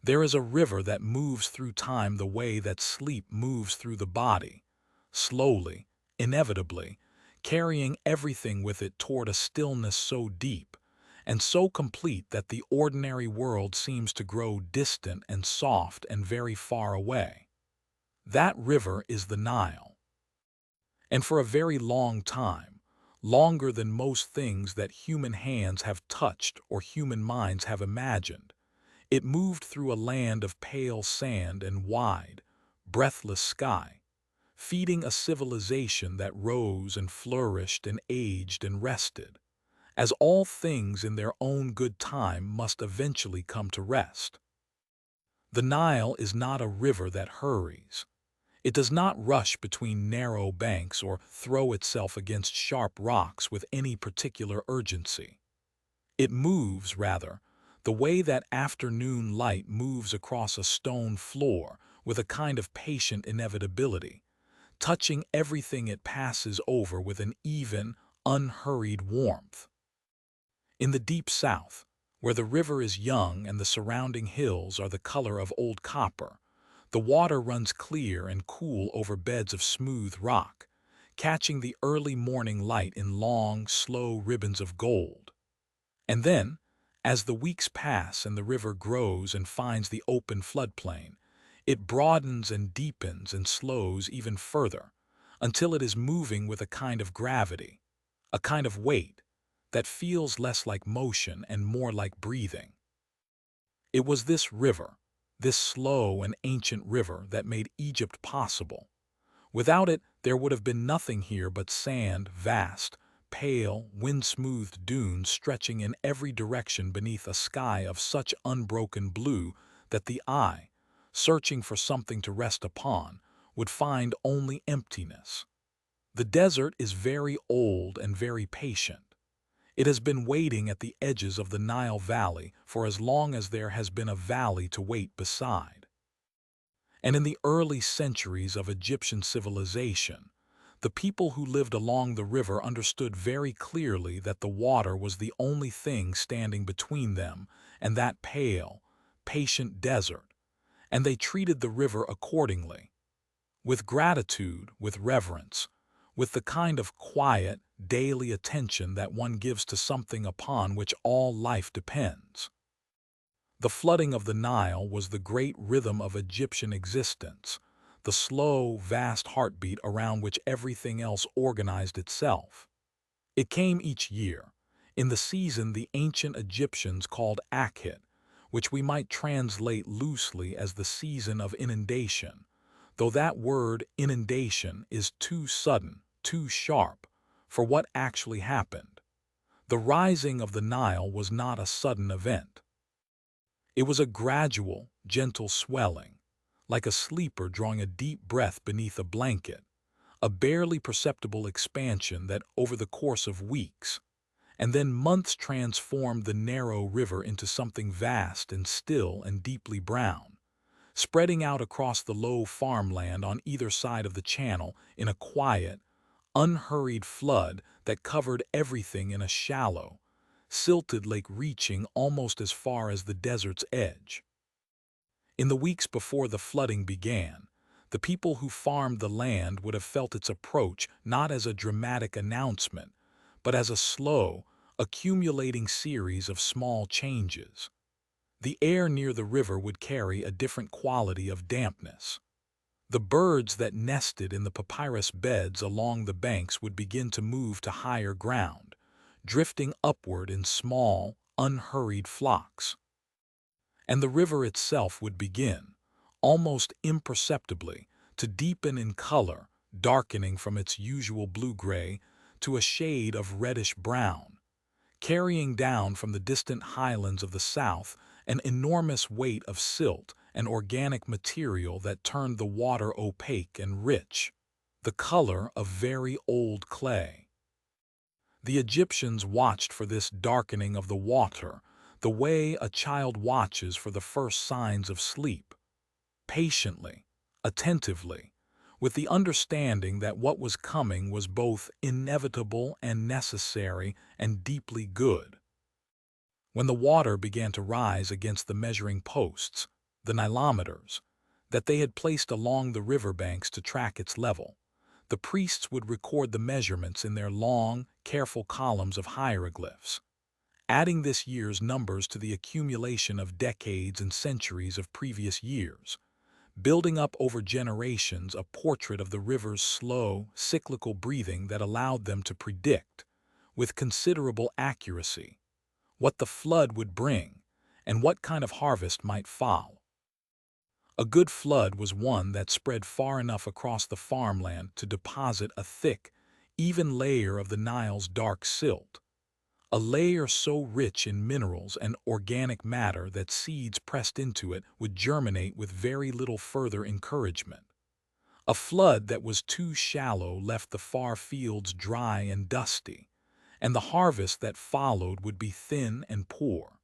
There is a river that moves through time the way that sleep moves through the body, slowly, inevitably, carrying everything with it toward a stillness so deep and so complete that the ordinary world seems to grow distant and soft and very far away. That river is the Nile. And for a very long time, longer than most things that human hands have touched or human minds have imagined, it moved through a land of pale sand and wide, breathless sky, feeding a civilization that rose and flourished and aged and rested, as all things in their own good time must eventually come to rest. The Nile is not a river that hurries. It does not rush between narrow banks or throw itself against sharp rocks with any particular urgency. It moves, rather, the way that afternoon light moves across a stone floor with a kind of patient inevitability, touching everything it passes over with an even, unhurried warmth. In the deep south, where the river is young and the surrounding hills are the color of old copper, the water runs clear and cool over beds of smooth rock, catching the early morning light in long, slow ribbons of gold. And then, as the weeks pass and the river grows and finds the open floodplain, it broadens and deepens and slows even further, until it is moving with a kind of gravity, a kind of weight, that feels less like motion and more like breathing. It was this river, this slow and ancient river, that made Egypt possible. Without it, there would have been nothing here but sand, vast, pale, wind-smoothed dunes stretching in every direction beneath a sky of such unbroken blue that the eye, searching for something to rest upon, would find only emptiness. The desert is very old and very patient. It has been waiting at the edges of the Nile Valley for as long as there has been a valley to wait beside. And in the early centuries of Egyptian civilization, the people who lived along the river understood very clearly that the water was the only thing standing between them and that pale, patient desert, and they treated the river accordingly, with gratitude, with reverence, with the kind of quiet, daily attention that one gives to something upon which all life depends. The flooding of the Nile was the great rhythm of Egyptian existence, the slow, vast heartbeat around which everything else organized itself. It came each year, in the season the ancient Egyptians called Akhit, which we might translate loosely as the season of inundation, though that word inundation is too sudden, too sharp, for what actually happened. The rising of the Nile was not a sudden event. It was a gradual, gentle swelling, like a sleeper drawing a deep breath beneath a blanket, a barely perceptible expansion that, over the course of weeks, and then months, transformed the narrow river into something vast and still and deeply brown, spreading out across the low farmland on either side of the channel in a quiet, unhurried flood that covered everything in a shallow, silted lake reaching almost as far as the desert's edge. In the weeks before the flooding began, the people who farmed the land would have felt its approach not as a dramatic announcement, but as a slow, accumulating series of small changes. The air near the river would carry a different quality of dampness. The birds that nested in the papyrus beds along the banks would begin to move to higher ground, drifting upward in small, unhurried flocks. And the river itself would begin, almost imperceptibly, to deepen in color, darkening from its usual blue-gray to a shade of reddish-brown, carrying down from the distant highlands of the south an enormous weight of silt and organic material that turned the water opaque and rich, the color of very old clay. The Egyptians watched for this darkening of the water the way a child watches for the first signs of sleep, patiently, attentively, with the understanding that what was coming was both inevitable and necessary and deeply good. When the water began to rise against the measuring posts, the nilometers, that they had placed along the riverbanks to track its level. The priests would record the measurements in their long, careful columns of hieroglyphs, adding this year's numbers to the accumulation of decades and centuries of previous years, building up over generations a portrait of the river's slow, cyclical breathing that allowed them to predict, with considerable accuracy, what the flood would bring and what kind of harvest might follow. A good flood was one that spread far enough across the farmland to deposit a thick, even layer of the Nile's dark silt, a layer so rich in minerals and organic matter that seeds pressed into it would germinate with very little further encouragement. A flood that was too shallow left the far fields dry and dusty, and the harvest that followed would be thin and poor.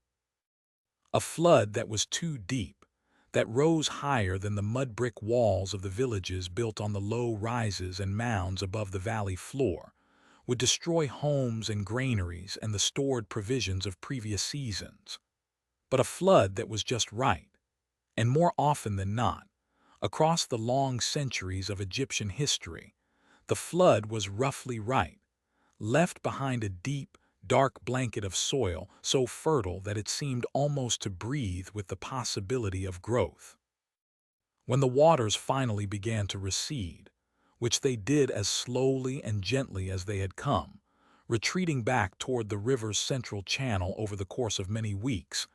A flood that was too deep, that rose higher than the mud brick walls of the villages built on the low rises and mounds above the valley floor, would destroy homes and granaries and the stored provisions of previous seasons. But a flood that was just right, and more often than not, across the long centuries of Egyptian history, the flood was roughly right, left behind a deep, dark blanket of soil so fertile that it seemed almost to breathe with the possibility of growth. When the waters finally began to recede, which they did as slowly and gently as they had come, retreating back toward the river's central channel over the course of many weeks,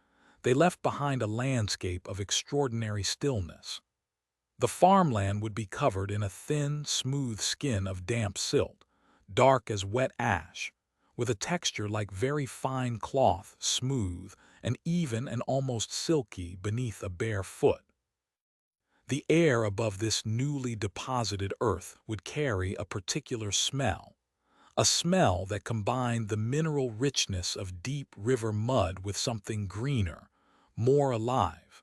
they left behind a landscape of extraordinary stillness. The farmland would be covered in a thin, smooth skin of damp silt, dark as wet ash, with a texture like very fine cloth, smooth and even and almost silky beneath a bare foot. The air above this newly deposited earth would carry a particular smell, a smell that combined the mineral richness of deep river mud with something greener, more alive,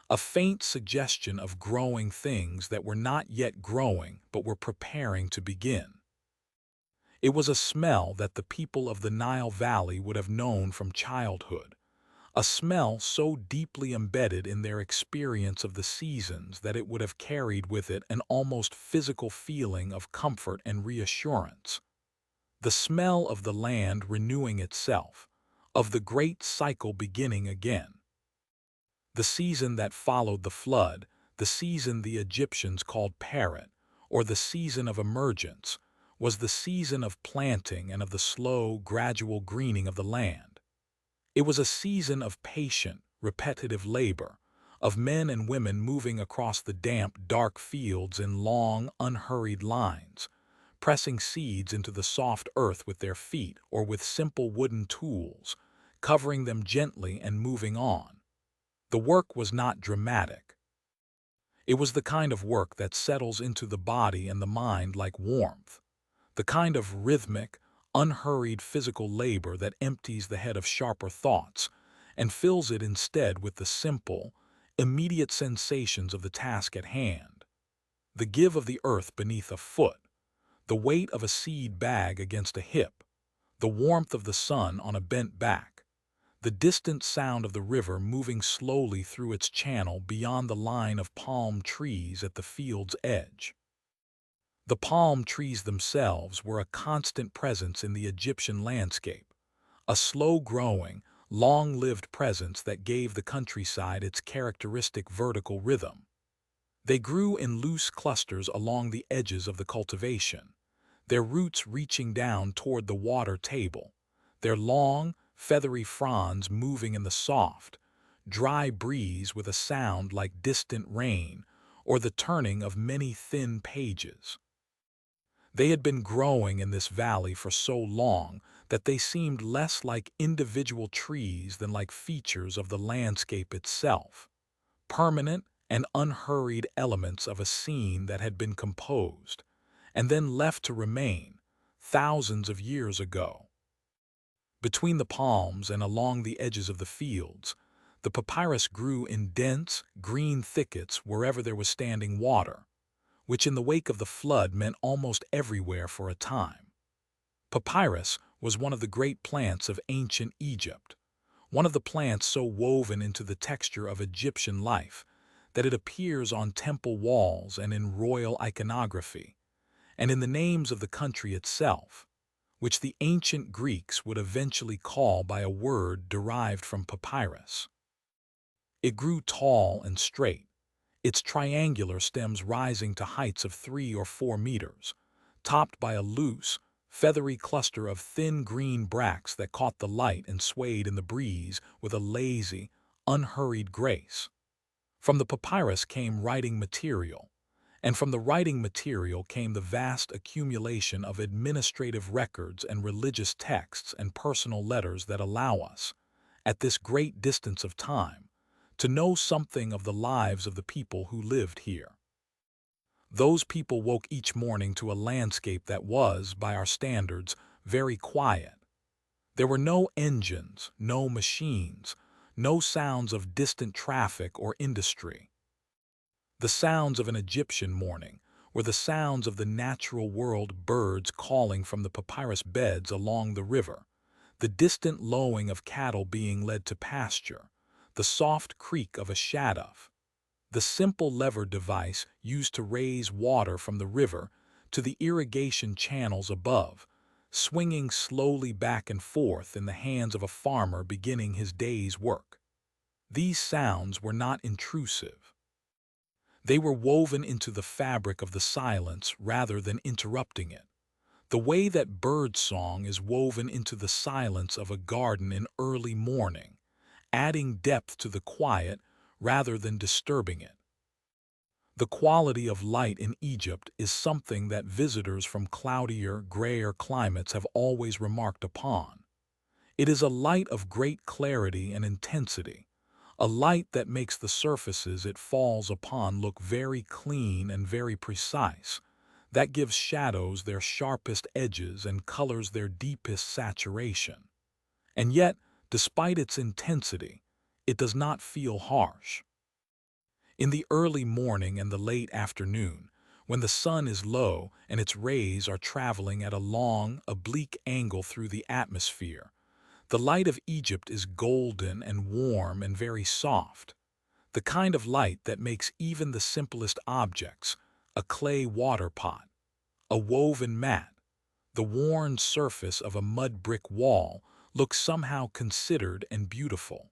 a faint suggestion of growing things that were not yet growing but were preparing to begin. It was a smell that the people of the Nile Valley would have known from childhood, a smell so deeply embedded in their experience of the seasons that it would have carried with it an almost physical feeling of comfort and reassurance. The smell of the land renewing itself, of the great cycle beginning again. The season that followed the flood, the season the Egyptians called Parat, or the season of emergence, was the season of planting and of the slow, gradual greening of the land. It was a season of patient, repetitive labor, of men and women moving across the damp, dark fields in long, unhurried lines, pressing seeds into the soft earth with their feet or with simple wooden tools, covering them gently and moving on. The work was not dramatic. It was the kind of work that settles into the body and the mind like warmth, the kind of rhythmic, unhurried physical labor that empties the head of sharper thoughts and fills it instead with the simple, immediate sensations of the task at hand. The give of the earth beneath a foot, the weight of a seed bag against a hip, the warmth of the sun on a bent back, the distant sound of the river moving slowly through its channel beyond the line of palm trees at the field's edge. The palm trees themselves were a constant presence in the Egyptian landscape, a slow-growing, long-lived presence that gave the countryside its characteristic vertical rhythm. They grew in loose clusters along the edges of the cultivation, their roots reaching down toward the water table, their long, feathery fronds moving in the soft, dry breeze with a sound like distant rain or the turning of many thin pages. They had been growing in this valley for so long that they seemed less like individual trees than like features of the landscape itself, permanent and unhurried elements of a scene that had been composed, and then left to remain, thousands of years ago. Between the palms and along the edges of the fields, the papyrus grew in dense, green thickets wherever there was standing water, which in the wake of the flood meant almost everywhere for a time. Papyrus was one of the great plants of ancient Egypt, one of the plants so woven into the texture of Egyptian life that it appears on temple walls and in royal iconography, and in the names of the country itself, which the ancient Greeks would eventually call by a word derived from papyrus. It grew tall and straight, its triangular stems rising to heights of 3 or 4 meters, topped by a loose, feathery cluster of thin green bracts that caught the light and swayed in the breeze with a lazy, unhurried grace. From the papyrus came writing material, and from the writing material came the vast accumulation of administrative records and religious texts and personal letters that allow us, at this great distance of time, to know something of the lives of the people who lived here. Those people woke each morning to a landscape that was, by our standards, very quiet. There were no engines, no machines, no sounds of distant traffic or industry. The sounds of an Egyptian morning were the sounds of the natural world, birds calling from the papyrus beds along the river, the distant lowing of cattle being led to pasture, the soft creak of a shaduf, the simple lever device used to raise water from the river to the irrigation channels above, swinging slowly back and forth in the hands of a farmer beginning his day's work. These sounds were not intrusive. They were woven into the fabric of the silence rather than interrupting it, the way that bird song is woven into the silence of a garden in early morning, adding depth to the quiet rather than disturbing it. The quality of light in Egypt is something that visitors from cloudier, grayer climates have always remarked upon. It is a light of great clarity and intensity, a light that makes the surfaces it falls upon look very clean and very precise, that gives shadows their sharpest edges and colors their deepest saturation. And yet, despite its intensity, it does not feel harsh. In the early morning and the late afternoon, when the sun is low and its rays are traveling at a long, oblique angle through the atmosphere, the light of Egypt is golden and warm and very soft, the kind of light that makes even the simplest objects, a clay water pot, a woven mat, the worn surface of a mud brick wall, look somehow considered and beautiful.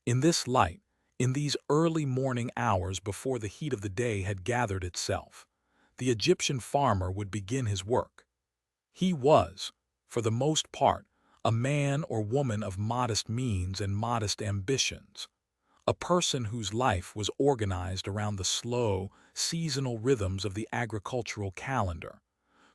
In this light, in these early morning hours before the heat of the day had gathered itself, the Egyptian farmer would begin his work. He was, for the most part, a man or woman of modest means and modest ambitions, a person whose life was organized around the slow, seasonal rhythms of the agricultural calendar,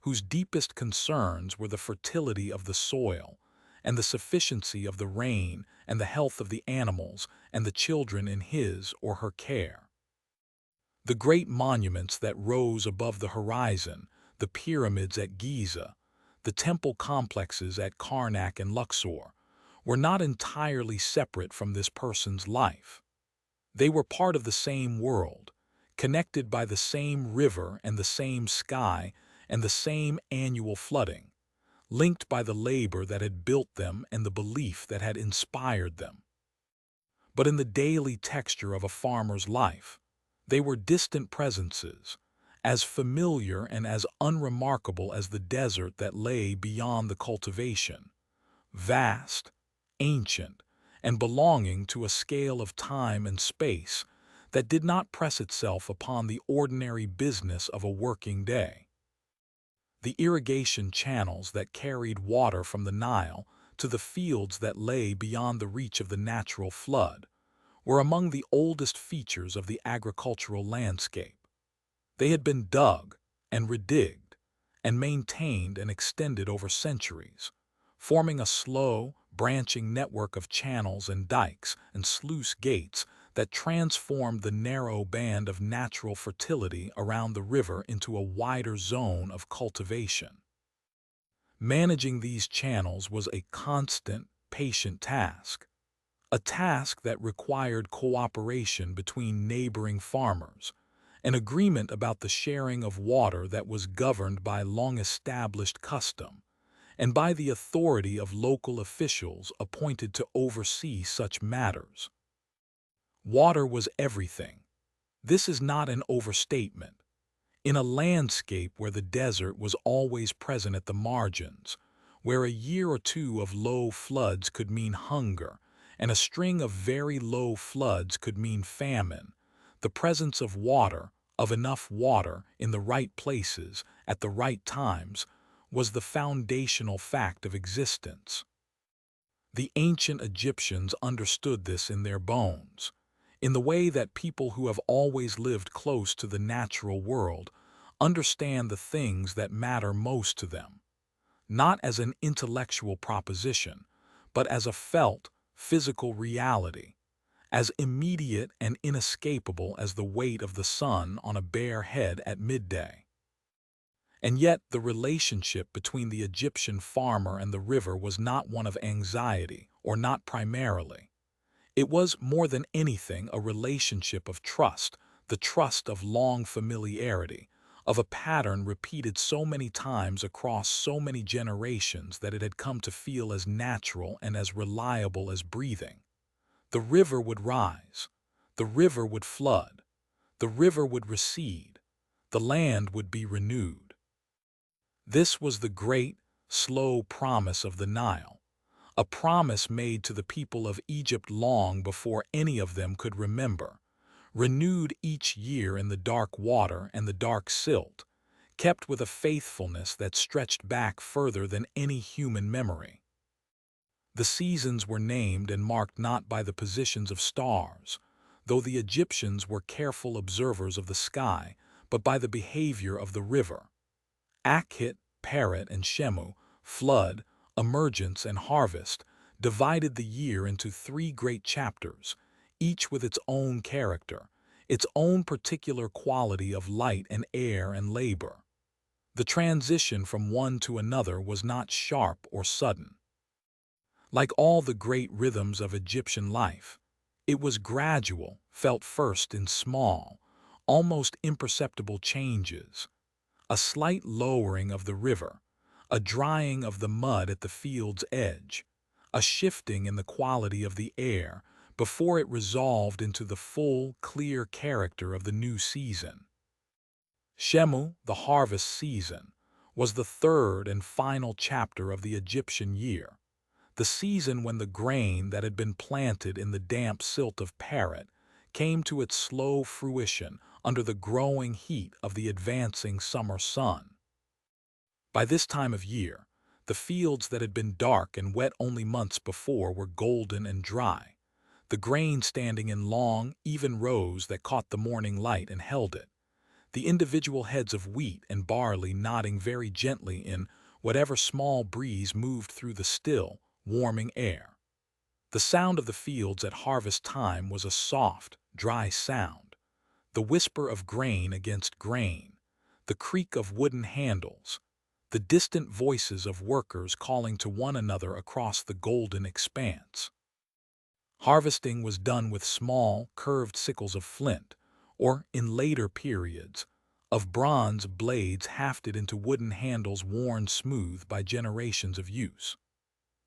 whose deepest concerns were the fertility of the soil, and the sufficiency of the rain, and the health of the animals and the children in his or her care. The great monuments that rose above the horizon, the pyramids at Giza, the temple complexes at Karnak and Luxor, were not entirely separate from this person's life. They were part of the same world, connected by the same river and the same sky and the same annual flooding, linked by the labor that had built them and the belief that had inspired them. But in the daily texture of a farmer's life, they were distant presences, as familiar and as unremarkable as the desert that lay beyond the cultivation, vast, ancient, and belonging to a scale of time and space that did not press itself upon the ordinary business of a working day. The irrigation channels that carried water from the Nile to the fields that lay beyond the reach of the natural flood were among the oldest features of the agricultural landscape. They had been dug and redigged and maintained and extended over centuries, forming a slow, branching network of channels and dikes and sluice gates that transformed the narrow band of natural fertility around the river into a wider zone of cultivation. Managing these channels was a constant, patient task, a task that required cooperation between neighboring farmers, an agreement about the sharing of water that was governed by long-established custom, and by the authority of local officials appointed to oversee such matters. Water was everything, This is not an overstatement. In a landscape where the desert was always present at the margins, where a year or two of low floods could mean hunger, and a string of very low floods could mean famine, the presence of enough water in the right places at the right times, was the foundational fact of existence. The ancient Egyptians understood this in their bones, in the way that people who have always lived close to the natural world understand the things that matter most to them, not as an intellectual proposition, but as a felt, physical reality, as immediate and inescapable as the weight of the sun on a bare head at midday. And yet the relationship between the Egyptian farmer and the river was not one of anxiety, or not primarily. It was, more than anything, a relationship of trust, the trust of long familiarity, of a pattern repeated so many times across so many generations that it had come to feel as natural and as reliable as breathing. The river would rise, the river would flood, the river would recede, the land would be renewed. This was the great, slow promise of the Nile, a promise made to the people of Egypt long before any of them could remember, renewed each year in the dark water and the dark silt, kept with a faithfulness that stretched back further than any human memory. The seasons were named and marked not by the positions of stars, though the Egyptians were careful observers of the sky, but by the behavior of the river. Akhit, Paret, and Shemu, flood, emergence, and harvest, divided the year into three great chapters, each with its own character, its own particular quality of light and air and labor. The transition from one to another was not sharp or sudden. Like all the great rhythms of Egyptian life, it was gradual, felt first in small, almost imperceptible changes. A slight lowering of the river, a drying of the mud at the field's edge, a shifting in the quality of the air before it resolved into the full, clear character of the new season. Shemu, the harvest season, was the third and final chapter of the Egyptian year, the season when the grain that had been planted in the damp silt of Paret came to its slow fruition under the growing heat of the advancing summer sun. By this time of year, the fields that had been dark and wet only months before were golden and dry, the grain standing in long, even rows that caught the morning light and held it, the individual heads of wheat and barley nodding very gently in whatever small breeze moved through the still, warming air. The sound of the fields at harvest time was a soft, dry sound, the whisper of grain against grain, the creak of wooden handles, the distant voices of workers calling to one another across the golden expanse. Harvesting was done with small, curved sickles of flint, or, in later periods, of bronze blades hafted into wooden handles worn smooth by generations of use.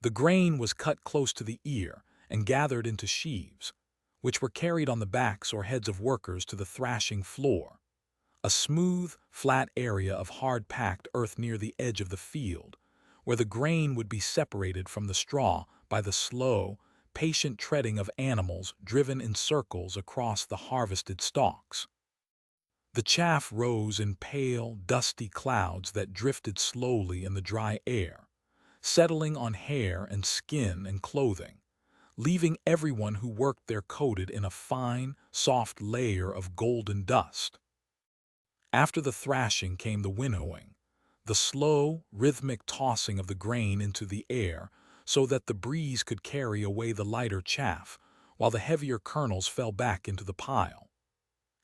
The grain was cut close to the ear and gathered into sheaves, which were carried on the backs or heads of workers to the thrashing floor, a smooth, flat area of hard-packed earth near the edge of the field, where the grain would be separated from the straw by the slow, patient treading of animals driven in circles across the harvested stalks. The chaff rose in pale, dusty clouds that drifted slowly in the dry air, settling on hair and skin and clothing, leaving everyone who worked there coated in a fine, soft layer of golden dust. After the thrashing came the winnowing, the slow, rhythmic tossing of the grain into the air so that the breeze could carry away the lighter chaff while the heavier kernels fell back into the pile.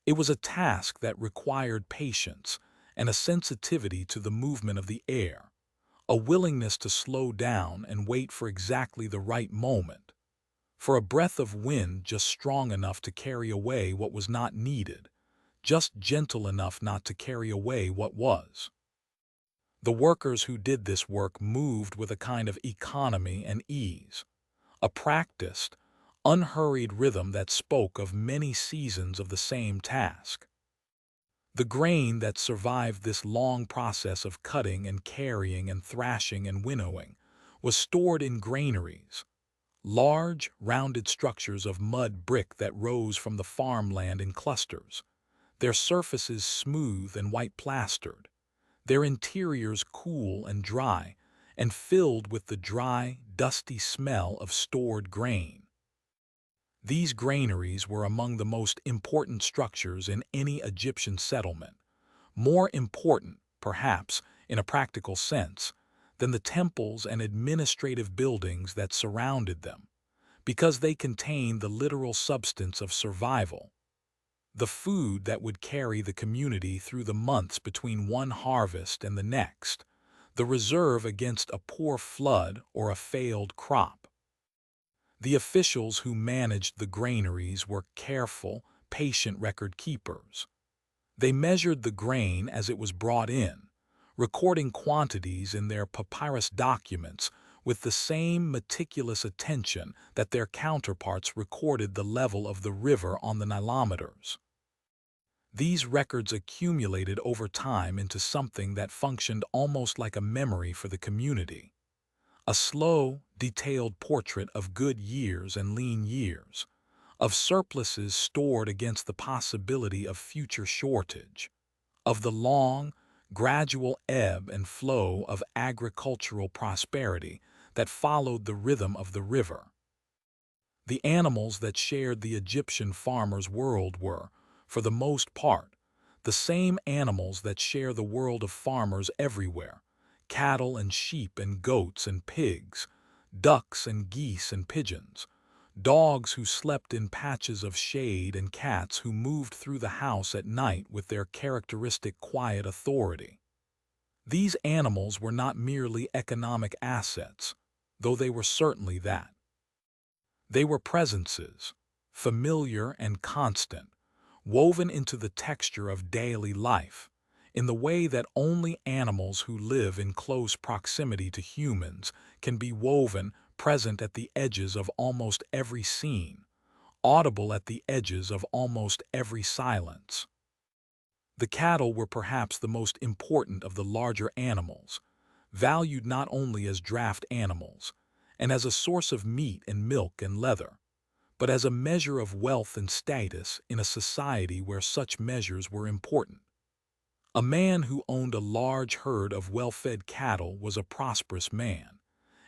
It was a task that required patience and a sensitivity to the movement of the air, a willingness to slow down and wait for exactly the right moment, for a breath of wind just strong enough to carry away what was not needed, just gentle enough not to carry away what was. The workers who did this work moved with a kind of economy and ease, a practiced, unhurried rhythm that spoke of many seasons of the same task. The grain that survived this long process of cutting and carrying and thrashing and winnowing was stored in granaries, large, rounded structures of mud brick that rose from the farmland in clusters, their surfaces smooth and white plastered, their interiors cool and dry, and filled with the dry, dusty smell of stored grain. These granaries were among the most important structures in any Egyptian settlement, more important, perhaps, in a practical sense, than the temples and administrative buildings that surrounded them, because they contained the literal substance of survival, the food that would carry the community through the months between one harvest and the next, the reserve against a poor flood or a failed crop. The officials who managed the granaries were careful, patient record keepers. They measured the grain as it was brought in, recording quantities in their papyrus documents with the same meticulous attention that their counterparts recorded the level of the river on the nilometers. These records accumulated over time into something that functioned almost like a memory for the community, a slow, detailed portrait of good years and lean years, of surpluses stored against the possibility of future shortage, of the long, gradual ebb and flow of agricultural prosperity that followed the rhythm of the river. The animals that shared the Egyptian farmer's world were, for the most part, the same animals that share the world of farmers everywhere: cattle and sheep and goats and pigs, ducks and geese and pigeons, dogs who slept in patches of shade and cats who moved through the house at night with their characteristic quiet authority. These animals were not merely economic assets, though they were certainly that. They were presences, familiar and constant, woven into the texture of daily life, in the way that only animals who live in close proximity to humans can be woven, present at the edges of almost every scene, audible at the edges of almost every silence. The cattle were perhaps the most important of the larger animals, valued not only as draft animals, and as a source of meat and milk and leather, but as a measure of wealth and status in a society where such measures were important. A man who owned a large herd of well-fed cattle was a prosperous man,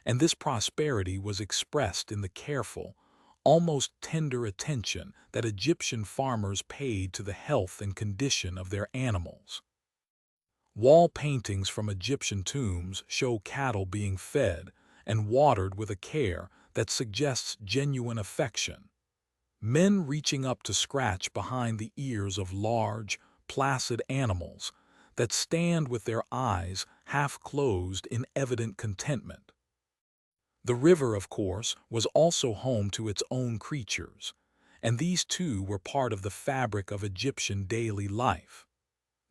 and this prosperity was expressed in the careful, almost tender attention that Egyptian farmers paid to the health and condition of their animals. Wall paintings from Egyptian tombs show cattle being fed and watered with a care that suggests genuine affection. Men reaching up to scratch behind the ears of large, placid animals that stand with their eyes half closed in evident contentment. The river, of course, was also home to its own creatures, and these too were part of the fabric of Egyptian daily life.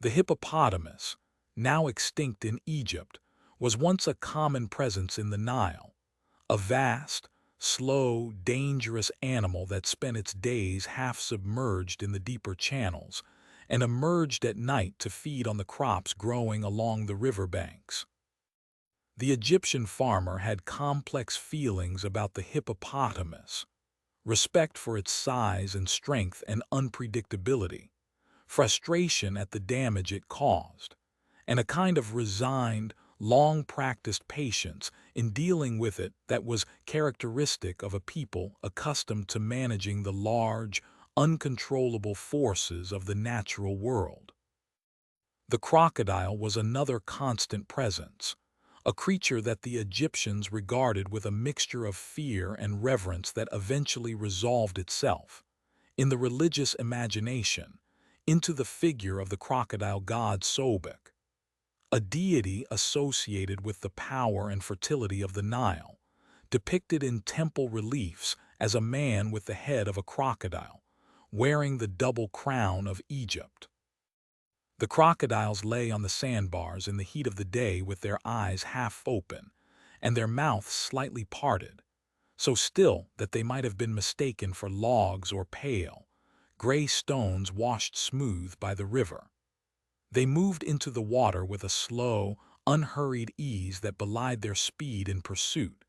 The hippopotamus, now extinct in Egypt, was once a common presence in the Nile, a vast, slow, dangerous animal that spent its days half submerged in the deeper channels and emerged at night to feed on the crops growing along the riverbanks. The Egyptian farmer had complex feelings about the hippopotamus: respect for its size and strength and unpredictability, frustration at the damage it caused, and a kind of resigned, long-practiced patience in dealing with it that was characteristic of a people accustomed to managing the large, uncontrollable forces of the natural world. The crocodile was another constant presence, a creature that the Egyptians regarded with a mixture of fear and reverence that eventually resolved itself, in the religious imagination, into the figure of the crocodile god Sobek, a deity associated with the power and fertility of the Nile, depicted in temple reliefs as a man with the head of a crocodile, wearing the double crown of Egypt. The crocodiles lay on the sandbars in the heat of the day with their eyes half open and their mouths slightly parted, so still that they might have been mistaken for logs or pale, gray stones washed smooth by the river. They moved into the water with a slow, unhurried ease that belied their speed in pursuit,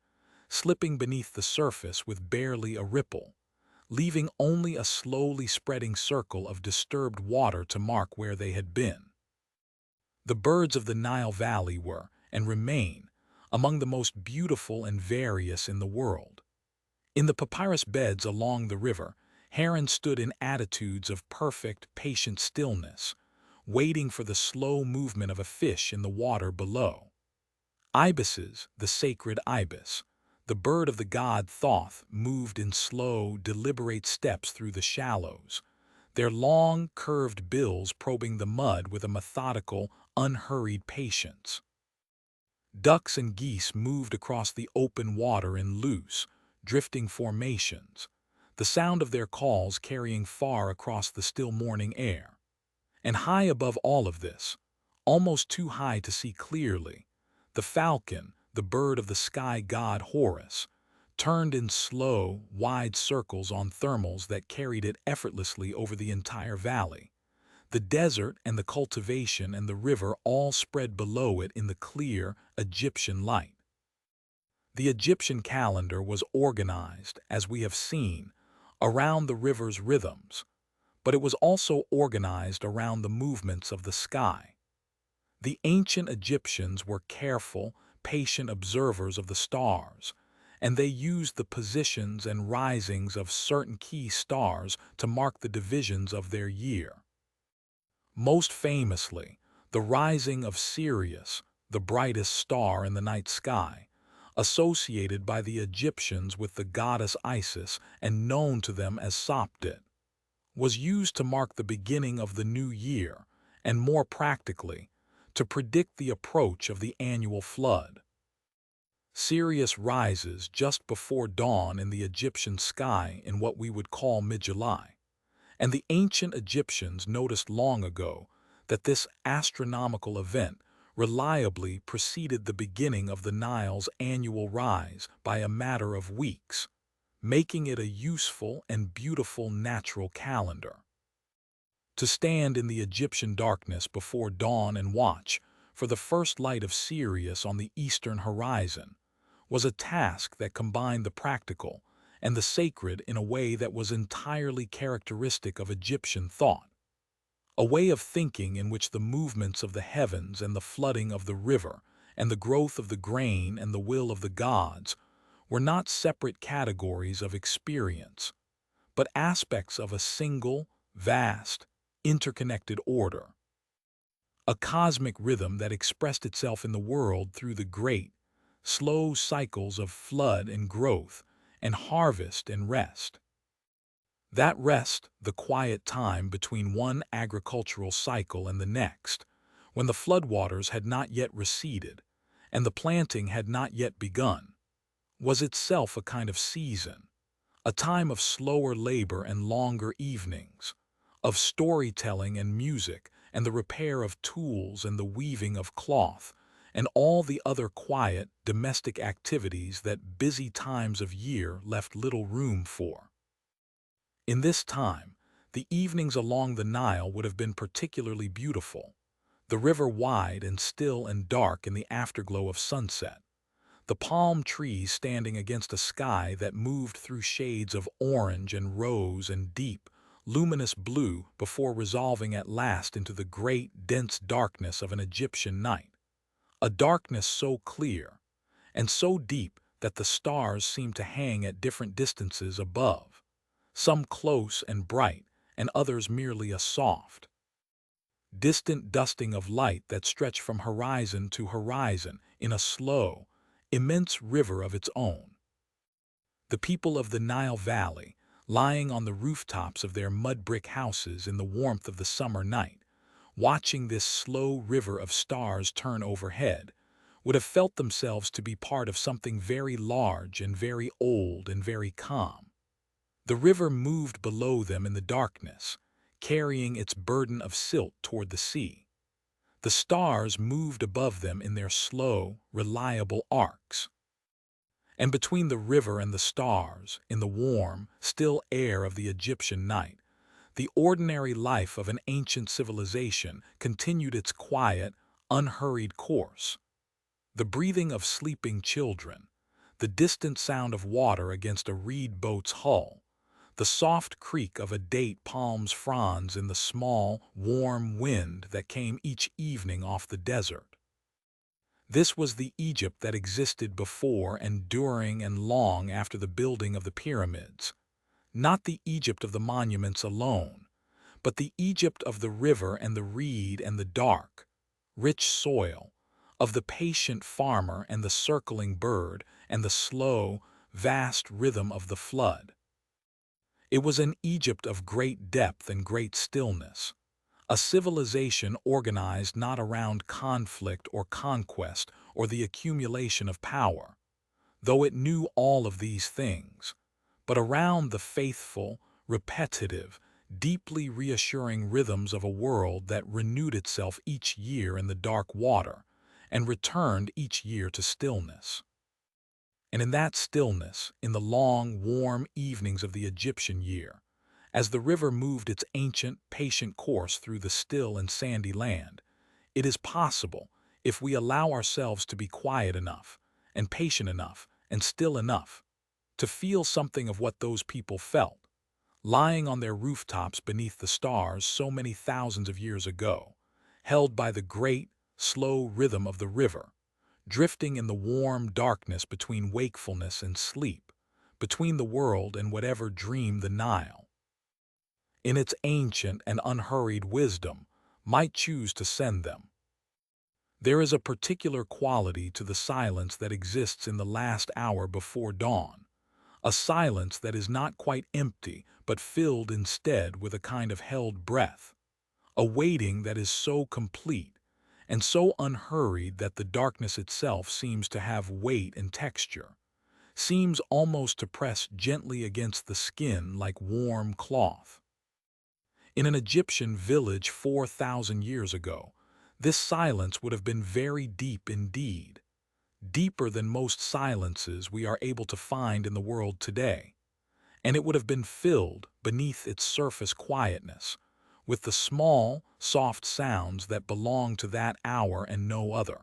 slipping beneath the surface with barely a ripple, leaving only a slowly spreading circle of disturbed water to mark where they had been. The birds of the Nile Valley were, and remain, among the most beautiful and various in the world. In the papyrus beds along the river, herons stood in attitudes of perfect, patient stillness, waiting for the slow movement of a fish in the water below. Ibises, the sacred ibis, the bird of the god Thoth, moved in slow, deliberate steps through the shallows, their long, curved bills probing the mud with a methodical, unhurried patience. Ducks and geese moved across the open water in loose, drifting formations, the sound of their calls carrying far across the still morning air. And high above all of this, almost too high to see clearly, the falcon, the bird of the sky god Horus, turned in slow, wide circles on thermals that carried it effortlessly over the entire valley. The desert and the cultivation and the river all spread below it in the clear Egyptian light. The Egyptian calendar was organized, as we have seen, around the river's rhythms, but it was also organized around the movements of the sky. The ancient Egyptians were careful, patient observers of the stars, and they used the positions and risings of certain key stars to mark the divisions of their year. Most famously, the rising of Sirius, the brightest star in the night sky, associated by the Egyptians with the goddess Isis and known to them as Sopdet, was used to mark the beginning of the new year and, more practically, to predict the approach of the annual flood. Sirius rises just before dawn in the Egyptian sky in what we would call mid-July, and the ancient Egyptians noticed long ago that this astronomical event reliably preceded the beginning of the Nile's annual rise by a matter of weeks, making it a useful and beautiful natural calendar. To stand in the Egyptian darkness before dawn and watch for the first light of Sirius on the eastern horizon was a task that combined the practical and the sacred in a way that was entirely characteristic of Egyptian thought, a way of thinking in which the movements of the heavens and the flooding of the river and the growth of the grain and the will of the gods were not separate categories of experience, but aspects of a single, vast, interconnected order, a cosmic rhythm that expressed itself in the world through the great, slow cycles of flood and growth and harvest and rest. That rest, the quiet time between one agricultural cycle and the next, when the floodwaters had not yet receded and the planting had not yet begun, was itself a kind of season, a time of slower labor and longer evenings, of storytelling and music and the repair of tools and the weaving of cloth and all the other quiet, domestic activities that busy times of year left little room for. In this time, the evenings along the Nile would have been particularly beautiful, the river wide and still and dark in the afterglow of sunset, the palm trees standing against a sky that moved through shades of orange and rose and deep, luminous blue before resolving at last into the great, dense darkness of an Egyptian night, a darkness so clear and so deep that the stars seemed to hang at different distances above, some close and bright and others merely a soft, distant dusting of light that stretched from horizon to horizon in a slow, immense river of its own. The people of the Nile Valley, lying on the rooftops of their mud-brick houses in the warmth of the summer night, watching this slow river of stars turn overhead, would have felt themselves to be part of something very large and very old and very calm. The river moved below them in the darkness, carrying its burden of silt toward the sea. The stars moved above them in their slow, reliable arcs. And between the river and the stars, in the warm, still air of the Egyptian night, the ordinary life of an ancient civilization continued its quiet, unhurried course. The breathing of sleeping children, the distant sound of water against a reed boat's hull, the soft creak of a date palm's fronds in the small, warm wind that came each evening off the desert. This was the Egypt that existed before and during and long after the building of the pyramids, not the Egypt of the monuments alone, but the Egypt of the river and the reed and the dark, rich soil, of the patient farmer and the circling bird and the slow, vast rhythm of the flood. It was an Egypt of great depth and great stillness, a civilization organized not around conflict or conquest or the accumulation of power, though it knew all of these things, but around the faithful, repetitive, deeply reassuring rhythms of a world that renewed itself each year in the dark water and returned each year to stillness. And in that stillness, in the long, warm evenings of the Egyptian year, as the river moved its ancient, patient course through the still and sandy land, it is possible, if we allow ourselves to be quiet enough, and patient enough, and still enough, to feel something of what those people felt, lying on their rooftops beneath the stars so many thousands of years ago, held by the great, slow rhythm of the river, drifting in the warm darkness between wakefulness and sleep, between the world and whatever dream the Nile, in its ancient and unhurried wisdom, might choose to send them. There is a particular quality to the silence that exists in the last hour before dawn, a silence that is not quite empty but filled instead with a kind of held breath, a waiting that is so complete and so unhurried that the darkness itself seems to have weight and texture, seems almost to press gently against the skin like warm cloth. In an Egyptian village 4,000 years ago, this silence would have been very deep indeed, deeper than most silences we are able to find in the world today, and it would have been filled, beneath its surface quietness, with the small, soft sounds that belong to that hour and no other.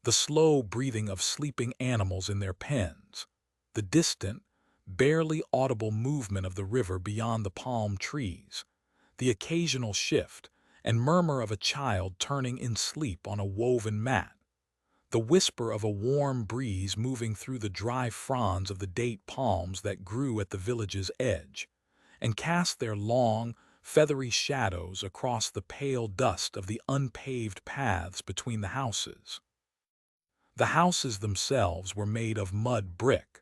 The slow breathing of sleeping animals in their pens, the distant, barely audible movement of the river beyond the palm trees, the occasional shift and murmur of a child turning in sleep on a woven mat, the whisper of a warm breeze moving through the dry fronds of the date palms that grew at the village's edge, and cast their long, feathery shadows across the pale dust of the unpaved paths between the houses. The houses themselves were made of mud brick,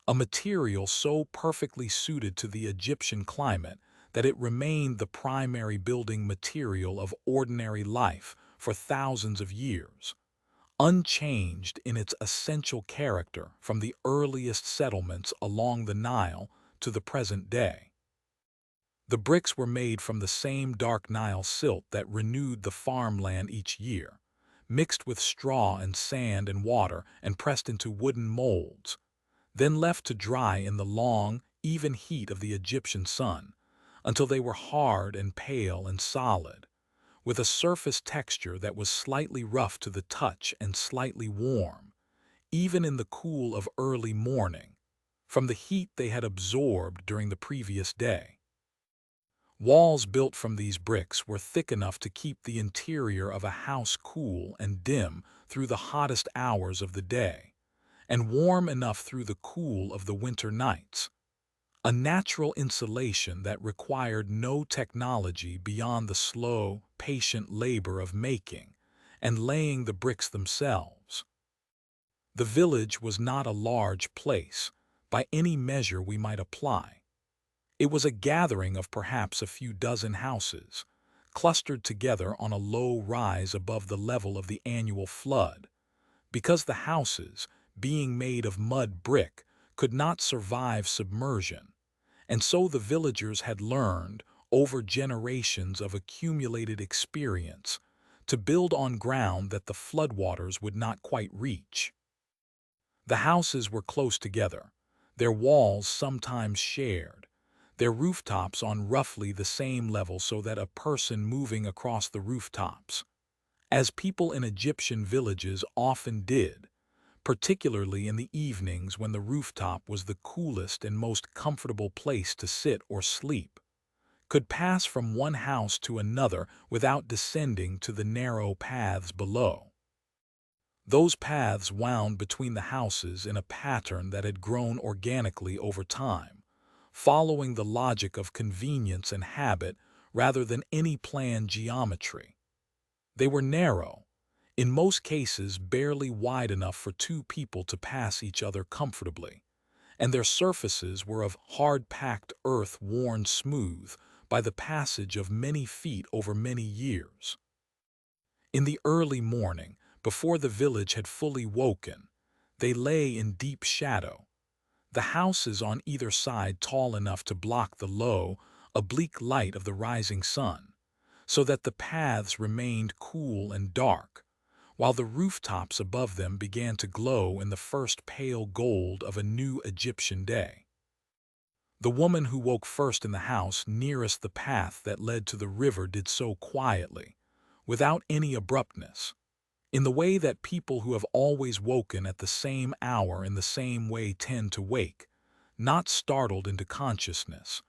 a material so perfectly suited to the Egyptian climate that it remained the primary building material of ordinary life for thousands of years, unchanged in its essential character from the earliest settlements along the Nile to the present day. The bricks were made from the same dark Nile silt that renewed the farmland each year, mixed with straw and sand and water and pressed into wooden molds, then left to dry in the long, even heat of the Egyptian sun, until they were hard and pale and solid, with a surface texture that was slightly rough to the touch and slightly warm, even in the cool of early morning, from the heat they had absorbed during the previous day. Walls built from these bricks were thick enough to keep the interior of a house cool and dim through the hottest hours of the day, and warm enough through the cool of the winter nights, a natural insulation that required no technology beyond the slow, patient labor of making and laying the bricks themselves. The village was not a large place, by any measure we might apply. It was a gathering of perhaps a few dozen houses, clustered together on a low rise above the level of the annual flood, because the houses, being made of mud brick, could not survive submersion, and so the villagers had learned, over generations of accumulated experience, to build on ground that the floodwaters would not quite reach. The houses were close together, their walls sometimes shared, their rooftops on roughly the same level so that a person moving across the rooftops, as people in Egyptian villages often did, particularly in the evenings when the rooftop was the coolest and most comfortable place to sit or sleep, could pass from one house to another without descending to the narrow paths below. Those paths wound between the houses in a pattern that had grown organically over time, following the logic of convenience and habit rather than any planned geometry. They were narrow, in most cases barely wide enough for two people to pass each other comfortably, and their surfaces were of hard-packed earth worn smooth by the passage of many feet over many years. In the early morning, before the village had fully woken, they lay in deep shadow, the houses on either side tall enough to block the low, oblique light of the rising sun, so that the paths remained cool and dark, while the rooftops above them began to glow in the first pale gold of a new Egyptian day. The woman who woke first in the house nearest the path that led to the river did so quietly, without any abruptness, in the way that people who have always woken at the same hour in the same way tend to wake, not startled into consciousness,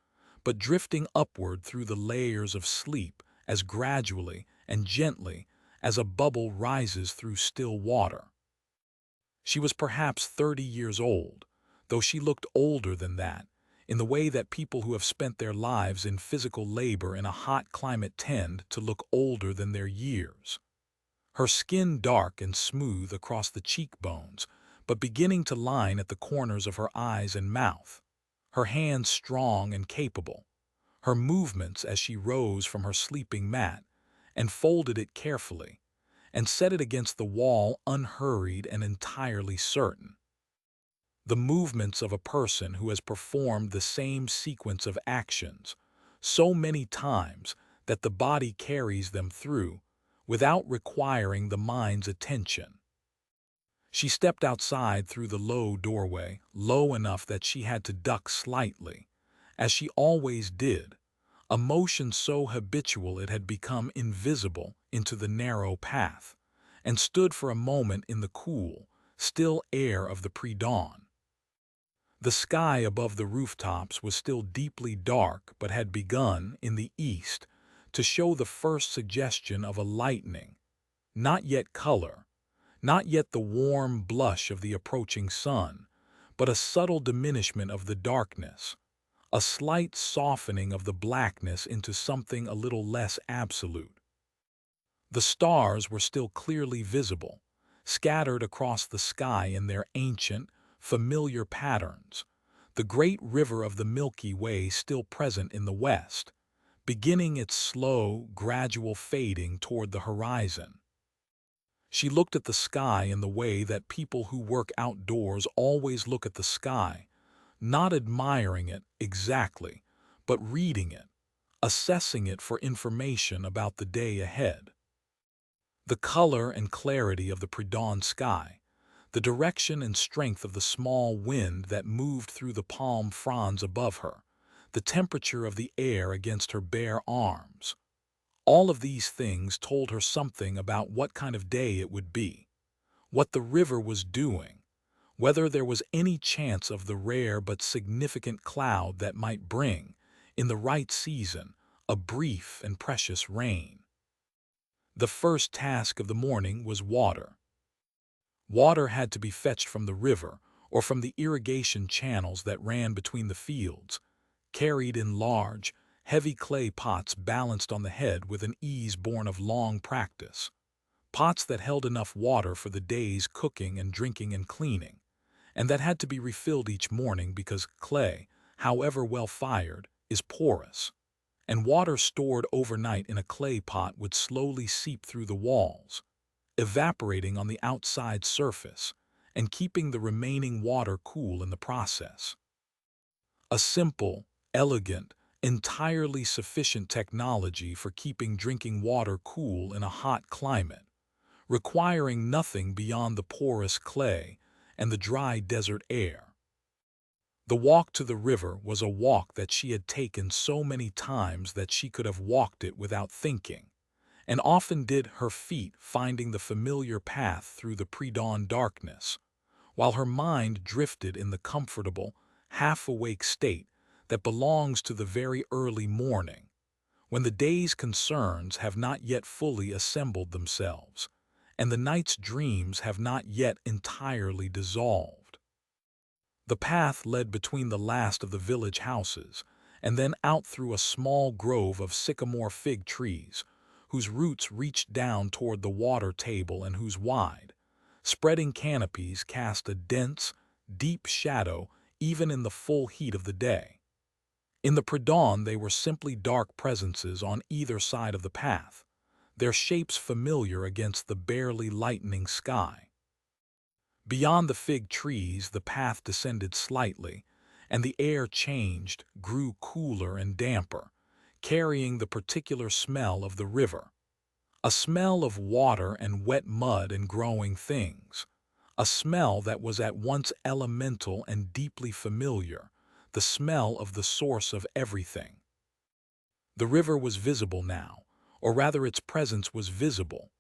but drifting upward through the layers of sleep as gradually and gently as a bubble rises through still water. She was perhaps 30 years old, though she looked older than that, in the way that people who have spent their lives in physical labor in a hot climate tend to look older than their years. Her skin dark and smooth across the cheekbones, but beginning to line at the corners of her eyes and mouth. Her hands strong and capable. Her movements as she rose from her sleeping mat and folded it carefully, and set it against the wall unhurried and entirely certain. The movements of a person who has performed the same sequence of actions so many times that the body carries them through without requiring the mind's attention. She stepped outside through the low doorway, low enough that she had to duck slightly, as she always did, a motion so habitual it had become invisible into the narrow path, and stood for a moment in the cool, still air of the pre-dawn. The sky above the rooftops was still deeply dark but had begun, in the east, to show the first suggestion of a lightening, not yet color, not yet the warm blush of the approaching sun, but a subtle diminishment of the darkness, a slight softening of the blackness into something a little less absolute. The stars were still clearly visible, scattered across the sky in their ancient, familiar patterns, the great river of the Milky Way still present in the west, beginning its slow, gradual fading toward the horizon. She looked at the sky in the way that people who work outdoors always look at the sky, not admiring it exactly, but reading it, assessing it for information about the day ahead. The color and clarity of the pre-dawn sky, the direction and strength of the small wind that moved through the palm fronds above her, the temperature of the air against her bare arms. All of these things told her something about what kind of day it would be, what the river was doing, whether there was any chance of the rare but significant cloud that might bring, in the right season, a brief and precious rain. The first task of the morning was water. Water had to be fetched from the river or from the irrigation channels that ran between the fields, carried in large, heavy clay pots balanced on the head with an ease born of long practice, pots that held enough water for the day's cooking and drinking and cleaning, and that had to be refilled each morning because clay, however well fired, is porous, and water stored overnight in a clay pot would slowly seep through the walls, evaporating on the outside surface and keeping the remaining water cool in the process. A simple, elegant, entirely sufficient technology for keeping drinking water cool in a hot climate, requiring nothing beyond the porous clay and the dry desert air. The walk to the river was a walk that she had taken so many times that she could have walked it without thinking, and often did her feet finding the familiar path through the pre-dawn darkness, while her mind drifted in the comfortable, half-awake state that belongs to the very early morning, when the day's concerns have not yet fully assembled themselves, and the night's dreams have not yet entirely dissolved. The path led between the last of the village houses, and then out through a small grove of sycamore fig trees, whose roots reached down toward the water table and whose wide, spreading canopies cast a dense, deep shadow even in the full heat of the day. In the pre-dawn they were simply dark presences on either side of the path, their shapes familiar against the barely lightening sky. Beyond the fig trees the path descended slightly, and the air changed, grew cooler and damper, carrying the particular smell of the river. A smell of water and wet mud and growing things. A smell that was at once elemental and deeply familiar, the smell of the source of everything. The river was visible now, or rather its presence was visible,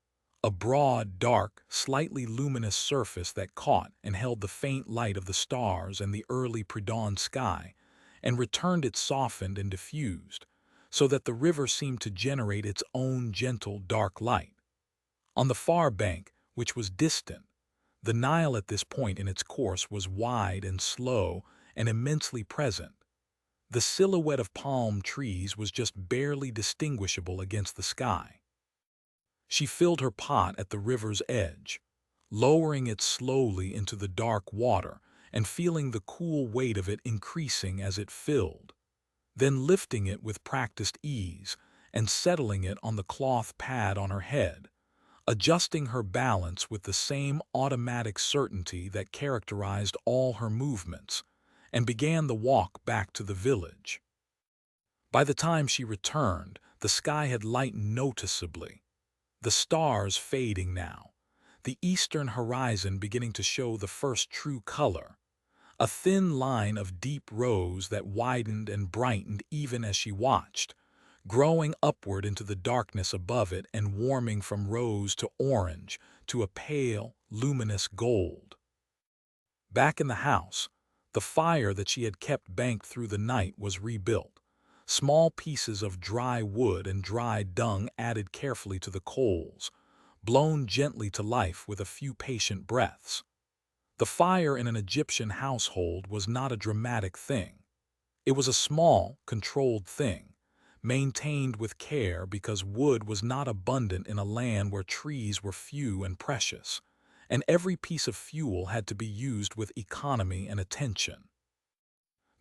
a broad, dark, slightly luminous surface that caught and held the faint light of the stars and the early pre-dawn sky, and returned it softened and diffused, so that the river seemed to generate its own gentle, dark light. On the far bank, which was distant, the Nile at this point in its course was wide and slow and immensely present. The silhouette of palm trees was just barely distinguishable against the sky. She filled her pot at the river's edge, lowering it slowly into the dark water and feeling the cool weight of it increasing as it filled, then lifting it with practiced ease and settling it on the cloth pad on her head, adjusting her balance with the same automatic certainty that characterized all her movements, and began the walk back to the village. By the time she returned, the sky had lightened noticeably, the stars fading now, the eastern horizon beginning to show the first true color, a thin line of deep rose that widened and brightened even as she watched, growing upward into the darkness above it and warming from rose to orange to a pale, luminous gold. Back in the house, the fire that she had kept banked through the night was rebuilt. Small pieces of dry wood and dry dung added carefully to the coals, blown gently to life with a few patient breaths. The fire in an Egyptian household was not a dramatic thing. It was a small, controlled thing, maintained with care because wood was not abundant in a land where trees were few and precious, and every piece of fuel had to be used with economy and attention.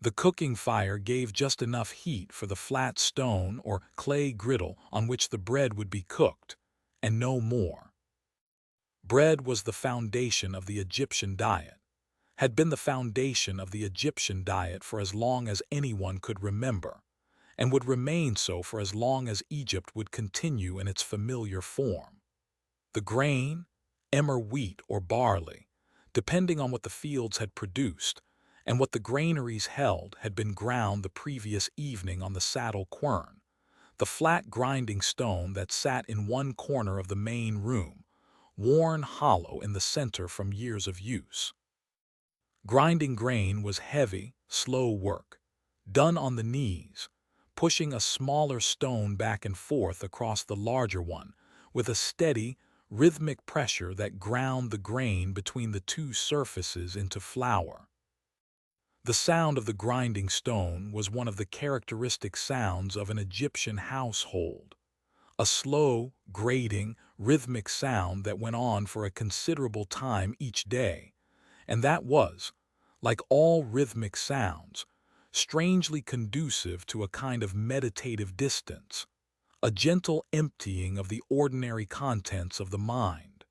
The cooking fire gave just enough heat for the flat stone or clay griddle on which the bread would be cooked, and no more. Bread was the foundation of the Egyptian diet, had been the foundation of the Egyptian diet for as long as anyone could remember, and would remain so for as long as Egypt would continue in its familiar form. The grain, emmer wheat or barley, depending on what the fields had produced, and what the granaries held had been ground the previous evening on the saddle quern, the flat grinding stone that sat in one corner of the main room, worn hollow in the center from years of use. Grinding grain was heavy, slow work, done on the knees, pushing a smaller stone back and forth across the larger one, with a steady, rhythmic pressure that ground the grain between the two surfaces into flour. The sound of the grinding stone was one of the characteristic sounds of an Egyptian household, a slow, grating, rhythmic sound that went on for a considerable time each day, and that was, like all rhythmic sounds, strangely conducive to a kind of meditative distance, a gentle emptying of the ordinary contents of the mind.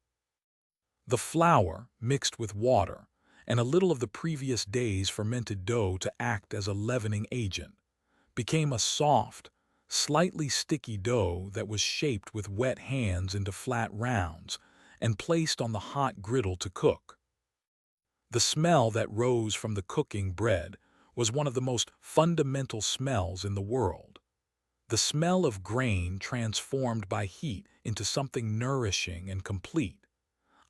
The flour, mixed with water, and a little of the previous day's fermented dough to act as a leavening agent, became a soft, slightly sticky dough that was shaped with wet hands into flat rounds and placed on the hot griddle to cook. The smell that rose from the cooking bread was one of the most fundamental smells in the world. The smell of grain transformed by heat into something nourishing and complete,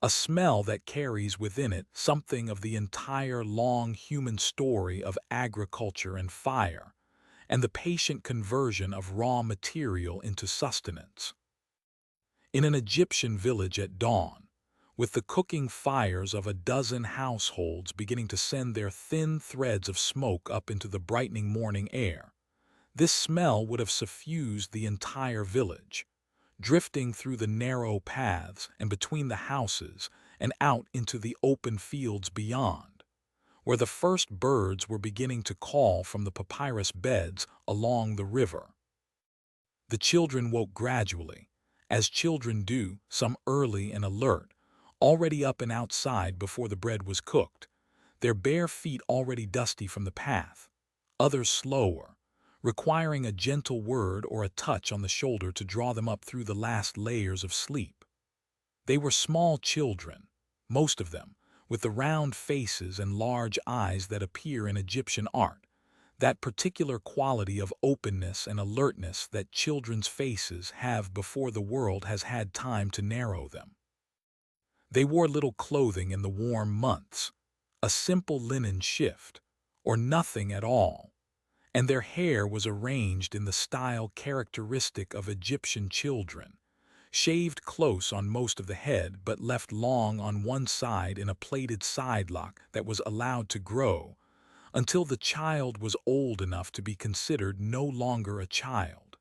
a smell that carries within it something of the entire long human story of agriculture and fire, and the patient conversion of raw material into sustenance. In an Egyptian village at dawn, with the cooking fires of a dozen households beginning to send their thin threads of smoke up into the brightening morning air, this smell would have suffused the entire village, drifting through the narrow paths and between the houses and out into the open fields beyond, where the first birds were beginning to call from the papyrus beds along the river. The children woke gradually, as children do, some early and alert, already up and outside before the bread was cooked, their bare feet already dusty from the path, others slower, requiring a gentle word or a touch on the shoulder to draw them up through the last layers of sleep. They were small children, most of them, with the round faces and large eyes that appear in Egyptian art, that particular quality of openness and alertness that children's faces have before the world has had time to narrow them. They wore little clothing in the warm months, a simple linen shift, or nothing at all, and their hair was arranged in the style characteristic of Egyptian children, shaved close on most of the head but left long on one side in a plaited sidelock that was allowed to grow until the child was old enough to be considered no longer a child.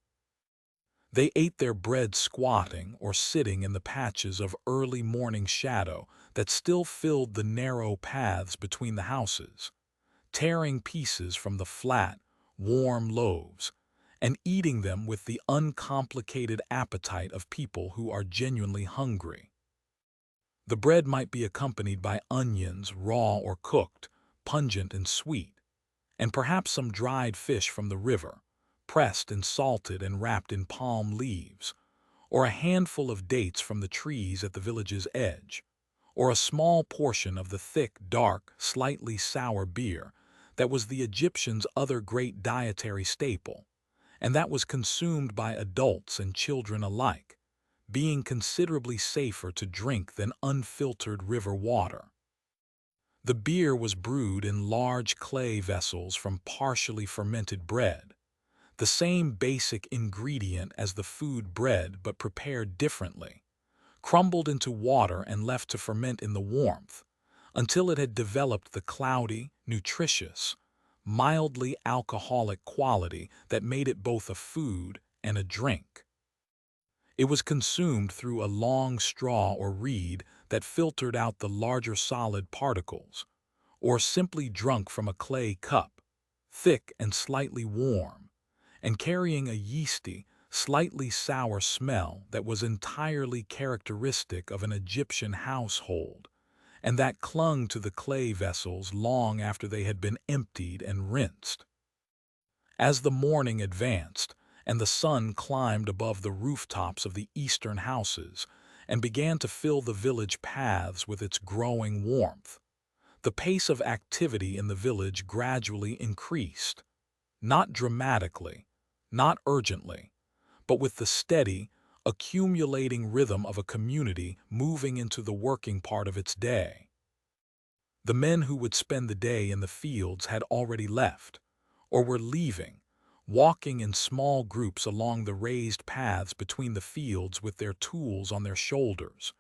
They ate their bread squatting or sitting in the patches of early morning shadow that still filled the narrow paths between the houses, tearing pieces from the flat, warm loaves, and eating them with the uncomplicated appetite of people who are genuinely hungry. The bread might be accompanied by onions, raw or cooked, pungent and sweet, and perhaps some dried fish from the river, pressed and salted and wrapped in palm leaves, or a handful of dates from the trees at the village's edge, or a small portion of the thick, dark, slightly sour beer that was the Egyptians' other great dietary staple, and that was consumed by adults and children alike, being considerably safer to drink than unfiltered river water. The beer was brewed in large clay vessels from partially fermented bread, the same basic ingredient as the food bread but prepared differently, crumbled into water and left to ferment in the warmth, until it had developed the cloudy, nutritious, mildly alcoholic quality that made it both a food and a drink. It was consumed through a long straw or reed that filtered out the larger solid particles, or simply drunk from a clay cup, thick and slightly warm, and carrying a yeasty, slightly sour smell that was entirely characteristic of an Egyptian household, and that clung to the clay vessels long after they had been emptied and rinsed. As the morning advanced, and the sun climbed above the rooftops of the eastern houses and began to fill the village paths with its growing warmth, the pace of activity in the village gradually increased, not dramatically, not urgently, but with the steady, accumulating rhythm of a community moving into the working part of its day. The men who would spend the day in the fields had already left, or were leaving, walking in small groups along the raised paths between the fields with their tools on their shoulders,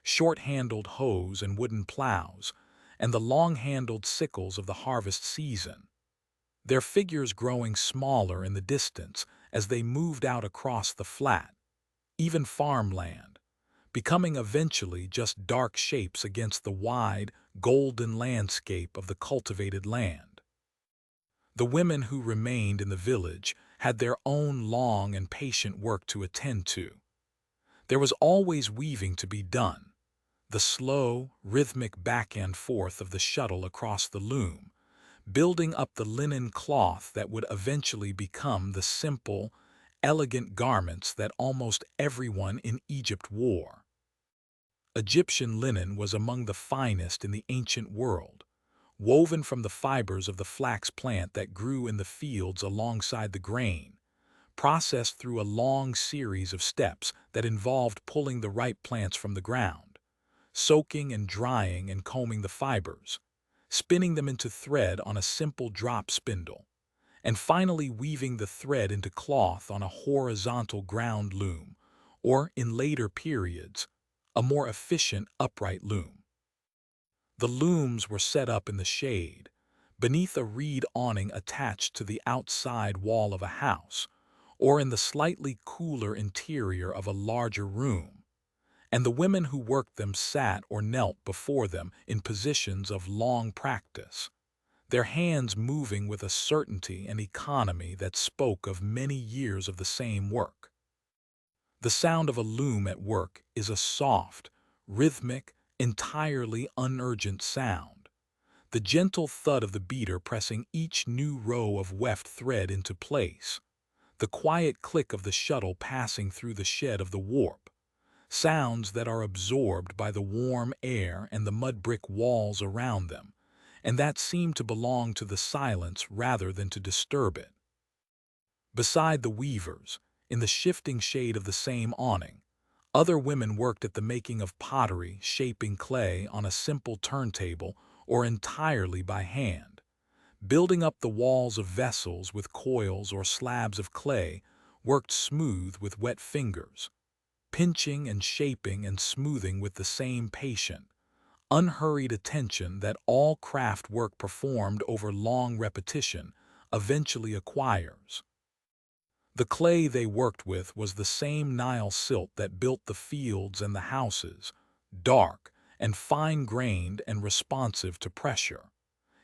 short-handled hoes and wooden plows, and the long-handled sickles of the harvest season, their figures growing smaller in the distance as they moved out across the flat, even farmland, becoming eventually just dark shapes against the wide, golden landscape of the cultivated land. The women who remained in the village had their own long and patient work to attend to. There was always weaving to be done, the slow, rhythmic back and forth of the shuttle across the loom, building up the linen cloth that would eventually become the simple, elegant garments that almost everyone in Egypt wore. Egyptian linen was among the finest in the ancient world, woven from the fibers of the flax plant that grew in the fields alongside the grain, processed through a long series of steps that involved pulling the ripe plants from the ground, soaking and drying and combing the fibers, spinning them into thread on a simple drop spindle, and finally weaving the thread into cloth on a horizontal ground loom, or, in later periods, a more efficient upright loom. The looms were set up in the shade, beneath a reed awning attached to the outside wall of a house, or in the slightly cooler interior of a larger room, and the women who worked them sat or knelt before them in positions of long practice, their hands moving with a certainty and economy that spoke of many years of the same work. The sound of a loom at work is a soft, rhythmic, entirely unurgent sound, the gentle thud of the beater pressing each new row of weft thread into place, the quiet click of the shuttle passing through the shed of the warp, sounds that are absorbed by the warm air and the mud brick walls around them, and that seem to belong to the silence rather than to disturb it. Beside the weavers, in the shifting shade of the same awning, other women worked at the making of pottery, shaping clay on a simple turntable or entirely by hand, building up the walls of vessels with coils or slabs of clay worked smooth with wet fingers, pinching and shaping and smoothing with the same patient, unhurried attention that all craft work performed over long repetition eventually acquires. The clay they worked with was the same Nile silt that built the fields and the houses, dark and fine-grained and responsive to pressure,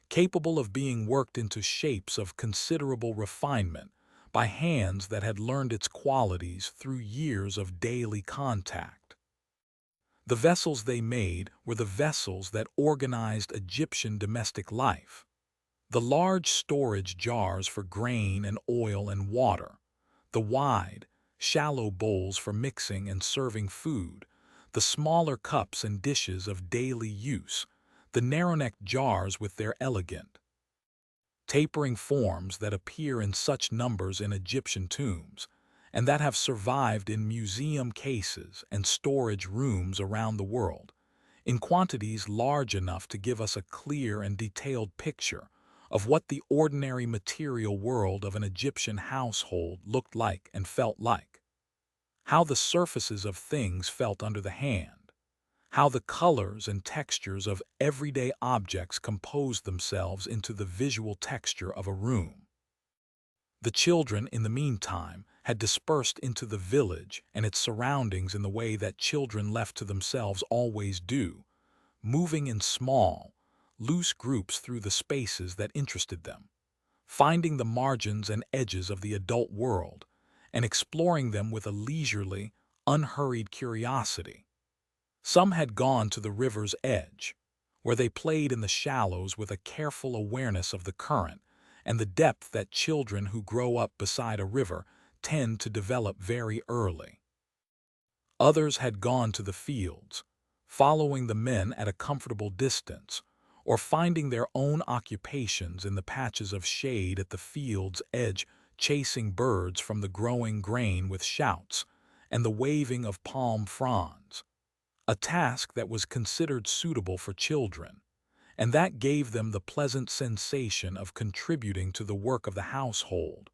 capable of being worked into shapes of considerable refinement by hands that had learned its qualities through years of daily contact. The vessels they made were the vessels that organized Egyptian domestic life, the large storage jars for grain and oil and water, the wide, shallow bowls for mixing and serving food, the smaller cups and dishes of daily use, the narrow-necked jars with their elegant, tapering forms that appear in such numbers in Egyptian tombs, and that have survived in museum cases and storage rooms around the world, in quantities large enough to give us a clear and detailed picture of what the ordinary material world of an Egyptian household looked like and felt like, how the surfaces of things felt under the hand, how the colors and textures of everyday objects composed themselves into the visual texture of a room. The children, in the meantime, had dispersed into the village and its surroundings in the way that children left to themselves always do, moving in small, loose groups through the spaces that interested them, finding the margins and edges of the adult world, and exploring them with a leisurely, unhurried curiosity. Some had gone to the river's edge, where they played in the shallows with a careful awareness of the current and the depth that children who grow up beside a river tend to develop very early. Others had gone to the fields, following the men at a comfortable distance, or finding their own occupations in the patches of shade at the field's edge, chasing birds from the growing grain with shouts and the waving of palm fronds, a task that was considered suitable for children, and that gave them the pleasant sensation of contributing to the work of the household,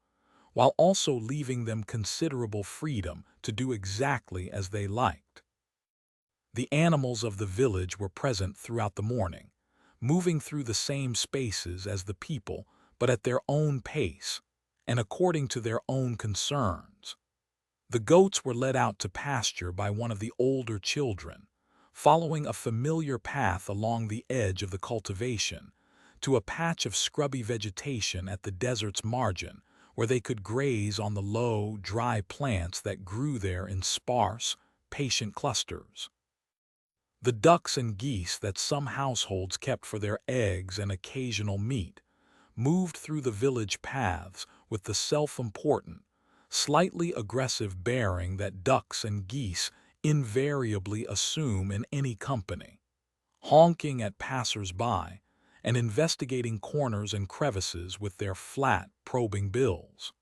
while also leaving them considerable freedom to do exactly as they liked. The animals of the village were present throughout the morning, moving through the same spaces as the people, but at their own pace, and according to their own concerns. The goats were led out to pasture by one of the older children, following a familiar path along the edge of the cultivation, to a patch of scrubby vegetation at the desert's margin, where they could graze on the low, dry plants that grew there in sparse, patient clusters. The ducks and geese that some households kept for their eggs and occasional meat moved through the village paths with the self-important, slightly aggressive bearing that ducks and geese invariably assume in any company, honking at passers-by and investigating corners and crevices with their flat, probing bills.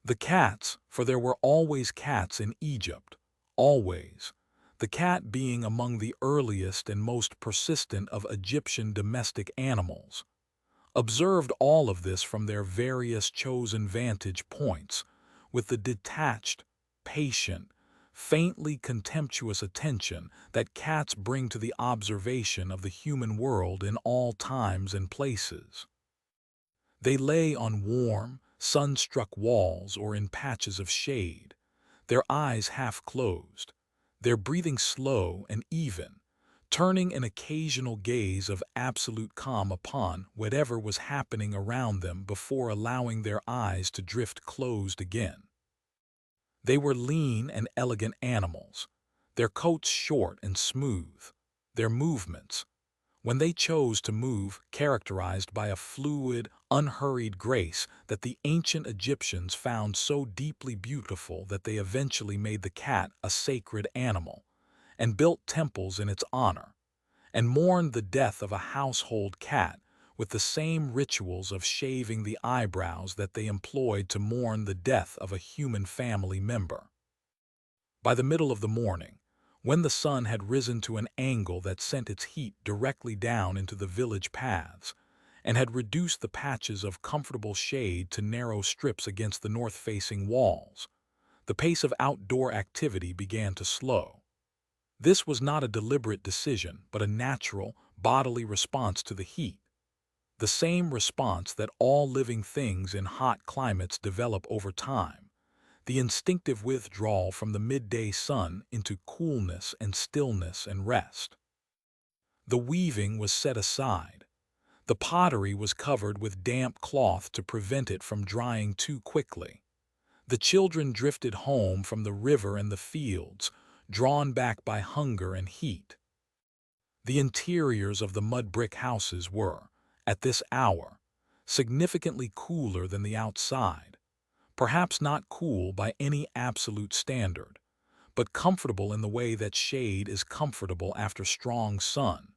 The cats, for there were always cats in Egypt, always, the cat being among the earliest and most persistent of Egyptian domestic animals, observed all of this from their various chosen vantage points, with the detached, patient, faintly contemptuous attention that cats bring to the observation of the human world in all times and places. They lay on warm, sun-struck walls or in patches of shade, their eyes half closed, their breathing slow and even, turning an occasional gaze of absolute calm upon whatever was happening around them before allowing their eyes to drift closed again. They were lean and elegant animals, their coats short and smooth, their movements, when they chose to move, characterized by a fluid, unhurried grace that the ancient Egyptians found so deeply beautiful that they eventually made the cat a sacred animal, and built temples in its honor, and mourned the death of a household cat with the same rituals of shaving the eyebrows that they employed to mourn the death of a human family member. By the middle of the morning, when the sun had risen to an angle that sent its heat directly down into the village paths, and had reduced the patches of comfortable shade to narrow strips against the north-facing walls, the pace of outdoor activity began to slow. This was not a deliberate decision, but a natural, bodily response to the heat, the same response that all living things in hot climates develop over time, the instinctive withdrawal from the midday sun into coolness and stillness and rest. The weaving was set aside. The pottery was covered with damp cloth to prevent it from drying too quickly. The children drifted home from the river and the fields, drawn back by hunger and heat. The interiors of the mud brick houses were, at this hour, significantly cooler than the outside, perhaps not cool by any absolute standard, but comfortable in the way that shade is comfortable after strong sun,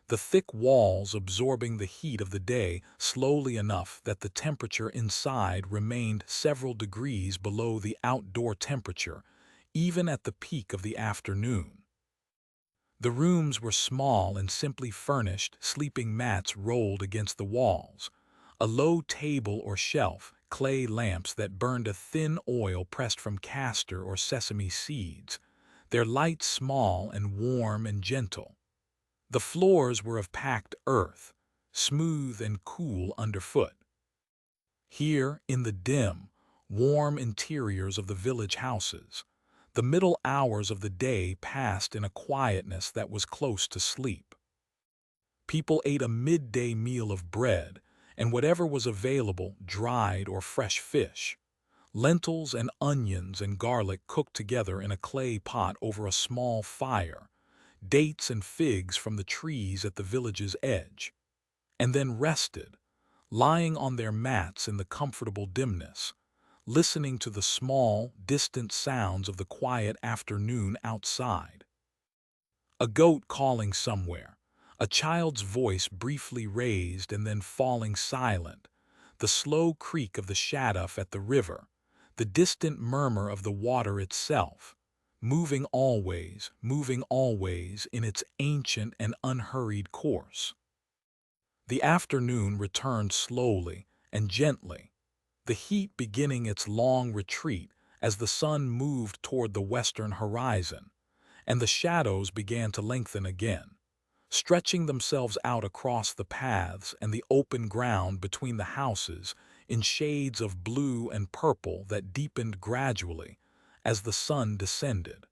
the thick walls absorbing the heat of the day slowly enough that the temperature inside remained several degrees below the outdoor temperature, even at the peak of the afternoon. The rooms were small and simply furnished, sleeping mats rolled against the walls, a low table or shelf, clay lamps that burned a thin oil pressed from castor or sesame seeds, their light small and warm and gentle. The floors were of packed earth, smooth and cool underfoot. Here, in the dim, warm interiors of the village houses, the middle hours of the day passed in a quietness that was close to sleep. People ate a midday meal of bread and whatever was available, dried or fresh fish, lentils and onions and garlic cooked together in a clay pot over a small fire, dates and figs from the trees at the village's edge, and then rested, lying on their mats in the comfortable dimness, listening to the small, distant sounds of the quiet afternoon outside. A goat calling somewhere, a child's voice briefly raised and then falling silent, the slow creak of the shaduf at the river, the distant murmur of the water itself, moving always in its ancient and unhurried course. The afternoon returned slowly and gently, the heat beginning its long retreat as the sun moved toward the western horizon, and the shadows began to lengthen again, stretching themselves out across the paths and the open ground between the houses in shades of blue and purple that deepened gradually as the sun descended.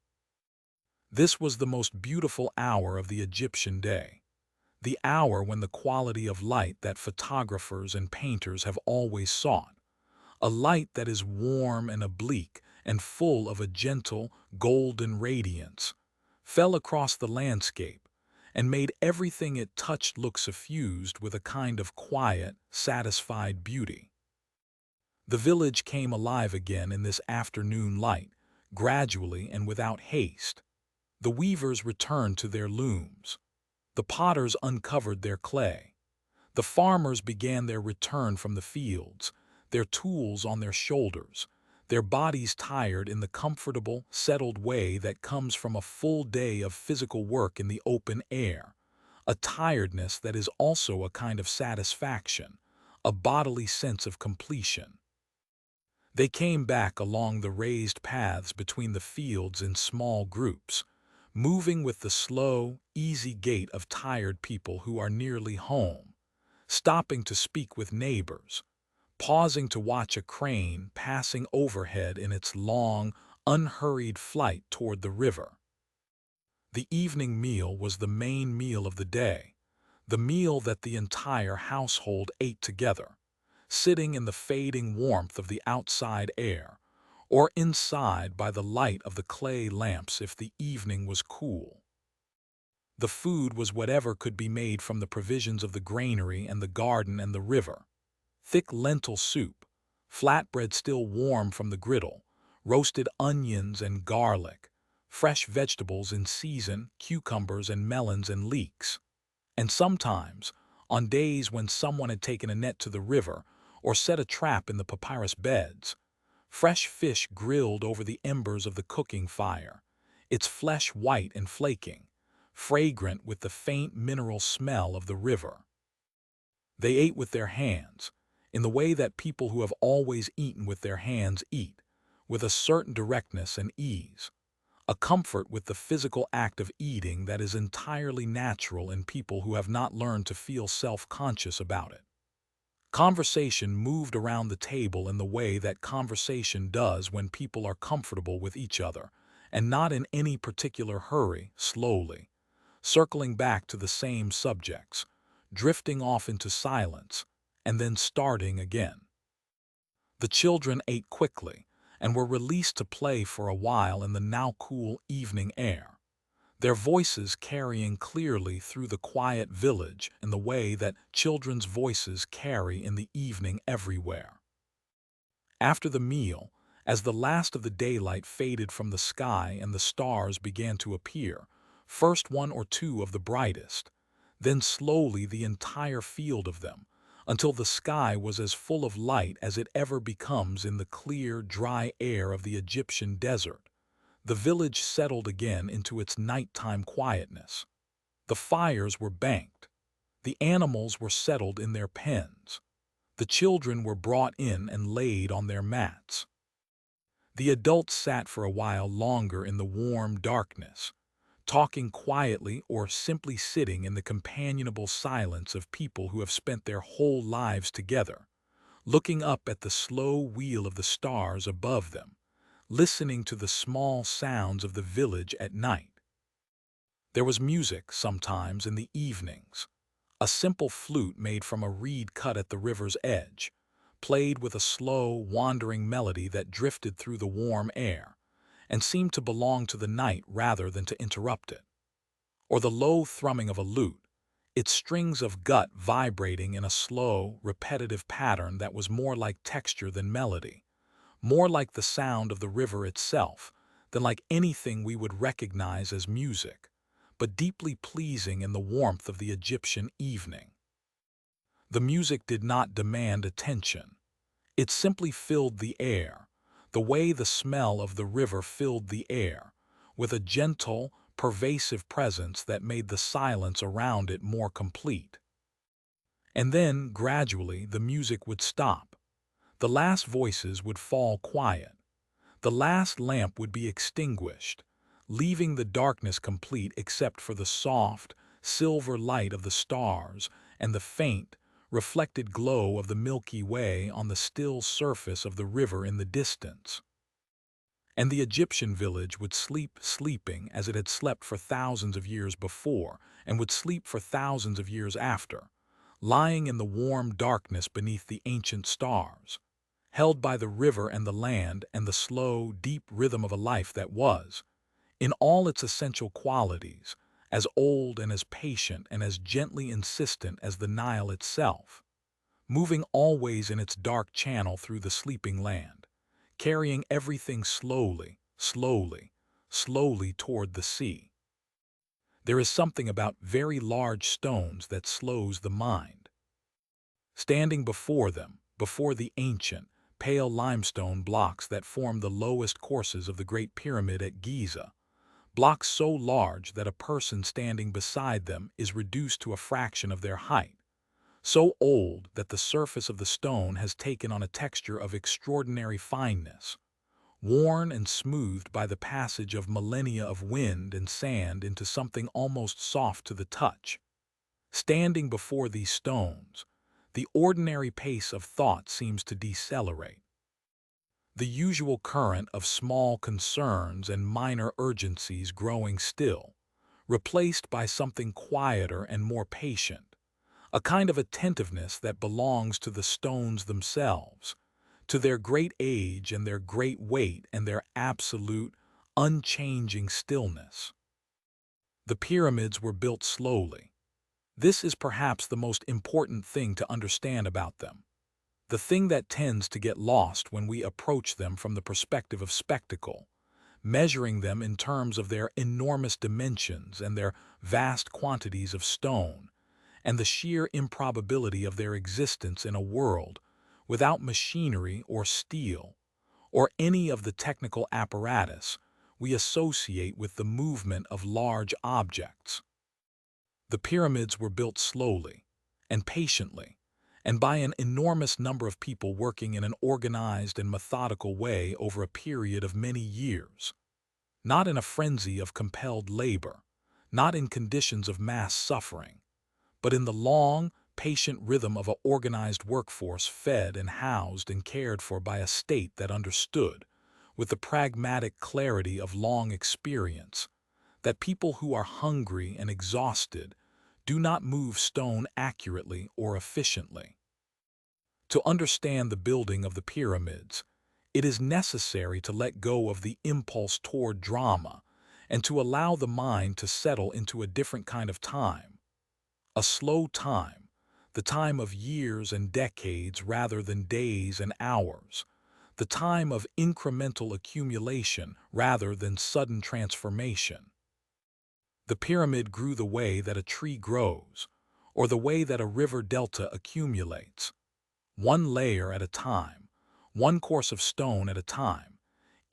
This was the most beautiful hour of the Egyptian day, the hour when the quality of light that photographers and painters have always sought, a light that is warm and oblique and full of a gentle, golden radiance, fell across the landscape and made everything it touched look suffused with a kind of quiet, satisfied beauty. The village came alive again in this afternoon light, gradually and without haste. The weavers returned to their looms. The potters uncovered their clay. The farmers began their return from the fields, their tools on their shoulders, their bodies tired in the comfortable, settled way that comes from a full day of physical work in the open air, a tiredness that is also a kind of satisfaction, a bodily sense of completion. They came back along the raised paths between the fields in small groups, moving with the slow, easy gait of tired people who are nearly home, stopping to speak with neighbors, pausing to watch a crane passing overhead in its long, unhurried flight toward the river. The evening meal was the main meal of the day, the meal that the entire household ate together, sitting in the fading warmth of the outside air, or inside by the light of the clay lamps if the evening was cool. The food was whatever could be made from the provisions of the granary and the garden and the river. Thick lentil soup, flatbread still warm from the griddle, roasted onions and garlic, fresh vegetables in season, cucumbers and melons and leeks. And sometimes, on days when someone had taken a net to the river or set a trap in the papyrus beds, fresh fish grilled over the embers of the cooking fire, its flesh white and flaking, fragrant with the faint mineral smell of the river. They ate with their hands, in the way that people who have always eaten with their hands eat, with a certain directness and ease, a comfort with the physical act of eating that is entirely natural in people who have not learned to feel self-conscious about it. Conversation moved around the table in the way that conversation does when people are comfortable with each other, and not in any particular hurry, slowly, circling back to the same subjects, drifting off into silence, and then starting again. The children ate quickly and were released to play for a while in the now cool evening air, their voices carrying clearly through the quiet village in the way that children's voices carry in the evening everywhere. After the meal, as the last of the daylight faded from the sky and the stars began to appear, first one or two of the brightest, then slowly the entire field of them, until the sky was as full of light as it ever becomes in the clear, dry air of the Egyptian desert, the village settled again into its nighttime quietness. The fires were banked. The animals were settled in their pens. The children were brought in and laid on their mats. The adults sat for a while longer in the warm darkness, talking quietly or simply sitting in the companionable silence of people who have spent their whole lives together, looking up at the slow wheel of the stars above them, listening to the small sounds of the village at night. There was music sometimes in the evenings, a simple flute made from a reed cut at the river's edge, played with a slow, wandering melody that drifted through the warm air and seemed to belong to the night rather than to interrupt it. Or the low thrumming of a lute, its strings of gut vibrating in a slow, repetitive pattern that was more like texture than melody, more like the sound of the river itself than like anything we would recognize as music, but deeply pleasing in the warmth of the Egyptian evening. The music did not demand attention. It simply filled the air, the way the smell of the river filled the air, with a gentle, pervasive presence that made the silence around it more complete. And then, gradually, the music would stop. The last voices would fall quiet. The last lamp would be extinguished, leaving the darkness complete except for the soft, silver light of the stars and the faint, reflected glow of the Milky Way on the still surface of the river in the distance. And the Egyptian village would sleep sleeping as it had slept for thousands of years before and would sleep for thousands of years after, lying in the warm darkness beneath the ancient stars, held by the river and the land and the slow, deep rhythm of a life that was, in all its essential qualities, as old and as patient and as gently insistent as the Nile itself, moving always in its dark channel through the sleeping land, carrying everything slowly, slowly, slowly toward the sea. There is something about very large stones that slows the mind. Standing before them, before the ancient, pale limestone blocks that form the lowest courses of the Great Pyramid at Giza, blocks so large that a person standing beside them is reduced to a fraction of their height, so old that the surface of the stone has taken on a texture of extraordinary fineness, worn and smoothed by the passage of millennia of wind and sand into something almost soft to the touch. Standing before these stones, the ordinary pace of thought seems to decelerate. The usual current of small concerns and minor urgencies growing still, replaced by something quieter and more patient, a kind of attentiveness that belongs to the stones themselves, to their great age and their great weight and their absolute, unchanging stillness. The pyramids were built slowly. This is perhaps the most important thing to understand about them, the thing that tends to get lost when we approach them from the perspective of spectacle, measuring them in terms of their enormous dimensions and their vast quantities of stone, and the sheer improbability of their existence in a world without machinery or steel, or any of the technical apparatus we associate with the movement of large objects. The pyramids were built slowly and patiently, and by an enormous number of people working in an organized and methodical way over a period of many years, not in a frenzy of compelled labor, not in conditions of mass suffering, but in the long, patient rhythm of an organized workforce fed and housed and cared for by a state that understood, with the pragmatic clarity of long experience, that people who are hungry and exhausted do not move stone accurately or efficiently. To understand the building of the pyramids, it is necessary to let go of the impulse toward drama and to allow the mind to settle into a different kind of time, a slow time, the time of years and decades rather than days and hours, the time of incremental accumulation rather than sudden transformation. The pyramid grew the way that a tree grows, or the way that a river delta accumulates, one layer at a time, one course of stone at a time,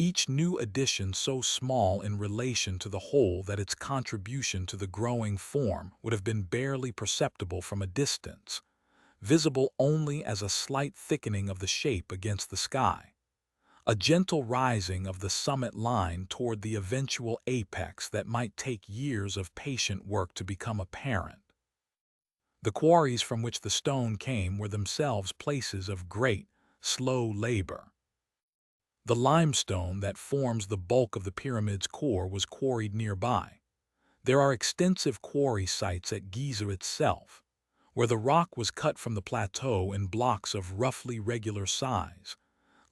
each new addition so small in relation to the whole that its contribution to the growing form would have been barely perceptible from a distance, visible only as a slight thickening of the shape against the sky, a gentle rising of the summit line toward the eventual apex that might take years of patient work to become apparent. The quarries from which the stone came were themselves places of great, slow labor. The limestone that forms the bulk of the pyramid's core was quarried nearby. There are extensive quarry sites at Giza itself, where the rock was cut from the plateau in blocks of roughly regular size,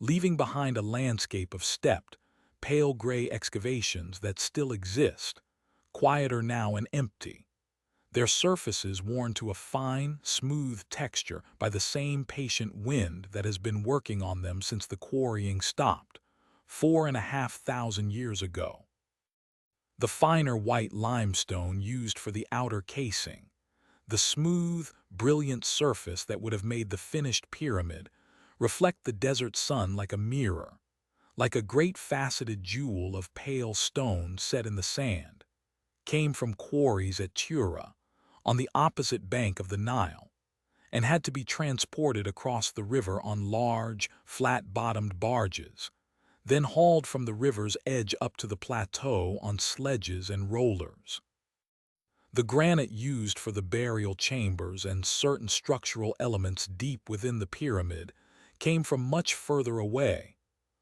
leaving behind a landscape of stepped, pale gray excavations that still exist, quieter now and empty, their surfaces worn to a fine, smooth texture by the same patient wind that has been working on them since the quarrying stopped, 4,500 years ago. The finer white limestone used for the outer casing, the smooth, brilliant surface that would have made the finished pyramid, reflect the desert sun like a mirror, like a great faceted jewel of pale stone set in the sand, came from quarries at Tura, on the opposite bank of the Nile, and had to be transported across the river on large, flat-bottomed barges, then hauled from the river's edge up to the plateau on sledges and rollers. The granite used for the burial chambers and certain structural elements deep within the pyramid came from much further away,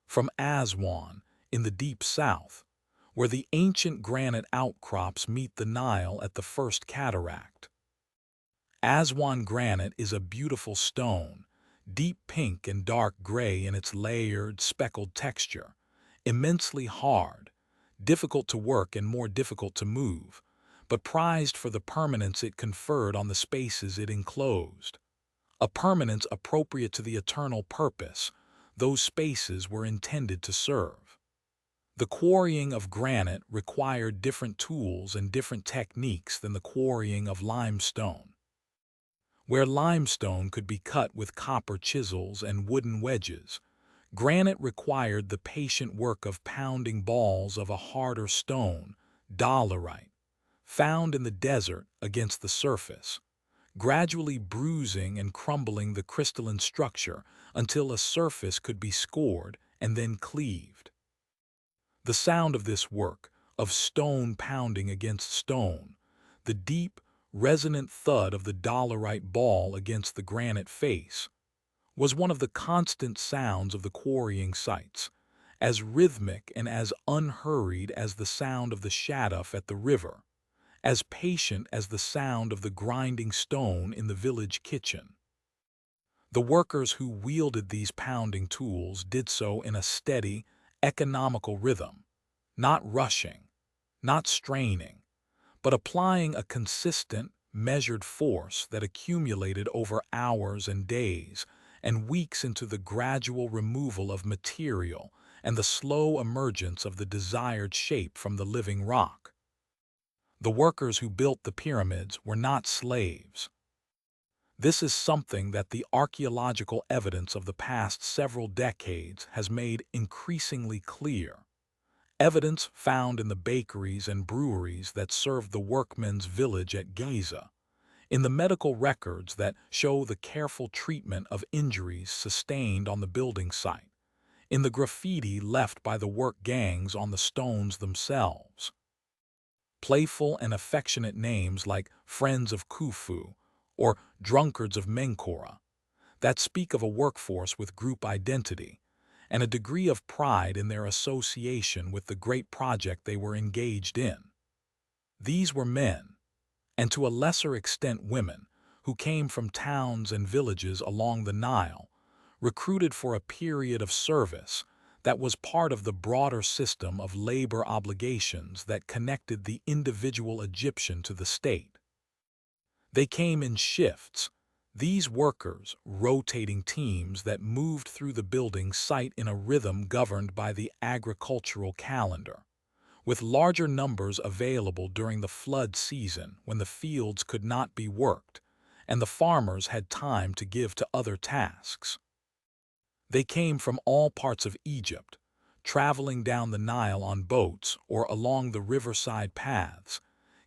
from Aswan in the deep south, where the ancient granite outcrops meet the Nile at the first cataract. Aswan granite is a beautiful stone, deep pink and dark gray in its layered, speckled texture, immensely hard, difficult to work and more difficult to move, but prized for the permanence it conferred on the spaces it enclosed, a permanence appropriate to the eternal purpose those spaces were intended to serve. The quarrying of granite required different tools and different techniques than the quarrying of limestone. Where limestone could be cut with copper chisels and wooden wedges, granite required the patient work of pounding balls of a harder stone, dolerite, found in the desert against the surface, gradually bruising and crumbling the crystalline structure until a surface could be scored and then cleaved. The sound of this work, of stone pounding against stone, the deep, resonant thud of the dolerite ball against the granite face, was one of the constant sounds of the quarrying sites, as rhythmic and as unhurried as the sound of the shaduf at the river, as patient as the sound of the grinding stone in the village kitchen. The workers who wielded these pounding tools did so in a steady, economical rhythm, not rushing, not straining, but applying a consistent, measured force that accumulated over hours and days and weeks into the gradual removal of material and the slow emergence of the desired shape from the living rock. The workers who built the pyramids were not slaves. This is something that the archaeological evidence of the past several decades has made increasingly clear. Evidence found in the bakeries and breweries that served the workmen's village at Giza, in the medical records that show the careful treatment of injuries sustained on the building site, in the graffiti left by the work gangs on the stones themselves. Playful and affectionate names like Friends of Khufu or Drunkards of Menkora that speak of a workforce with group identity and a degree of pride in their association with the great project they were engaged in. These were men, and to a lesser extent women, who came from towns and villages along the Nile, recruited for a period of service that was part of the broader system of labor obligations that connected the individual Egyptian to the state. They came in shifts, these workers, rotating teams that moved through the building site in a rhythm governed by the agricultural calendar, with larger numbers available during the flood season when the fields could not be worked and the farmers had time to give to other tasks. They came from all parts of Egypt, traveling down the Nile on boats or along the riverside paths,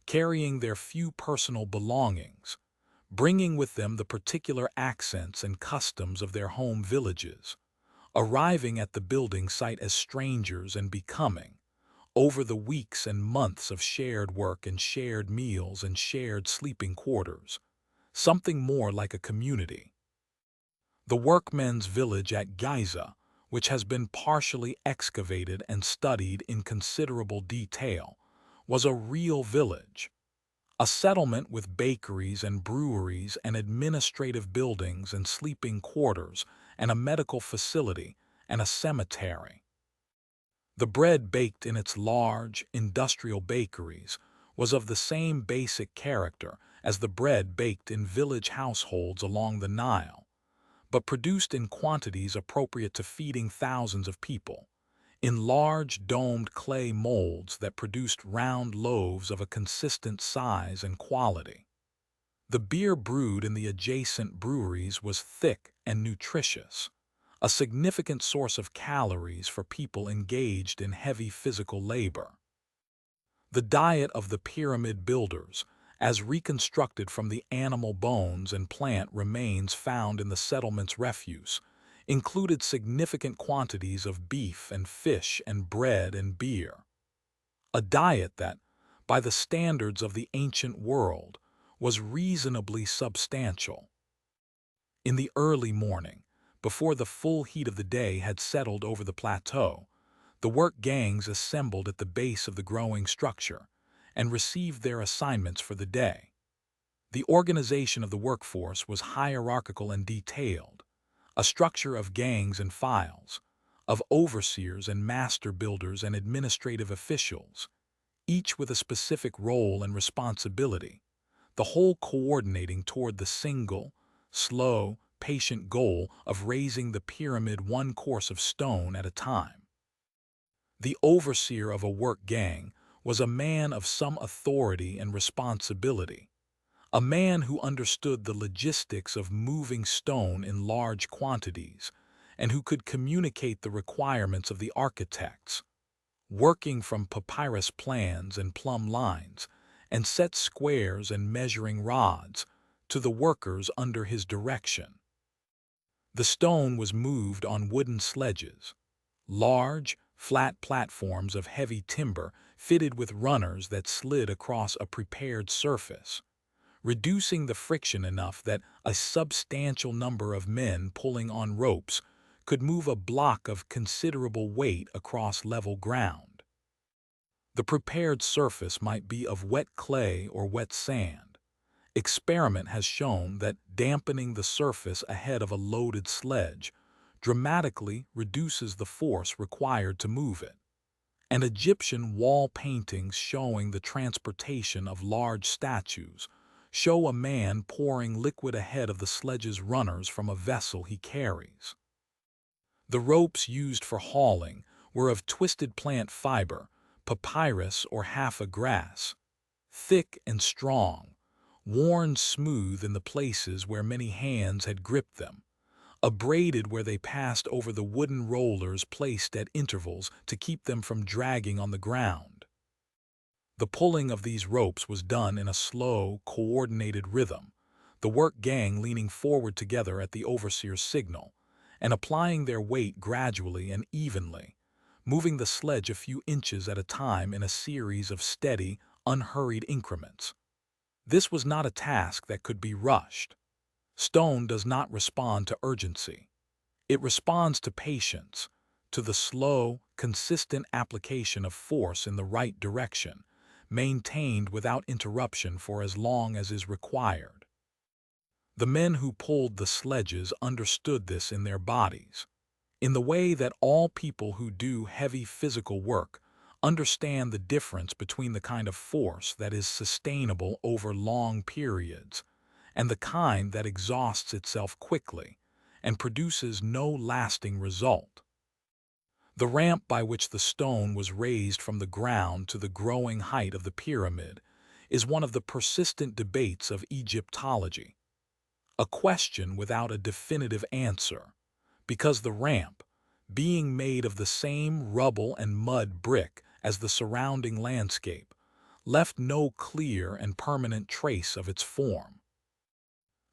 carrying their few personal belongings, bringing with them the particular accents and customs of their home villages, arriving at the building site as strangers and becoming, over the weeks and months of shared work and shared meals and shared sleeping quarters, something more like a community. The workmen's village at Giza, which has been partially excavated and studied in considerable detail, was a real village, a settlement with bakeries and breweries and administrative buildings and sleeping quarters and a medical facility and a cemetery. The bread baked in its large, industrial bakeries was of the same basic character as the bread baked in village households along the Nile, but produced in quantities appropriate to feeding thousands of people, in large domed clay molds that produced round loaves of a consistent size and quality. The beer brewed in the adjacent breweries was thick and nutritious, a significant source of calories for people engaged in heavy physical labor. The diet of the pyramid builders, as reconstructed from the animal bones and plant remains found in the settlement's refuse, included significant quantities of beef and fish and bread and beer. A diet that, by the standards of the ancient world, was reasonably substantial. In the early morning, before the full heat of the day had settled over the plateau, the work gangs assembled at the base of the growing structure and received their assignments for the day. The organization of the workforce was hierarchical and detailed, a structure of gangs and files, of overseers and master builders and administrative officials, each with a specific role and responsibility, the whole coordinating toward the single, slow, patient goal of raising the pyramid one course of stone at a time. The overseer of a work gang was a man of some authority and responsibility, a man who understood the logistics of moving stone in large quantities and who could communicate the requirements of the architects, working from papyrus plans and plumb lines, and set squares and measuring rods to the workers under his direction. The stone was moved on wooden sledges, large, flat platforms of heavy timber fitted with runners that slid across a prepared surface, reducing the friction enough that a substantial number of men pulling on ropes could move a block of considerable weight across level ground. The prepared surface might be of wet clay or wet sand. Experiment has shown that dampening the surface ahead of a loaded sledge dramatically reduces the force required to move it. And Egyptian wall paintings showing the transportation of large statues show a man pouring liquid ahead of the sledge's runners from a vessel he carries. The ropes used for hauling were of twisted plant fiber, papyrus or half a grass, thick and strong, worn smooth in the places where many hands had gripped them, abraded where they passed over the wooden rollers placed at intervals to keep them from dragging on the ground. The pulling of these ropes was done in a slow, coordinated rhythm, the work gang leaning forward together at the overseer's signal, and applying their weight gradually and evenly, moving the sledge a few inches at a time in a series of steady, unhurried increments. This was not a task that could be rushed. Stone does not respond to urgency. It responds to patience, to the slow, consistent application of force in the right direction, maintained without interruption for as long as is required. The men who pulled the sledges understood this in their bodies, in the way that all people who do heavy physical work understand the difference between the kind of force that is sustainable over long periods and the kind that exhausts itself quickly and produces no lasting result. The ramp by which the stone was raised from the ground to the growing height of the pyramid is one of the persistent debates of Egyptology, a question without a definitive answer, because the ramp, being made of the same rubble and mud brick as the surrounding landscape, left no clear and permanent trace of its form.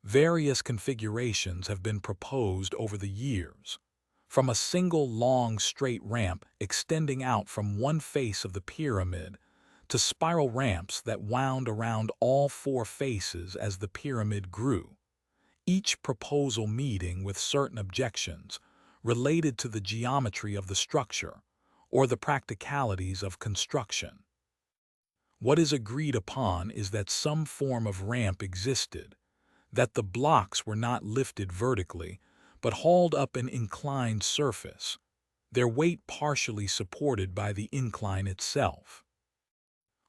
Various configurations have been proposed over the years, from a single long straight ramp extending out from one face of the pyramid to spiral ramps that wound around all four faces as the pyramid grew, each proposal meeting with certain objections related to the geometry of the structure or the practicalities of construction. What is agreed upon is that some form of ramp existed, that the blocks were not lifted vertically, but hauled up an inclined surface, their weight partially supported by the incline itself.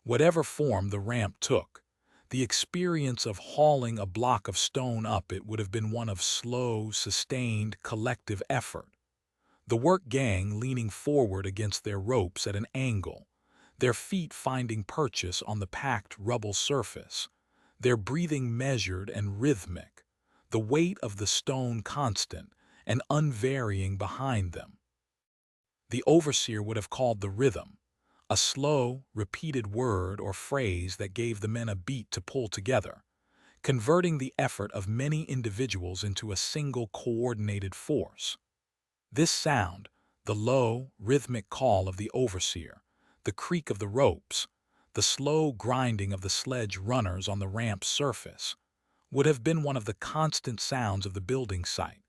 Whatever form the ramp took, the experience of hauling a block of stone up it would have been one of slow, sustained, collective effort. The work gang leaning forward against their ropes at an angle, their feet finding purchase on the packed rubble surface, their breathing measured and rhythmic, the weight of the stone constant and unvarying behind them. The overseer would have called the rhythm, a slow, repeated word or phrase that gave the men a beat to pull together, converting the effort of many individuals into a single coordinated force. This sound, the low, rhythmic call of the overseer, the creak of the ropes, the slow grinding of the sledge runners on the ramp's surface, would have been one of the constant sounds of the building site,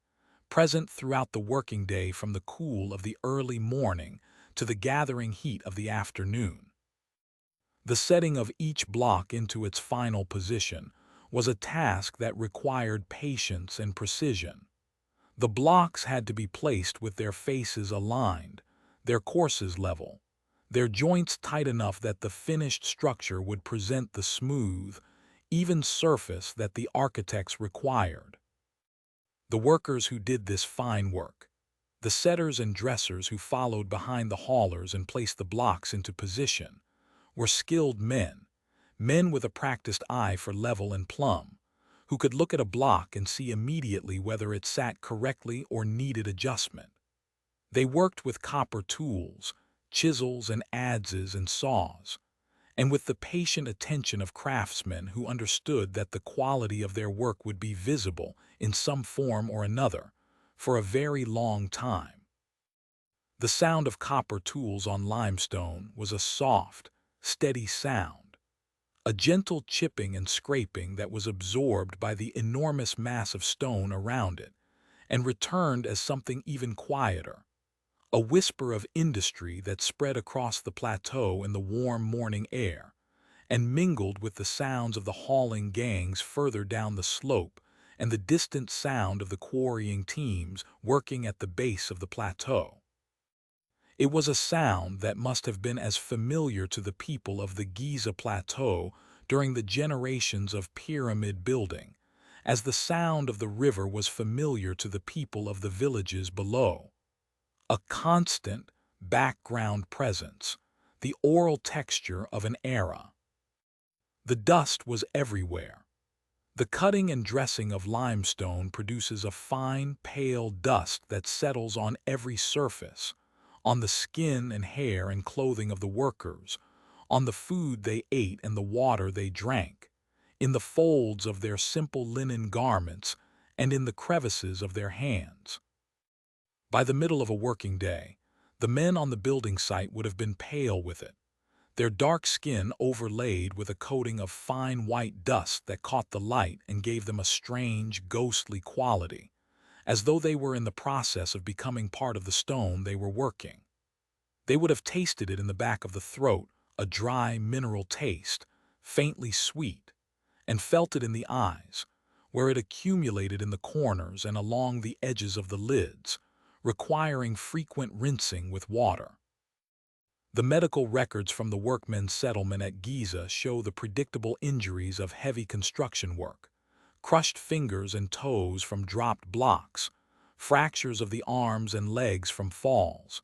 present throughout the working day from the cool of the early morning to the gathering heat of the afternoon. The setting of each block into its final position was a task that required patience and precision. The blocks had to be placed with their faces aligned, their courses level, their joints tight enough that the finished structure would present the smooth, even surface that the architects required. The workers who did this fine work, the setters and dressers who followed behind the haulers and placed the blocks into position, were skilled men, men with a practiced eye for level and plumb, who could look at a block and see immediately whether it sat correctly or needed adjustment. They worked with copper tools, chisels and adzes and saws, and with the patient attention of craftsmen who understood that the quality of their work would be visible in some form or another for a very long time. The sound of copper tools on limestone was a soft, steady sound, a gentle chipping and scraping that was absorbed by the enormous mass of stone around it and returned as something even quieter, a whisper of industry that spread across the plateau in the warm morning air and mingled with the sounds of the hauling gangs further down the slope and the distant sound of the quarrying teams working at the base of the plateau. It was a sound that must have been as familiar to the people of the Giza Plateau during the generations of pyramid building as the sound of the river was familiar to the people of the villages below. A constant background presence, the oral texture of an era. The dust was everywhere. The cutting and dressing of limestone produces a fine, pale dust that settles on every surface, on the skin and hair and clothing of the workers, on the food they ate and the water they drank, in the folds of their simple linen garments, and in the crevices of their hands. By the middle of a working day, the men on the building site would have been pale with it, their dark skin overlaid with a coating of fine white dust that caught the light and gave them a strange, ghostly quality, as though they were in the process of becoming part of the stone they were working. They would have tasted it in the back of the throat, a dry, mineral taste, faintly sweet, and felt it in the eyes, where it accumulated in the corners and along the edges of the lids, requiring frequent rinsing with water. The medical records from the workmen's settlement at Giza show the predictable injuries of heavy construction work: crushed fingers and toes from dropped blocks, fractures of the arms and legs from falls,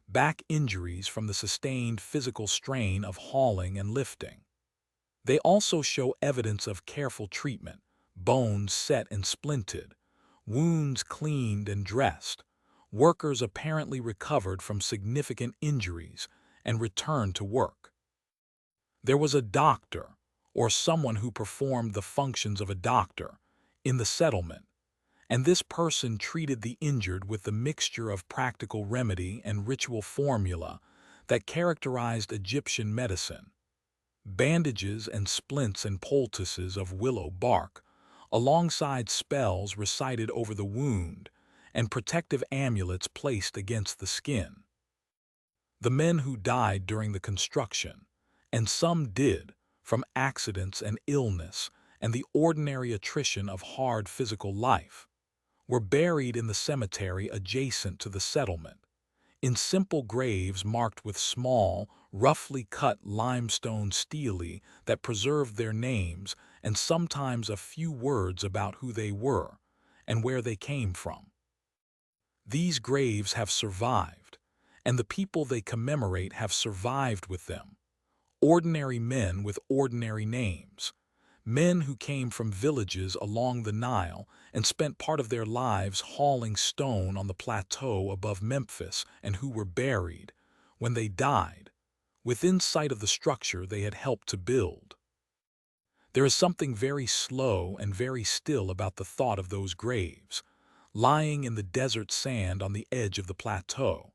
back injuries from the sustained physical strain of hauling and lifting. They also show evidence of careful treatment: bones set and splinted, wounds cleaned and dressed, workers apparently recovered from significant injuries and returned to work. There was a doctor, or someone who performed the functions of a doctor, in the settlement, and this person treated the injured with the mixture of practical remedy and ritual formula that characterized Egyptian medicine: bandages and splints and poultices of willow bark, alongside spells recited over the wound and protective amulets placed against the skin. The men who died during the construction, and some did, from accidents and illness and the ordinary attrition of hard physical life, were buried in the cemetery adjacent to the settlement, in simple graves marked with small, roughly cut limestone stelae that preserved their names and sometimes a few words about who they were and where they came from. These graves have survived, and the people they commemorate have survived with them: ordinary men with ordinary names, men who came from villages along the Nile and spent part of their lives hauling stone on the plateau above Memphis, and who were buried, when they died, within sight of the structure they had helped to build. There is something very slow and very still about the thought of those graves, lying in the desert sand on the edge of the plateau,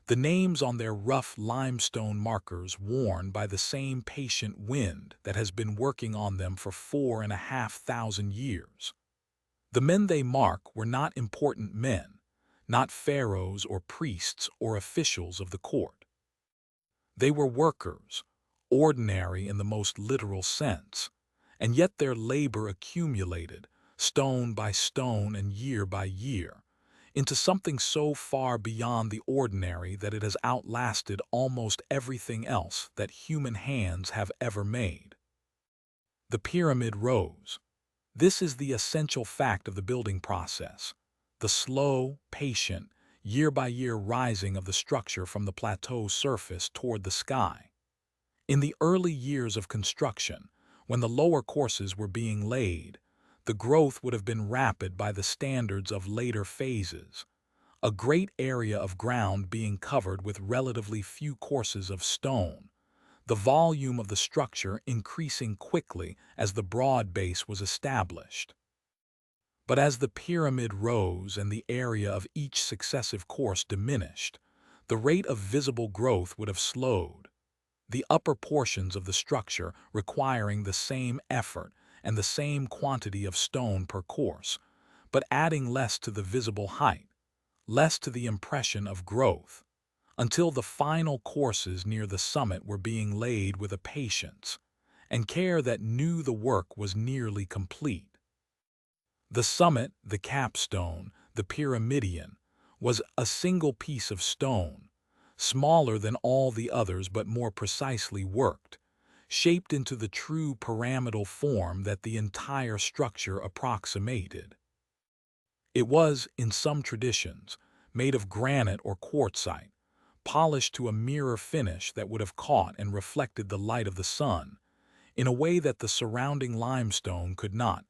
the names on their rough limestone markers worn by the same patient wind that has been working on them for 4,500 years. The men they mark were not important men, not pharaohs or priests or officials of the court. They were workers, ordinary in the most literal sense, and yet their labor accumulated, stone by stone and year by year, into something so far beyond the ordinary that it has outlasted almost everything else that human hands have ever made. The pyramid rose. This is the essential fact of the building process: the slow, patient, year-by-year rising of the structure from the plateau surface toward the sky. In the early years of construction, when the lower courses were being laid, the growth would have been rapid by the standards of later phases, a great area of ground being covered with relatively few courses of stone, the volume of the structure increasing quickly as the broad base was established. But as the pyramid rose and the area of each successive course diminished, the rate of visible growth would have slowed, the upper portions of the structure requiring the same effort and the same quantity of stone per course, but adding less to the visible height, less to the impression of growth, until the final courses near the summit were being laid with a patience and care that knew the work was nearly complete. The summit, the capstone, the pyramidion, was a single piece of stone, smaller than all the others but more precisely worked, shaped into the true pyramidal form that the entire structure approximated. It was, in some traditions, made of granite or quartzite, polished to a mirror finish that would have caught and reflected the light of the sun, in a way that the surrounding limestone could not,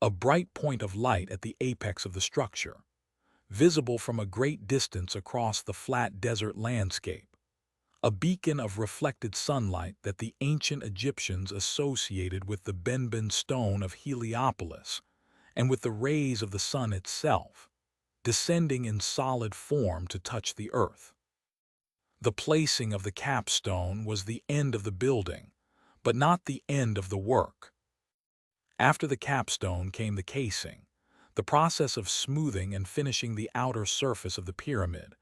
a bright point of light at the apex of the structure, visible from a great distance across the flat desert landscape, a beacon of reflected sunlight that the ancient Egyptians associated with the Benben stone of Heliopolis and with the rays of the sun itself, descending in solid form to touch the earth. The placing of the capstone was the end of the building, but not the end of the work. After the capstone came the casing, the process of smoothing and finishing the outer surface of the pyramid,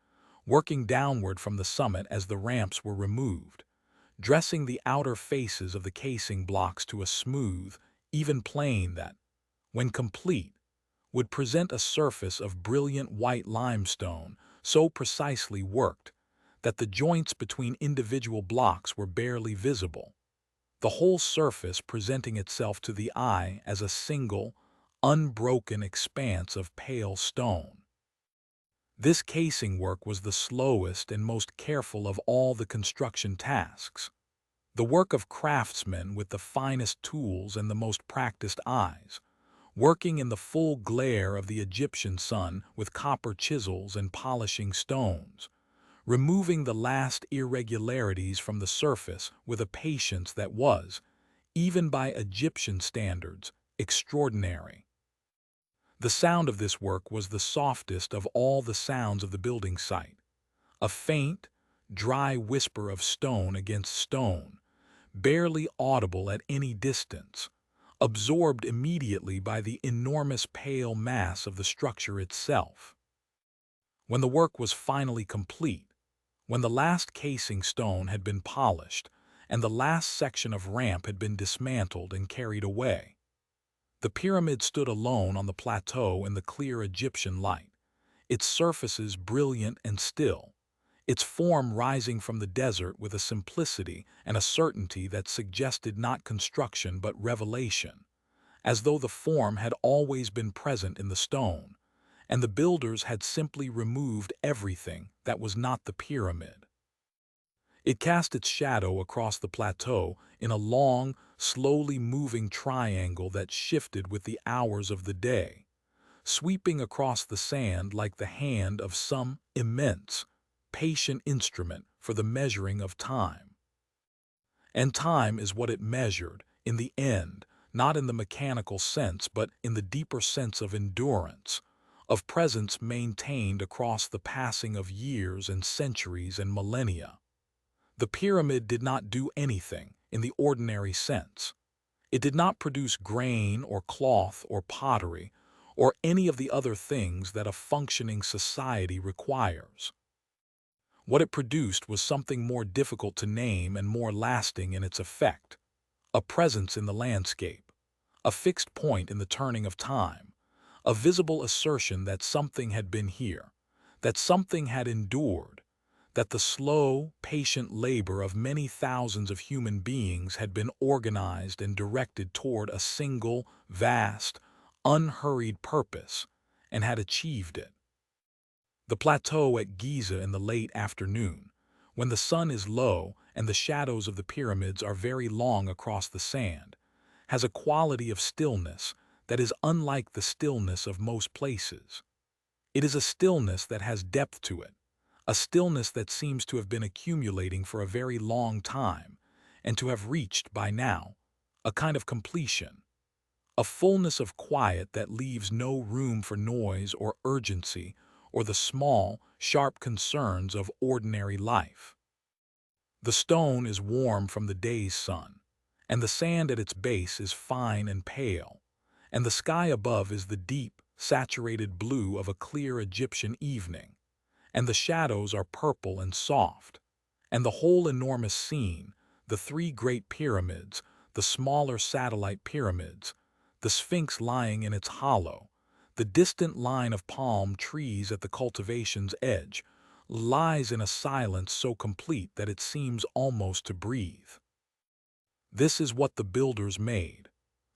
working downward from the summit as the ramps were removed, dressing the outer faces of the casing blocks to a smooth, even plane that, when complete, would present a surface of brilliant white limestone so precisely worked that the joints between individual blocks were barely visible, the whole surface presenting itself to the eye as a single, unbroken expanse of pale stone. This casing work was the slowest and most careful of all the construction tasks, the work of craftsmen with the finest tools and the most practiced eyes, working in the full glare of the Egyptian sun with copper chisels and polishing stones, removing the last irregularities from the surface with a patience that was, even by Egyptian standards, extraordinary. The sound of this work was the softest of all the sounds of the building site, a faint, dry whisper of stone against stone, barely audible at any distance, absorbed immediately by the enormous pale mass of the structure itself. When the work was finally complete, when the last casing stone had been polished and the last section of ramp had been dismantled and carried away, the pyramid stood alone on the plateau in the clear Egyptian light, its surfaces brilliant and still, its form rising from the desert with a simplicity and a certainty that suggested not construction but revelation, as though the form had always been present in the stone, and the builders had simply removed everything that was not the pyramid. It cast its shadow across the plateau in a long, slowly moving triangle that shifted with the hours of the day, sweeping across the sand like the hand of some immense, patient instrument for the measuring of time. And time is what it measured, in the end, not in the mechanical sense but in the deeper sense of endurance, of presence maintained across the passing of years and centuries and millennia. The pyramid did not do anything in the ordinary sense. It did not produce grain or cloth or pottery or any of the other things that a functioning society requires. What it produced was something more difficult to name and more lasting in its effect, a presence in the landscape, a fixed point in the turning of time, a visible assertion that something had been here, that something had endured, that the slow, patient labor of many thousands of human beings had been organized and directed toward a single, vast, unhurried purpose, and had achieved it. The plateau at Giza in the late afternoon, when the sun is low and the shadows of the pyramids are very long across the sand, has a quality of stillness that is unlike the stillness of most places. It is a stillness that has depth to it, a stillness that seems to have been accumulating for a very long time and to have reached, by now, a kind of completion, a fullness of quiet that leaves no room for noise or urgency or the small, sharp concerns of ordinary life. The stone is warm from the day's sun, and the sand at its base is fine and pale, and the sky above is the deep, saturated blue of a clear Egyptian evening, and the shadows are purple and soft, and the whole enormous scene, the three great pyramids, the smaller satellite pyramids, the Sphinx lying in its hollow, the distant line of palm trees at the cultivation's edge, lies in a silence so complete that it seems almost to breathe. This is what the builders made,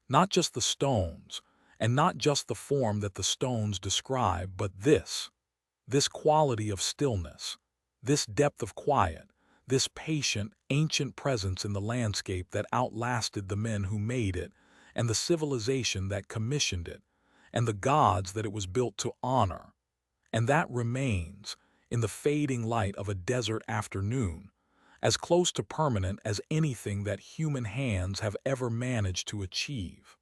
not just the stones, and not just the form that the stones describe, but this quality of stillness, this depth of quiet, this patient, ancient presence in the landscape that outlasted the men who made it, and the civilization that commissioned it, and the gods that it was built to honor. And that remains, in the fading light of a desert afternoon, as close to permanent as anything that human hands have ever managed to achieve.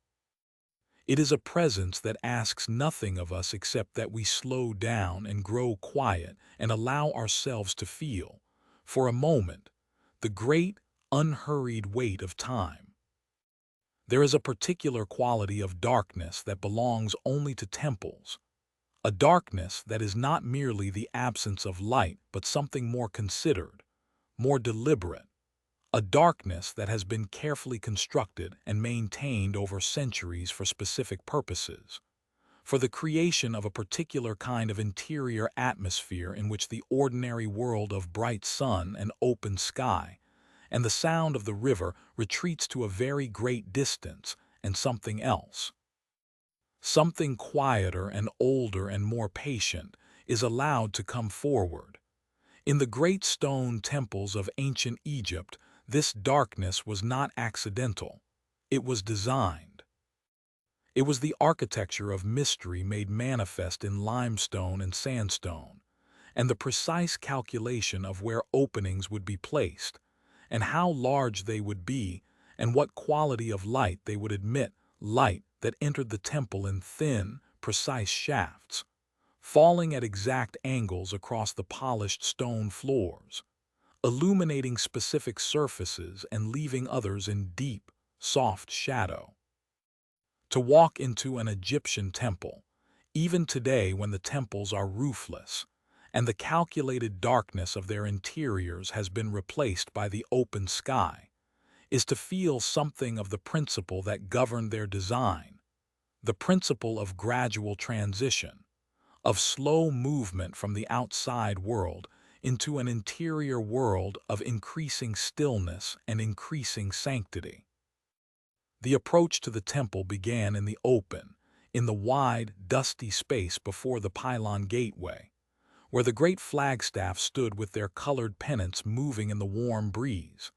It is a presence that asks nothing of us except that we slow down and grow quiet and allow ourselves to feel, for a moment, the great, unhurried weight of time. There is a particular quality of darkness that belongs only to temples, a darkness that is not merely the absence of light but something more considered, more deliberate, a darkness that has been carefully constructed and maintained over centuries for specific purposes, for the creation of a particular kind of interior atmosphere in which the ordinary world of bright sun and open sky and the sound of the river retreats to a very great distance, and something else, something quieter and older and more patient, is allowed to come forward. In the great stone temples of ancient Egypt, this darkness was not accidental. It was designed. It was the architecture of mystery made manifest in limestone and sandstone, and the precise calculation of where openings would be placed, and how large they would be, and what quality of light they would admit, light that entered the temple in thin, precise shafts, falling at exact angles across the polished stone floors, illuminating specific surfaces and leaving others in deep, soft shadow. To walk into an Egyptian temple, even today when the temples are roofless, and the calculated darkness of their interiors has been replaced by the open sky, is to feel something of the principle that governed their design, the principle of gradual transition, of slow movement from the outside world into an interior world of increasing stillness and increasing sanctity. The approach to the temple began in the open, in the wide, dusty space before the pylon gateway, where the great flagstaff stood with their colored pennants moving in the warm breeze,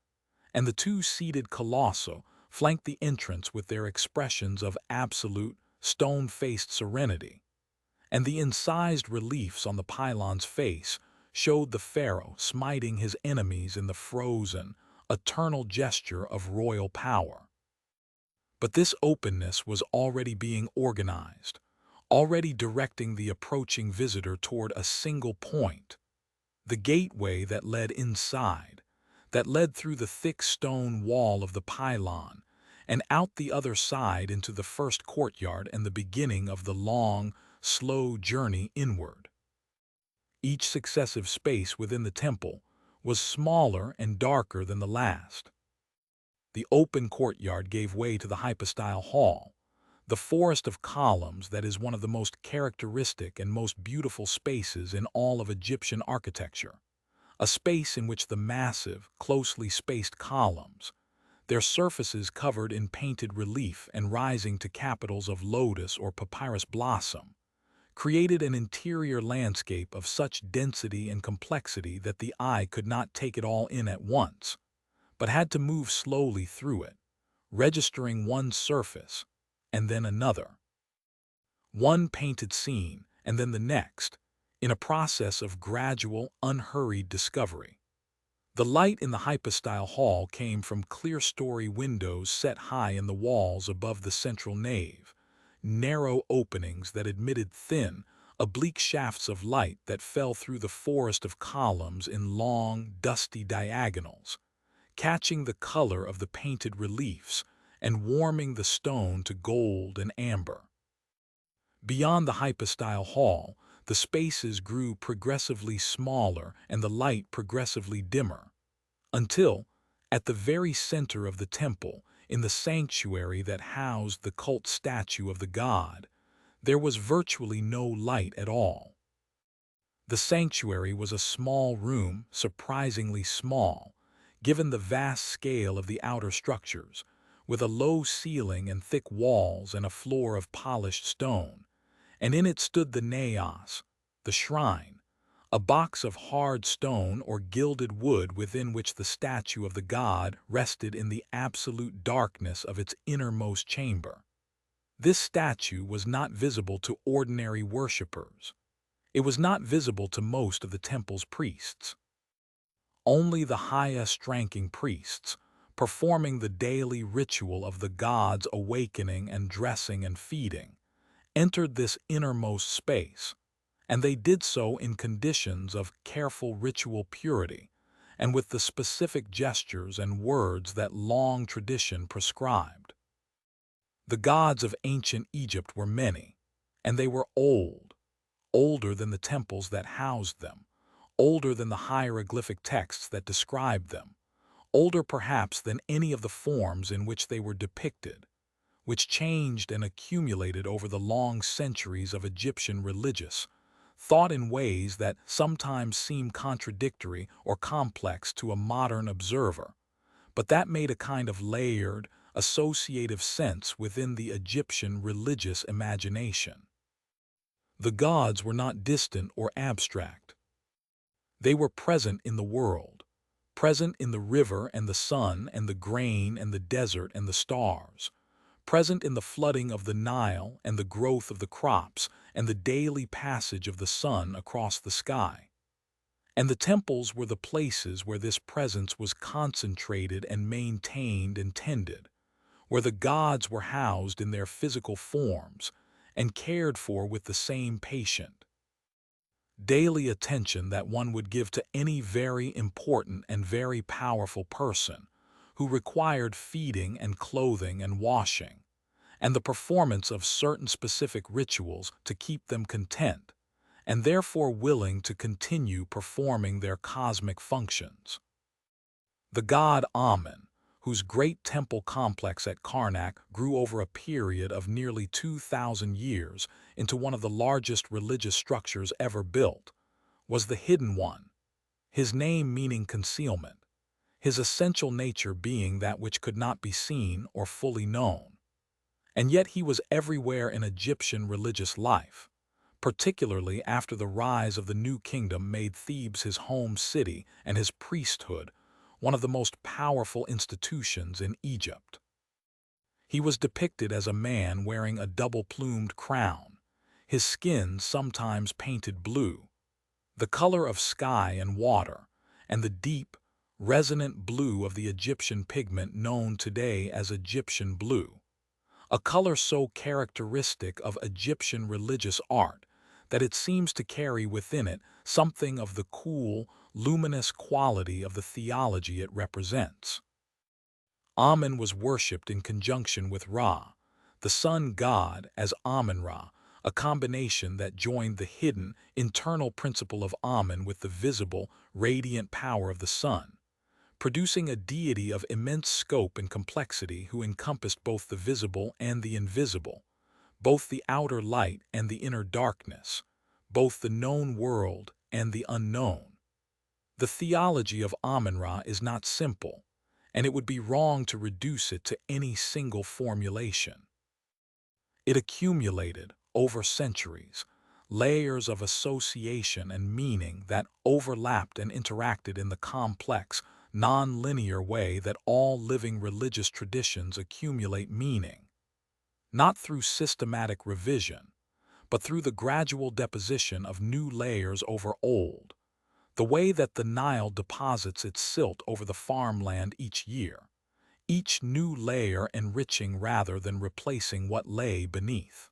and the two seated colossi flanked the entrance with their expressions of absolute, stone-faced serenity, and the incised reliefs on the pylon's face showed the pharaoh smiting his enemies in the frozen, eternal gesture of royal power. But this openness was already being organized, already directing the approaching visitor toward a single point, the gateway that led inside, that led through the thick stone wall of the pylon and out the other side into the first courtyard and the beginning of the long, slow journey inward. Each successive space within the temple was smaller and darker than the last. The open courtyard gave way to the hypostyle hall, the forest of columns that is one of the most characteristic and most beautiful spaces in all of Egyptian architecture, a space in which the massive, closely spaced columns, their surfaces covered in painted relief and rising to capitals of lotus or papyrus blossom, created an interior landscape of such density and complexity that the eye could not take it all in at once, but had to move slowly through it, registering one surface, and then another. One painted scene, and then the next, in a process of gradual, unhurried discovery. The light in the hypostyle hall came from clear-story windows set high in the walls above the central nave, narrow openings that admitted thin, oblique shafts of light that fell through the forest of columns in long, dusty diagonals, catching the color of the painted reliefs and warming the stone to gold and amber. Beyond the hypostyle hall, the spaces grew progressively smaller and the light progressively dimmer, until, at the very center of the temple, in the sanctuary that housed the cult statue of the god, there was virtually no light at all. The sanctuary was a small room, surprisingly small, given the vast scale of the outer structures, with a low ceiling and thick walls and a floor of polished stone, and in it stood the naos, the shrine, a box of hard stone or gilded wood within which the statue of the god rested in the absolute darkness of its innermost chamber. This statue was not visible to ordinary worshippers. It was not visible to most of the temple's priests. Only the highest-ranking priests, performing the daily ritual of the god's awakening and dressing and feeding, entered this innermost space, and they did so in conditions of careful ritual purity and with the specific gestures and words that long tradition prescribed. The gods of ancient Egypt were many, and they were old, older than the temples that housed them, older than the hieroglyphic texts that described them, older perhaps than any of the forms in which they were depicted, which changed and accumulated over the long centuries of Egyptian religious thought in ways that sometimes seem contradictory or complex to a modern observer, but that made a kind of layered, associative sense within the Egyptian religious imagination. The gods were not distant or abstract. They were present in the world, present in the river and the sun and the grain and the desert and the stars, present in the flooding of the Nile and the growth of the crops and the daily passage of the sun across the sky. And the temples were the places where this presence was concentrated and maintained and tended, where the gods were housed in their physical forms and cared for with the same patient, daily attention that one would give to any very important and very powerful person who required feeding and clothing and washing, and the performance of certain specific rituals to keep them content, and therefore willing to continue performing their cosmic functions. The god Amun, whose great temple complex at Karnak grew over a period of nearly 2,000 years into one of the largest religious structures ever built, was the Hidden One, his name meaning concealment, his essential nature being that which could not be seen or fully known. And yet he was everywhere in Egyptian religious life, particularly after the rise of the new kingdom made Thebes his home city and his priesthood one of the most powerful institutions in Egypt. He was depicted as a man wearing a double-plumed crown, his skin sometimes painted blue, the color of sky and water, and the deep, resonant blue of the Egyptian pigment known today as Egyptian blue, a color so characteristic of Egyptian religious art that it seems to carry within it something of the cool, luminous quality of the theology it represents. Amun was worshipped in conjunction with Ra, the sun god, as Amun-Ra, a combination that joined the hidden, internal principle of Amun with the visible, radiant power of the sun, producing a deity of immense scope and complexity who encompassed both the visible and the invisible, both the outer light and the inner darkness, both the known world and the unknown. The theology of Amun-Ra is not simple, and it would be wrong to reduce it to any single formulation. It accumulated, over centuries, layers of association and meaning that overlapped and interacted in the complex, non-linear way that all living religious traditions accumulate meaning, not through systematic revision, but through the gradual deposition of new layers over old, the way that the Nile deposits its silt over the farmland each year, each new layer enriching rather than replacing what lay beneath.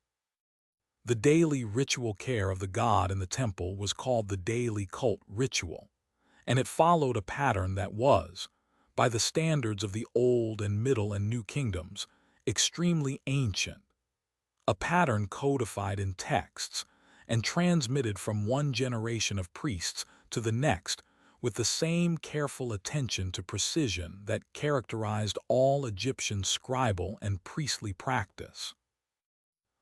The daily ritual care of the god in the temple was called the daily cult ritual, and it followed a pattern that was, by the standards of the Old and Middle and New Kingdoms, extremely ancient, a pattern codified in texts and transmitted from one generation of priests to the next with the same careful attention to precision that characterized all Egyptian scribal and priestly practice.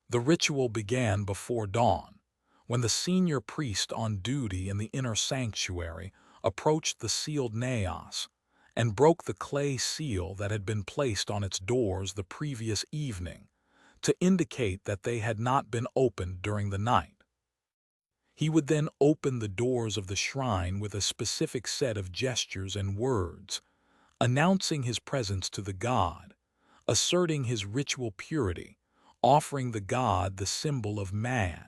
The ritual began before dawn, when the senior priest on duty in the inner sanctuary approached the sealed naos and broke the clay seal that had been placed on its doors the previous evening to indicate that they had not been opened during the night. He would then open the doors of the shrine with a specific set of gestures and words, announcing his presence to the god, asserting his ritual purity, offering the god the symbol of Mad,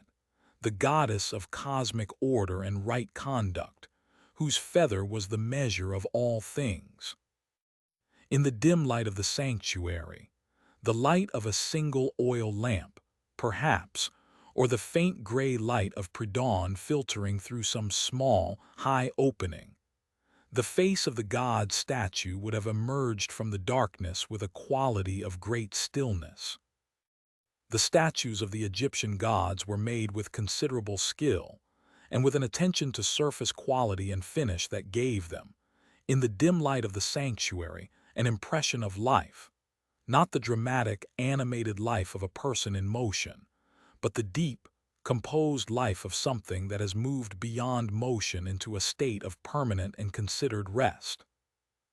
the goddess of cosmic order and right conduct, whose feather was the measure of all things. In the dim light of the sanctuary, the light of a single oil lamp, perhaps, or the faint gray light of pre-dawn filtering through some small, high opening, the face of the god statue would have emerged from the darkness with a quality of great stillness. The statues of the Egyptian gods were made with considerable skill, and with an attention to surface quality and finish that gave them, in the dim light of the sanctuary, an impression of life, not the dramatic, animated life of a person in motion, but the deep, composed life of something that has moved beyond motion into a state of permanent and considered rest.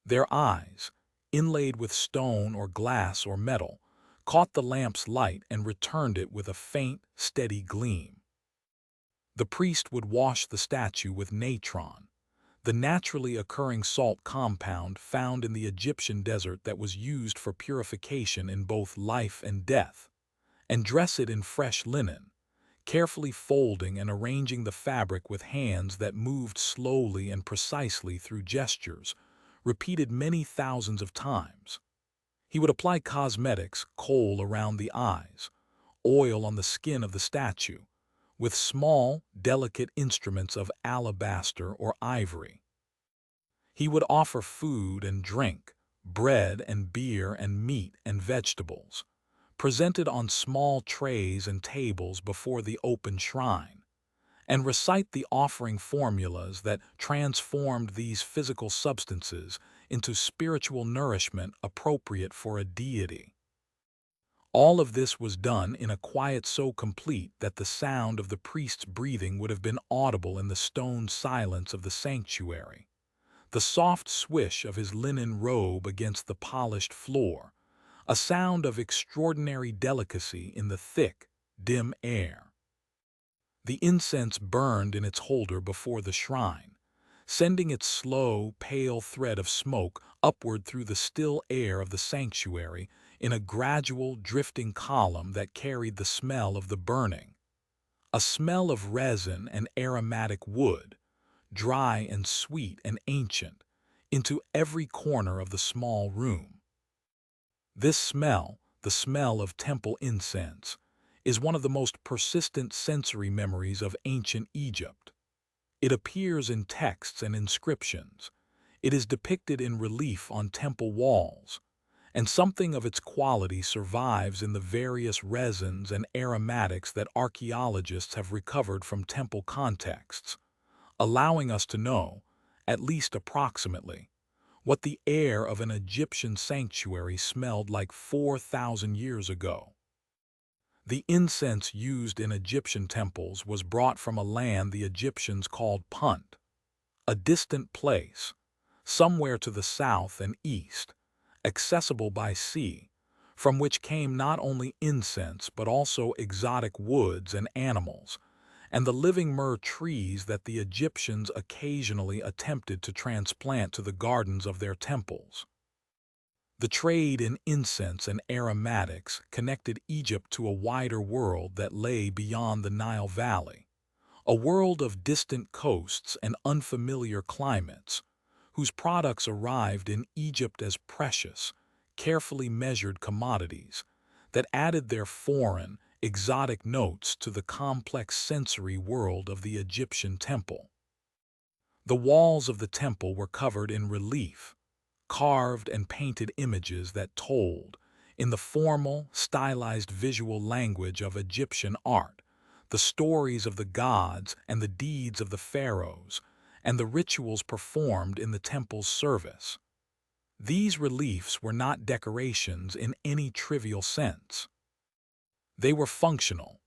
Their eyes, inlaid with stone or glass or metal, caught the lamp's light and returned it with a faint, steady gleam. The priest would wash the statue with natron, the naturally occurring salt compound found in the Egyptian desert that was used for purification in both life and death, and dress it in fresh linen, carefully folding and arranging the fabric with hands that moved slowly and precisely through gestures, repeated many thousands of times. He would apply cosmetics, kohl around the eyes, oil on the skin of the statue, with small, delicate instruments of alabaster or ivory. He would offer food and drink, bread and beer and meat and vegetables, presented on small trays and tables before the open shrine, and recite the offering formulas that transformed these physical substances into spiritual nourishment appropriate for a deity. All of this was done in a quiet so complete that the sound of the priest's breathing would have been audible in the stone silence of the sanctuary, the soft swish of his linen robe against the polished floor, a sound of extraordinary delicacy in the thick, dim air. The incense burned in its holder before the shrine, sending its slow, pale thread of smoke upward through the still air of the sanctuary in a gradual, drifting column that carried the smell of the burning, a smell of resin and aromatic wood, dry and sweet and ancient, into every corner of the small room. This smell, the smell of temple incense, is one of the most persistent sensory memories of ancient Egypt. It appears in texts and inscriptions. It is depicted in relief on temple walls, and something of its quality survives in the various resins and aromatics that archaeologists have recovered from temple contexts, allowing us to know, at least approximately, what the air of an Egyptian sanctuary smelled like 4,000 years ago. The incense used in Egyptian temples was brought from a land the Egyptians called Punt, a distant place, somewhere to the south and east, accessible by sea, from which came not only incense but also exotic woods and animals, and the living myrrh trees that the Egyptians occasionally attempted to transplant to the gardens of their temples. The trade in incense and aromatics connected Egypt to a wider world that lay beyond the Nile Valley, a world of distant coasts and unfamiliar climates, whose products arrived in Egypt as precious, carefully measured commodities that added their foreign, exotic notes to the complex sensory world of the Egyptian temple. The walls of the temple were covered in relief, carved and painted images that told, in the formal, stylized visual language of Egyptian art, the stories of the gods and the deeds of the pharaohs, and the rituals performed in the temple's service. These reliefs were not decorations in any trivial sense. They were functional.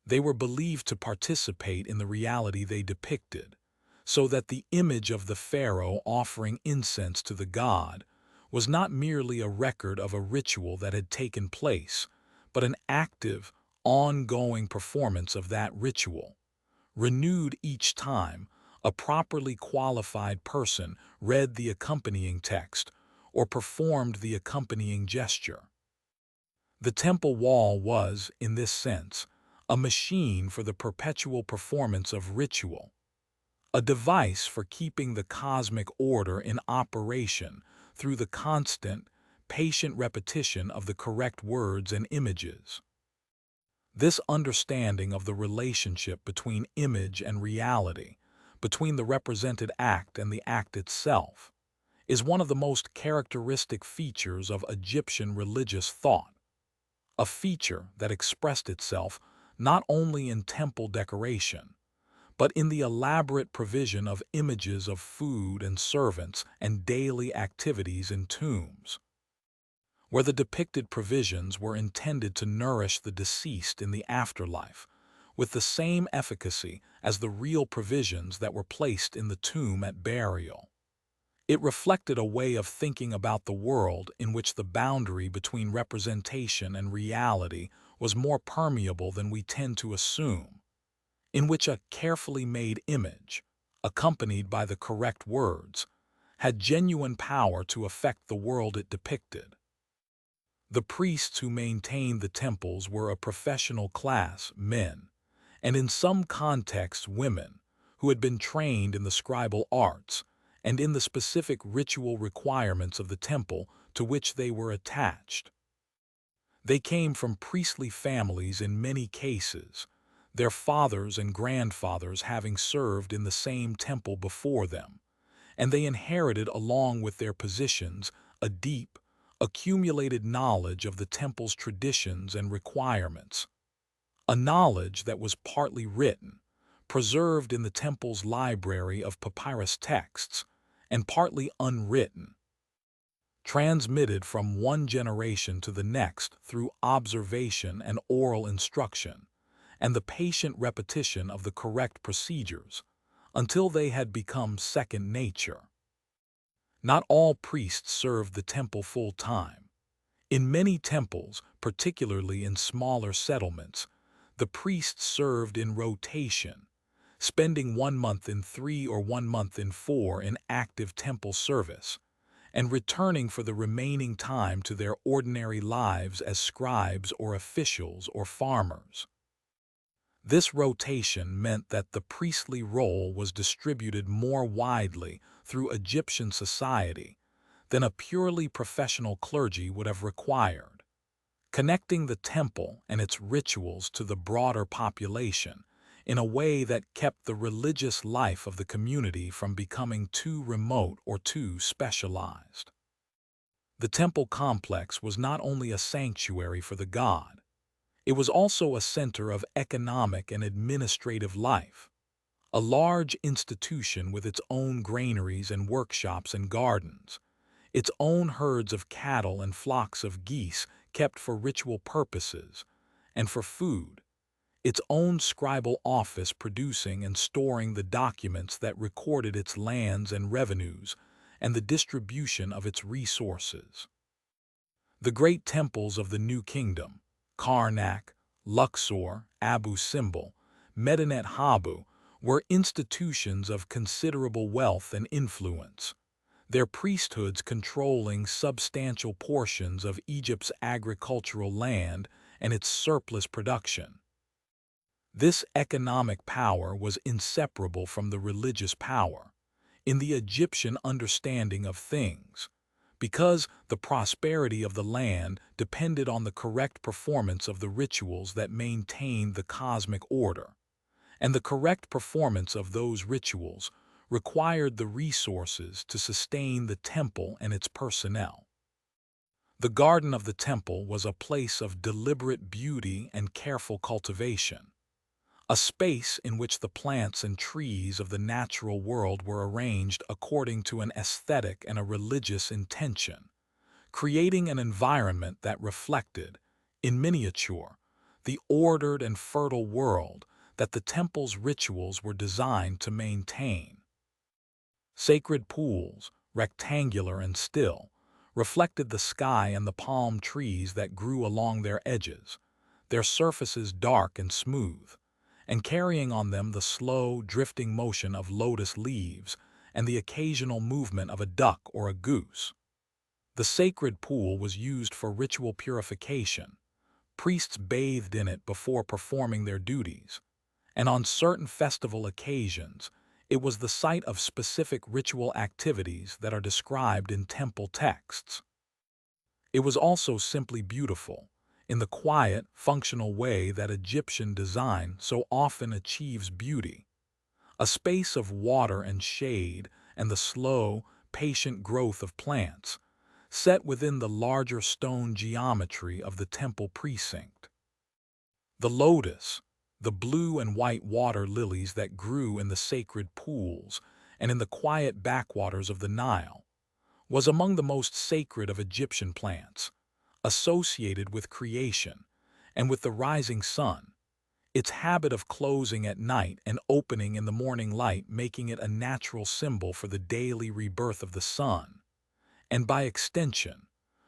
They were believed to participate in the reality they depicted, so that the image of the pharaoh offering incense to the god was not merely a record of a ritual that had taken place, but an active, ongoing performance of that ritual, renewed each time a properly qualified person read the accompanying text or performed the accompanying gesture. The temple wall was, in this sense, a machine for the perpetual performance of ritual, a device for keeping the cosmic order in operation through the constant, patient repetition of the correct words and images. This understanding of the relationship between image and reality, between the represented act and the act itself, is one of the most characteristic features of Egyptian religious thought, a feature that expressed itself not only in temple decoration, but in the elaborate provision of images of food and servants and daily activities in tombs, where the depicted provisions were intended to nourish the deceased in the afterlife, with the same efficacy as the real provisions that were placed in the tomb at burial. It reflected a way of thinking about the world in which the boundary between representation and reality was more permeable than we tend to assume, in which a carefully made image, accompanied by the correct words, had genuine power to affect the world it depicted. The priests who maintained the temples were a professional class, men, and in some contexts women, who had been trained in the scribal arts and in the specific ritual requirements of the temple to which they were attached. They came from priestly families in many cases, their fathers and grandfathers having served in the same temple before them, and they inherited along with their positions a deep, accumulated knowledge of the temple's traditions and requirements, a knowledge that was partly written, preserved in the temple's library of papyrus texts, and partly unwritten, transmitted from one generation to the next through observation and oral instruction, and the patient repetition of the correct procedures, until they had become second nature. Not all priests served the temple full-time. In many temples, particularly in smaller settlements, the priests served in rotation, spending 1 month in 3 or 1 month in 4 in active temple service, and returning for the remaining time to their ordinary lives as scribes or officials or farmers. This rotation meant that the priestly role was distributed more widely through Egyptian society than a purely professional clergy would have required, connecting the temple and its rituals to the broader population in a way that kept the religious life of the community from becoming too remote or too specialized. The temple complex was not only a sanctuary for the god, it was also a center of economic and administrative life, a large institution with its own granaries and workshops and gardens, its own herds of cattle and flocks of geese kept for ritual purposes and for food, its own scribal office producing and storing the documents that recorded its lands and revenues and the distribution of its resources. The great temples of the New Kingdom, Karnak, Luxor, Abu Simbel, Medinet Habu, were institutions of considerable wealth and influence, their priesthoods controlling substantial portions of Egypt's agricultural land and its surplus production. This economic power was inseparable from the religious power, in the Egyptian understanding of things, because the prosperity of the land depended on the correct performance of the rituals that maintained the cosmic order, and the correct performance of those rituals required the resources to sustain the temple and its personnel. The garden of the temple was a place of deliberate beauty and careful cultivation, a space in which the plants and trees of the natural world were arranged according to an aesthetic and a religious intention, creating an environment that reflected, in miniature, the ordered and fertile world that the temple's rituals were designed to maintain. Sacred pools, rectangular and still, reflected the sky and the palm trees that grew along their edges, their surfaces dark and smooth, and carrying on them the slow, drifting motion of lotus leaves and the occasional movement of a duck or a goose. The sacred pool was used for ritual purification. Priests bathed in it before performing their duties, and on certain festival occasions, it was the site of specific ritual activities that are described in temple texts. It was also simply beautiful, in the quiet, functional way that Egyptian design so often achieves beauty. A space of water and shade and the slow, patient growth of plants, set within the larger stone geometry of the temple precinct. The lotus, the blue and white water lilies that grew in the sacred pools and in the quiet backwaters of the Nile, was among the most sacred of Egyptian plants, associated with creation and with the rising sun, its habit of closing at night and opening in the morning light making it a natural symbol for the daily rebirth of the sun, and by extension,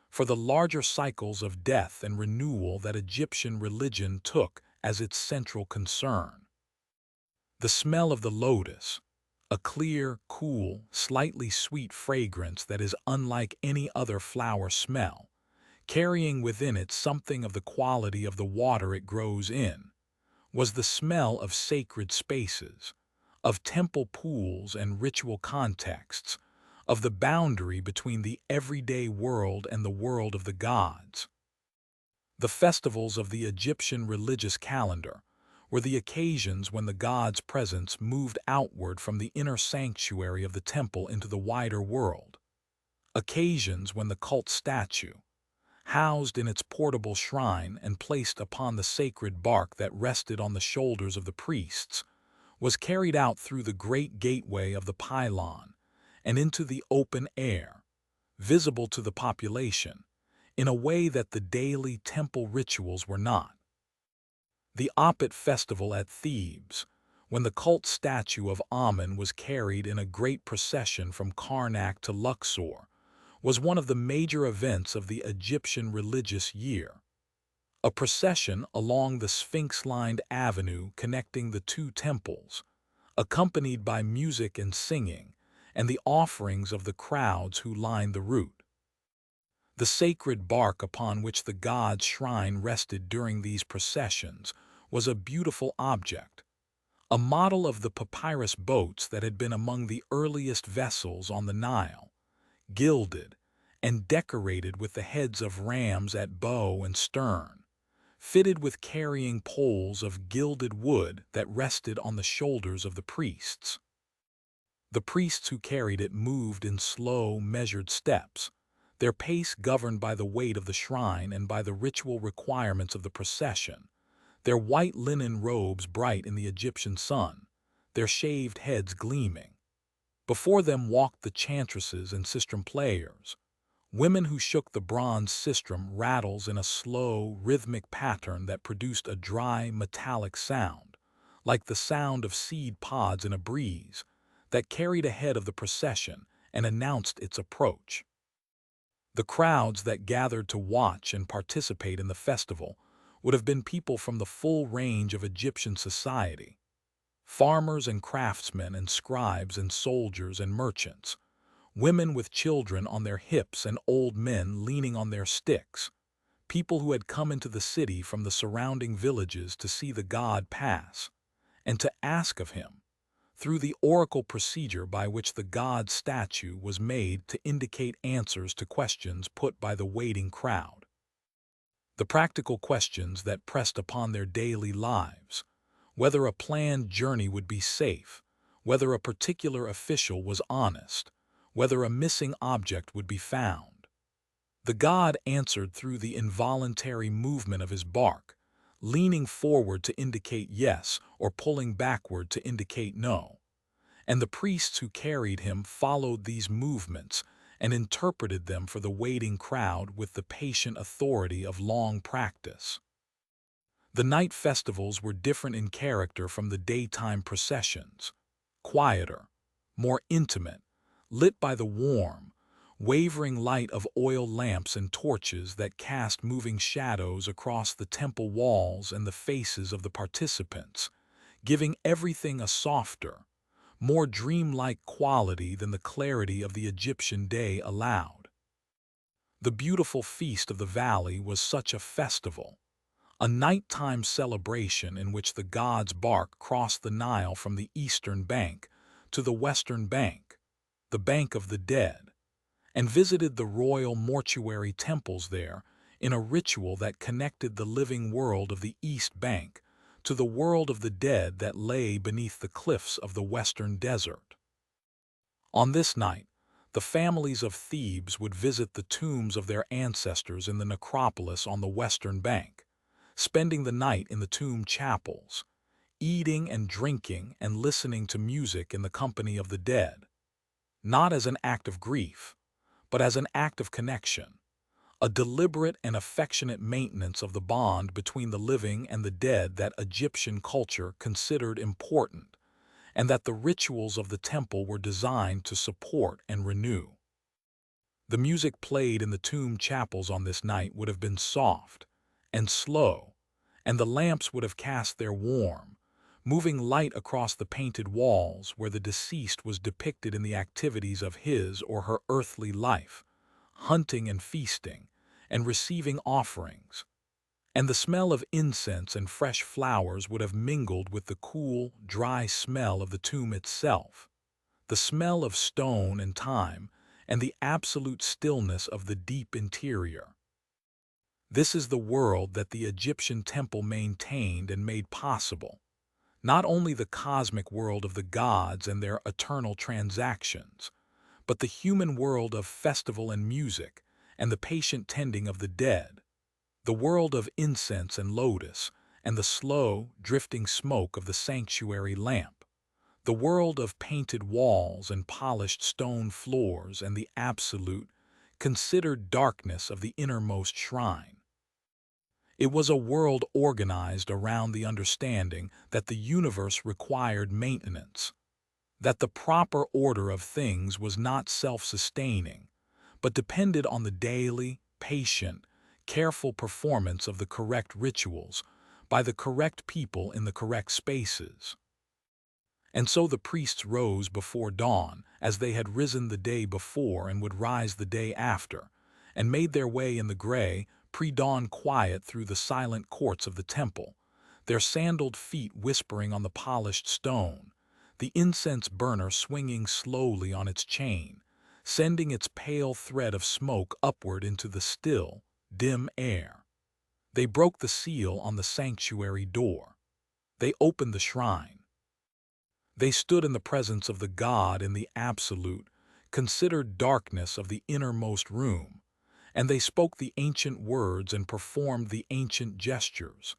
for the larger cycles of death and renewal that Egyptian religion took as its central concern. The smell of the lotus, a clear, cool, slightly sweet fragrance that is unlike any other flower smell, carrying within it something of the quality of the water it grows in, was the smell of sacred spaces, of temple pools and ritual contexts, of the boundary between the everyday world and the world of the gods. The festivals of the Egyptian religious calendar were the occasions when the god's presence moved outward from the inner sanctuary of the temple into the wider world, occasions when the cult statue, housed in its portable shrine and placed upon the sacred bark that rested on the shoulders of the priests, was carried out through the great gateway of the pylon and into the open air, visible to the population, in a way that the daily temple rituals were not. The Opet festival at Thebes, when the cult statue of Amun was carried in a great procession from Karnak to Luxor, was one of the major events of the Egyptian religious year. A procession along the sphinx-lined avenue connecting the two temples, accompanied by music and singing, and the offerings of the crowds who lined the route. The sacred bark upon which the god's shrine rested during these processions was a beautiful object, a model of the papyrus boats that had been among the earliest vessels on the Nile, gilded and decorated with the heads of rams at bow and stern, fitted with carrying poles of gilded wood that rested on the shoulders of the priests. The priests who carried it moved in slow, measured steps, their pace governed by the weight of the shrine and by the ritual requirements of the procession, their white linen robes bright in the Egyptian sun, their shaved heads gleaming. Before them walked the chantresses and sistrum players, women who shook the bronze sistrum rattles in a slow, rhythmic pattern that produced a dry, metallic sound, like the sound of seed pods in a breeze, that carried ahead of the procession and announced its approach. The crowds that gathered to watch and participate in the festival would have been people from the full range of Egyptian society: farmers and craftsmen and scribes and soldiers and merchants, women with children on their hips and old men leaning on their sticks, people who had come into the city from the surrounding villages to see the god pass and to ask of him, through the oracle procedure by which the god's statue was made to indicate answers to questions put by the waiting crowd. The practical questions that pressed upon their daily lives: whether a planned journey would be safe, whether a particular official was honest, whether a missing object would be found. The god answered through the involuntary movement of his bark, leaning forward to indicate yes or pulling backward to indicate no. And the priests who carried him followed these movements and interpreted them for the waiting crowd with the patient authority of long practice. The night festivals were different in character from the daytime processions: quieter, more intimate, lit by the warm, wavering light of oil lamps and torches that cast moving shadows across the temple walls and the faces of the participants, giving everything a softer, more dreamlike quality than the clarity of the Egyptian day allowed. The beautiful feast of the valley was such a festival, a nighttime celebration in which the god's bark crossed the Nile from the eastern bank to the western bank, the bank of the dead, and visited the royal mortuary temples there in a ritual that connected the living world of the East Bank to the world of the dead that lay beneath the cliffs of the western desert. On this night, the families of Thebes would visit the tombs of their ancestors in the necropolis on the western bank, spending the night in the tomb chapels, eating and drinking and listening to music in the company of the dead, not as an act of grief, but as an act of connection, a deliberate and affectionate maintenance of the bond between the living and the dead that Egyptian culture considered important, and that the rituals of the temple were designed to support and renew. The music played in the tomb chapels on this night would have been soft and slow, and the lamps would have cast their warm, moving light across the painted walls where the deceased was depicted in the activities of his or her earthly life, hunting and feasting, and receiving offerings. And the smell of incense and fresh flowers would have mingled with the cool, dry smell of the tomb itself, the smell of stone and time, and the absolute stillness of the deep interior. This is the world that the Egyptian temple maintained and made possible, not only the cosmic world of the gods and their eternal transactions, but the human world of festival and music and the patient tending of the dead, the world of incense and lotus and the slow, drifting smoke of the sanctuary lamp, the world of painted walls and polished stone floors and the absolute, considered darkness of the innermost shrine. It was a world organized around the understanding that the universe required maintenance, that the proper order of things was not self-sustaining, but depended on the daily, patient, careful performance of the correct rituals by the correct people in the correct spaces. And so the priests rose before dawn, as they had risen the day before and would rise the day after, and made their way in the gray, pre-dawn quiet through the silent courts of the temple, their sandaled feet whispering on the polished stone, the incense burner swinging slowly on its chain, sending its pale thread of smoke upward into the still, dim air. They broke the seal on the sanctuary door. They opened the shrine. They stood in the presence of the God in the absolute, considered darkness of the innermost room, and they spoke the ancient words and performed the ancient gestures,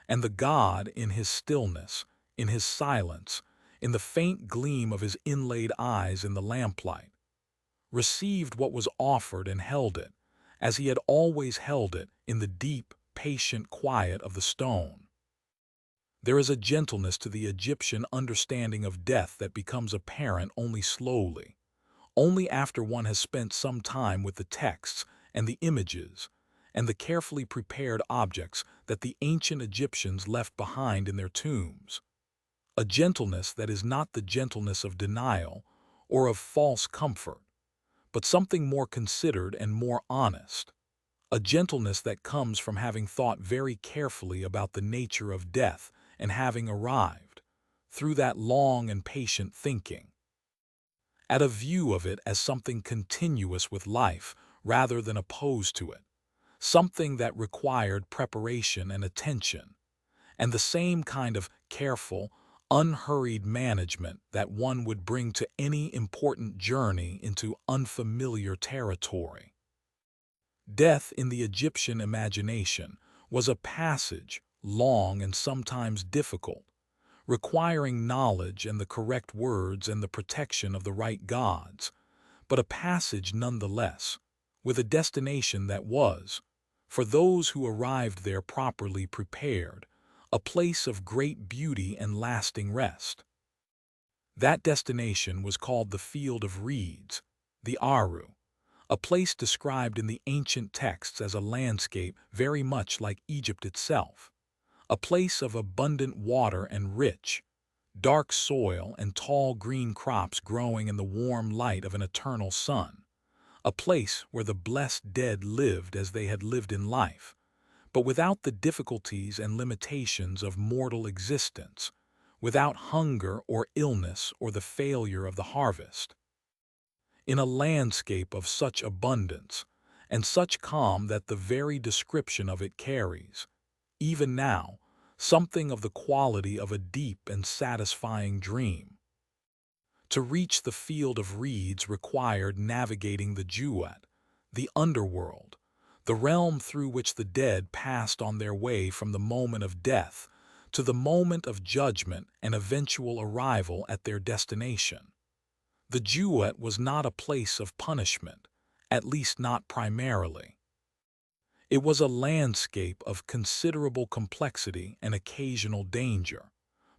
and the God in his stillness, in his silence, in the faint gleam of his inlaid eyes in the lamplight, received what was offered and held it, as he had always held it, in the deep, patient quiet of the stone. There is a gentleness to the Egyptian understanding of death that becomes apparent only slowly, only after one has spent some time with the texts and the images and the carefully prepared objects that the ancient Egyptians left behind in their tombs, a gentleness that is not the gentleness of denial or of false comfort, but something more considered and more honest, a gentleness that comes from having thought very carefully about the nature of death and having arrived, through that long and patient thinking, at a view of it as something continuous with life rather than opposed to it, something that required preparation and attention, and the same kind of careful, unhurried management that one would bring to any important journey into unfamiliar territory. Death in the Egyptian imagination was a passage, long and sometimes difficult, requiring knowledge and the correct words and the protection of the right gods, but a passage nonetheless, with a destination that was, for those who arrived there properly prepared, a place of great beauty and lasting rest. That destination was called the Field of Reeds, the Aru, a place described in the ancient texts as a landscape very much like Egypt itself, a place of abundant water and rich, dark soil and tall green crops growing in the warm light of an eternal sun, a place where the blessed dead lived as they had lived in life, but without the difficulties and limitations of mortal existence, without hunger or illness or the failure of the harvest. In a landscape of such abundance and such calm that the very description of it carries, even now, something of the quality of a deep and satisfying dream. To reach the Field of Reeds required navigating the Jewet, the underworld, the realm through which the dead passed on their way from the moment of death to the moment of judgment and eventual arrival at their destination. The Jewet was not a place of punishment, at least not primarily. It was a landscape of considerable complexity and occasional danger,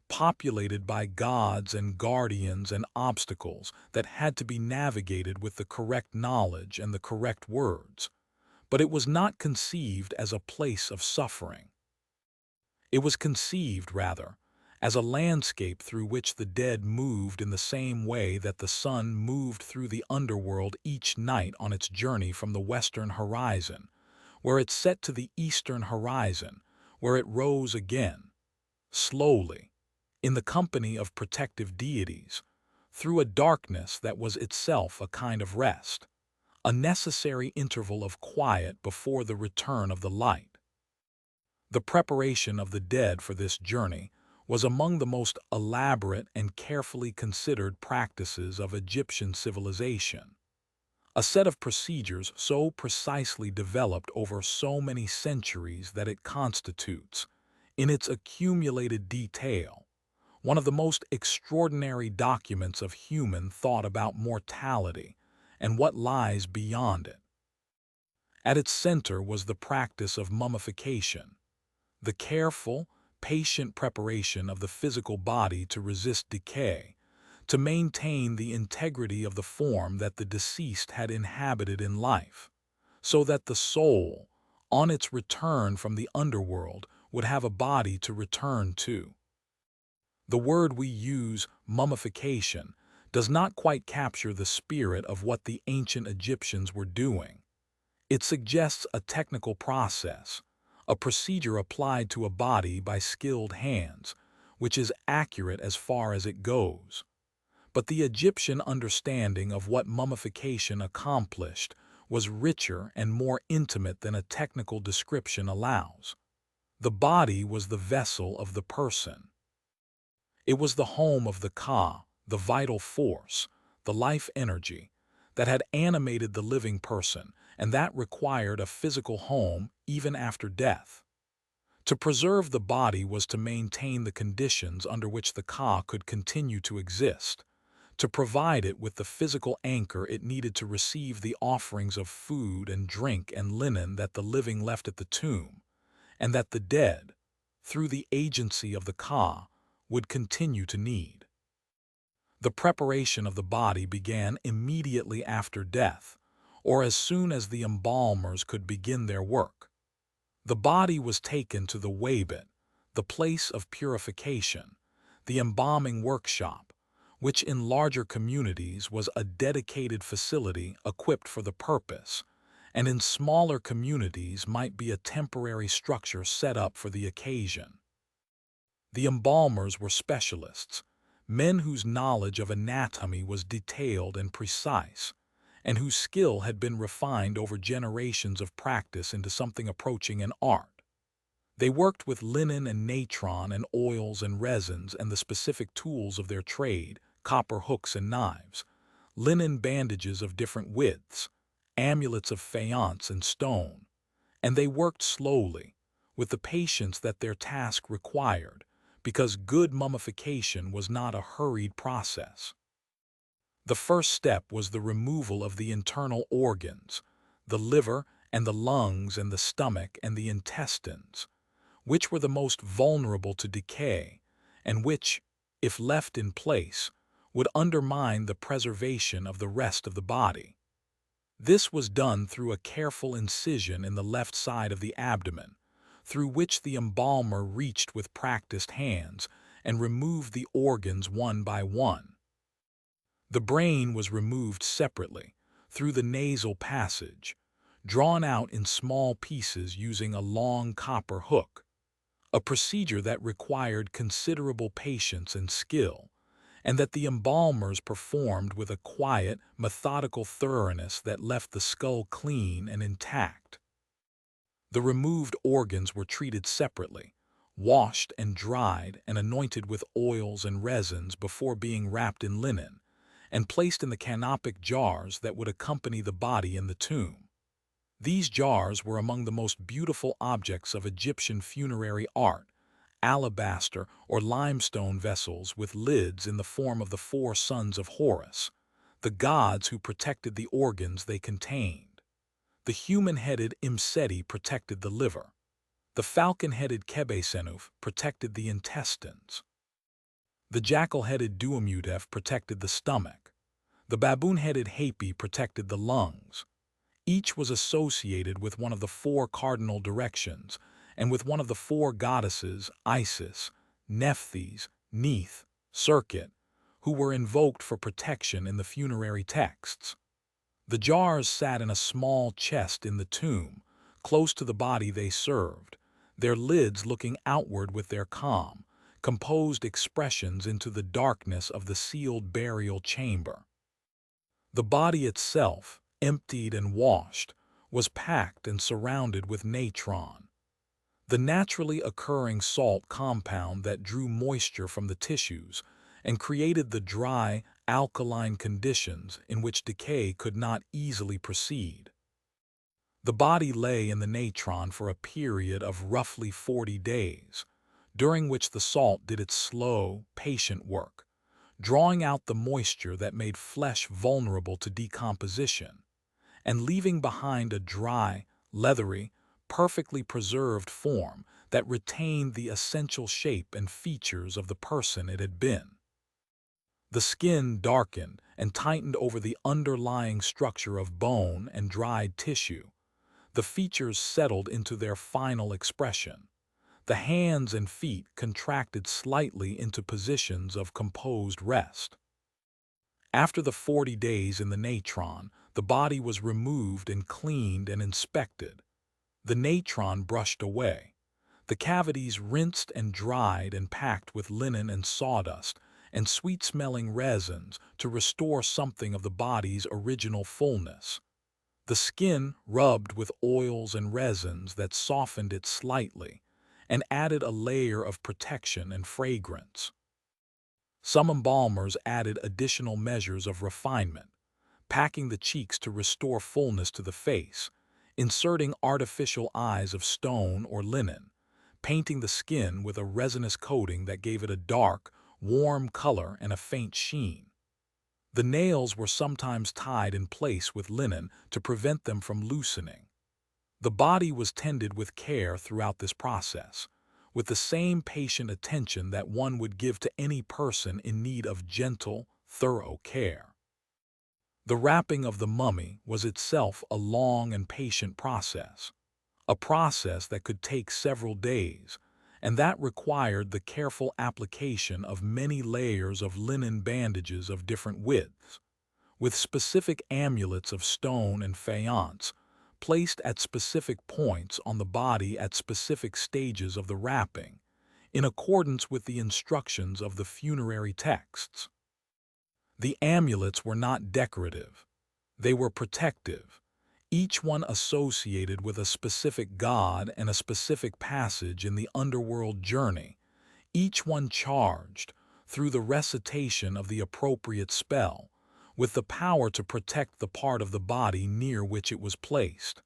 populated by gods and guardians and obstacles that had to be navigated with the correct knowledge and the correct words, but it was not conceived as a place of suffering. It was conceived, rather, as a landscape through which the dead moved in the same way that the sun moved through the underworld each night on its journey from the western horizon, where it set to the eastern horizon, where it rose again, slowly, in the company of protective deities, through a darkness that was itself a kind of rest, a necessary interval of quiet before the return of the light. The preparation of the dead for this journey was among the most elaborate and carefully considered practices of Egyptian civilization, a set of procedures so precisely developed over so many centuries that it constitutes, in its accumulated detail, one of the most extraordinary documents of human thought about mortality and what lies beyond it. At its center was the practice of mummification, the careful, patient preparation of the physical body to resist decay, to maintain the integrity of the form that the deceased had inhabited in life, so that the soul, on its return from the underworld, would have a body to return to. The word we use, mummification, does not quite capture the spirit of what the ancient Egyptians were doing. It suggests a technical process, a procedure applied to a body by skilled hands, which is accurate as far as it goes. But the Egyptian understanding of what mummification accomplished was richer and more intimate than a technical description allows. The body was the vessel of the person. It was the home of the Ka, the vital force, the life energy, that had animated the living person, and that required a physical home even after death. To preserve the body was to maintain the conditions under which the Ka could continue to exist, to provide it with the physical anchor it needed to receive the offerings of food and drink and linen that the living left at the tomb, and that the dead, through the agency of the Ka, would continue to need. The preparation of the body began immediately after death, or as soon as the embalmers could begin their work. The body was taken to the waybit, the place of purification, the embalming workshop, which in larger communities was a dedicated facility equipped for the purpose, and in smaller communities might be a temporary structure set up for the occasion. The embalmers were specialists, men whose knowledge of anatomy was detailed and precise, and whose skill had been refined over generations of practice into something approaching an art. They worked with linen and natron and oils and resins and the specific tools of their trade, copper hooks and knives, linen bandages of different widths, amulets of faience and stone, and they worked slowly, with the patience that their task required, because good mummification was not a hurried process. The first step was the removal of the internal organs, the liver and the lungs and the stomach and the intestines, which were the most vulnerable to decay, and which, if left in place, would undermine the preservation of the rest of the body. This was done through a careful incision in the left side of the abdomen, through which the embalmer reached with practiced hands and removed the organs one by one. The brain was removed separately, through the nasal passage, drawn out in small pieces using a long copper hook, a procedure that required considerable patience and skill, and that the embalmers performed with a quiet, methodical thoroughness that left the skull clean and intact. The removed organs were treated separately, washed and dried and anointed with oils and resins before being wrapped in linen, and placed in the canopic jars that would accompany the body in the tomb. These jars were among the most beautiful objects of Egyptian funerary art, alabaster or limestone vessels with lids in the form of the four sons of Horus, the gods who protected the organs they contained. The human-headed Imseti protected the liver. The falcon-headed Kebesenuf protected the intestines. The jackal-headed Duamutef protected the stomach. The baboon-headed Hapi protected the lungs. Each was associated with one of the four cardinal directions and with one of the four goddesses, Isis, Nephthys, Neith, Serket, who were invoked for protection in the funerary texts. The jars sat in a small chest in the tomb, close to the body they served, their lids looking outward with their calm, composed expressions into the darkness of the sealed burial chamber. The body itself, emptied and washed, was packed and surrounded with natron, the naturally occurring salt compound that drew moisture from the tissues and created the dry, alkaline conditions in which decay could not easily proceed. The body lay in the natron for a period of roughly 40 days, during which the salt did its slow, patient work, drawing out the moisture that made flesh vulnerable to decomposition, and leaving behind a dry, leathery, perfectly preserved form that retained the essential shape and features of the person it had been. The skin darkened and tightened over the underlying structure of bone and dried tissue. The features settled into their final expression. The hands and feet contracted slightly into positions of composed rest. After the 40 days in the natron, the body was removed and cleaned and inspected. The natron brushed away. The cavities rinsed and dried and packed with linen and sawdust and sweet-smelling resins to restore something of the body's original fullness. The skin rubbed with oils and resins that softened it slightly and added a layer of protection and fragrance. Some embalmers added additional measures of refinement, packing the cheeks to restore fullness to the face, inserting artificial eyes of stone or linen, painting the skin with a resinous coating that gave it a dark, warm color and a faint sheen. The nails were sometimes tied in place with linen to prevent them from loosening. The body was tended with care throughout this process, with the same patient attention that one would give to any person in need of gentle, thorough care. The wrapping of the mummy was itself a long and patient process. a process that could take several days, and that required the careful application of many layers of linen bandages of different widths, with specific amulets of stone and faience, placed at specific points on the body at specific stages of the wrapping, in accordance with the instructions of the funerary texts. The amulets were not decorative. They were protective, each one associated with a specific god and a specific passage in the underworld journey, each one charged, through the recitation of the appropriate spell, with the power to protect the part of the body near which it was placed.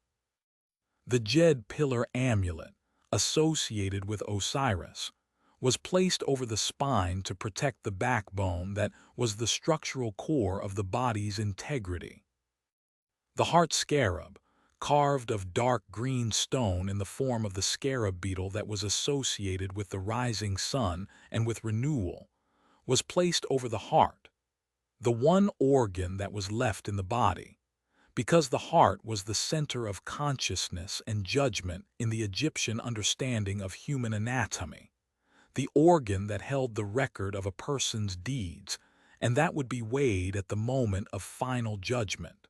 The Jed Pillar amulet, associated with Osiris, was placed over the spine to protect the backbone that was the structural core of the body's integrity. The heart scarab, carved of dark green stone in the form of the scarab beetle that was associated with the rising sun and with renewal, was placed over the heart, the one organ that was left in the body, because the heart was the center of consciousness and judgment in the Egyptian understanding of human anatomy, the organ that held the record of a person's deeds, and that would be weighed at the moment of final judgment.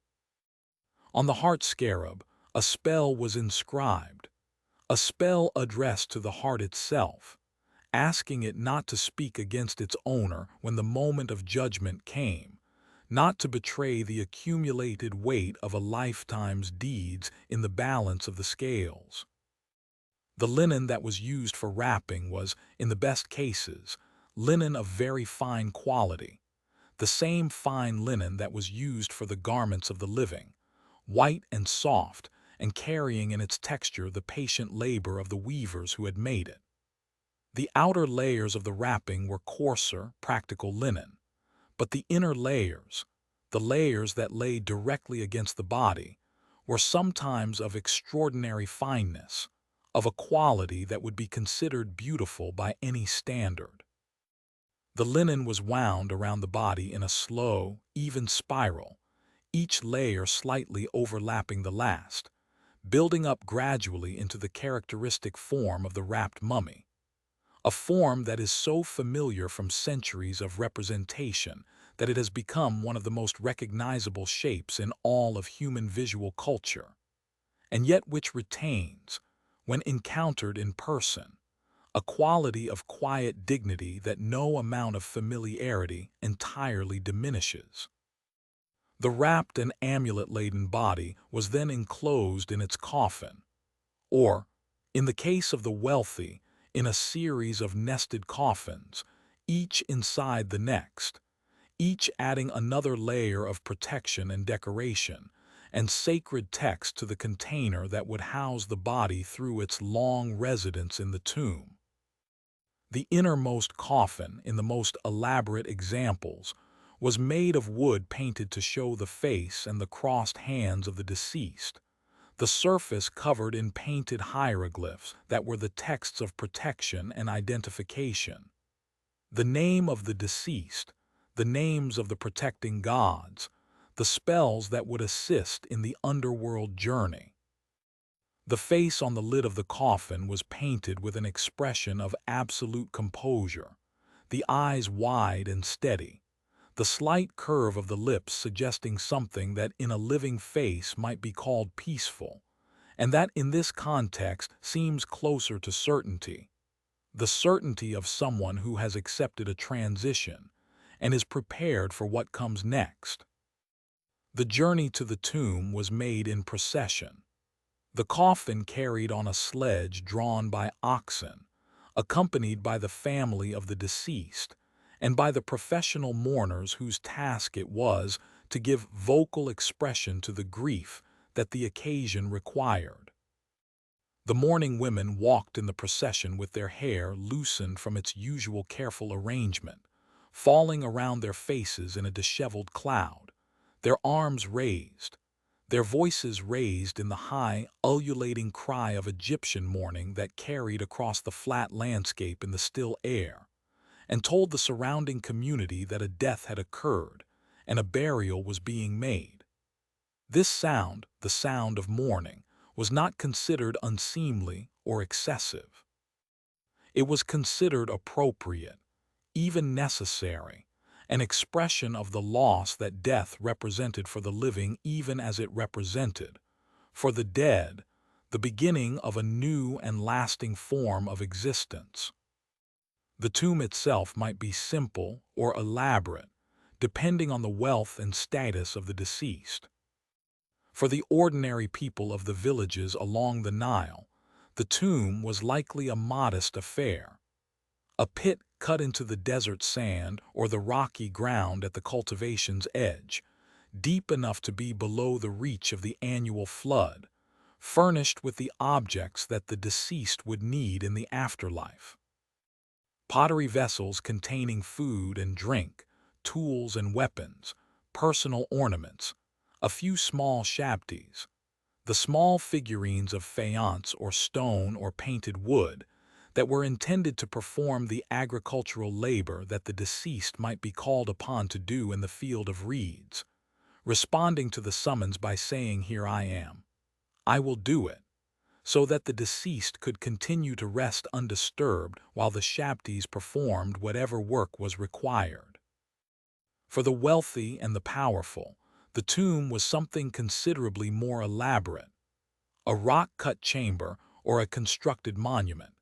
On the heart scarab, a spell was inscribed, a spell addressed to the heart itself, asking it not to speak against its owner when the moment of judgment came, not to betray the accumulated weight of a lifetime's deeds in the balance of the scales. The linen that was used for wrapping was, in the best cases, linen of very fine quality, the same fine linen that was used for the garments of the living, white and soft, and carrying in its texture the patient labor of the weavers who had made it. The outer layers of the wrapping were coarser, practical linen, but the inner layers, the layers that lay directly against the body, were sometimes of extraordinary fineness, of a quality that would be considered beautiful by any standard. The linen was wound around the body in a slow, even spiral, each layer slightly overlapping the last, building up gradually into the characteristic form of the wrapped mummy, a form that is so familiar from centuries of representation that it has become one of the most recognizable shapes in all of human visual culture, and yet which retains, when encountered in person, a quality of quiet dignity that no amount of familiarity entirely diminishes. The wrapped and amulet-laden body was then enclosed in its coffin, or, in the case of the wealthy, in a series of nested coffins, each inside the next, each adding another layer of protection and decoration, and sacred text to the container that would house the body through its long residence in the tomb. The innermost coffin, in the most elaborate examples, was made of wood painted to show the face and the crossed hands of the deceased, the surface covered in painted hieroglyphs that were the texts of protection and identification. The name of the deceased, the names of the protecting gods, the spells that would assist in the underworld journey. The face on the lid of the coffin was painted with an expression of absolute composure, the eyes wide and steady, the slight curve of the lips suggesting something that in a living face might be called peaceful, and that in this context seems closer to certainty, the certainty of someone who has accepted a transition and is prepared for what comes next. The journey to the tomb was made in procession, the coffin carried on a sledge drawn by oxen, accompanied by the family of the deceased, and by the professional mourners whose task it was to give vocal expression to the grief that the occasion required. The mourning women walked in the procession with their hair loosened from its usual careful arrangement, falling around their faces in a disheveled cloud, their arms raised, their voices raised in the high, ululating cry of Egyptian mourning that carried across the flat landscape in the still air, and told the surrounding community that a death had occurred and a burial was being made. This sound, the sound of mourning, was not considered unseemly or excessive. It was considered appropriate, even necessary, an expression of the loss that death represented for the living even as it represented, for the dead, the beginning of a new and lasting form of existence. The tomb itself might be simple or elaborate, depending on the wealth and status of the deceased. For the ordinary people of the villages along the Nile, the tomb was likely a modest affair. A pit cut into the desert sand or the rocky ground at the cultivation's edge, deep enough to be below the reach of the annual flood, furnished with the objects that the deceased would need in the afterlife. Pottery vessels containing food and drink, tools and weapons, personal ornaments, a few small shabtis, the small figurines of faience or stone or painted wood that were intended to perform the agricultural labor that the deceased might be called upon to do in the field of reeds, responding to the summons by saying, "Here I am. I will do it," so that the deceased could continue to rest undisturbed while the shabtis performed whatever work was required. For the wealthy and the powerful, the tomb was something considerably more elaborate, a rock-cut chamber or a constructed monument,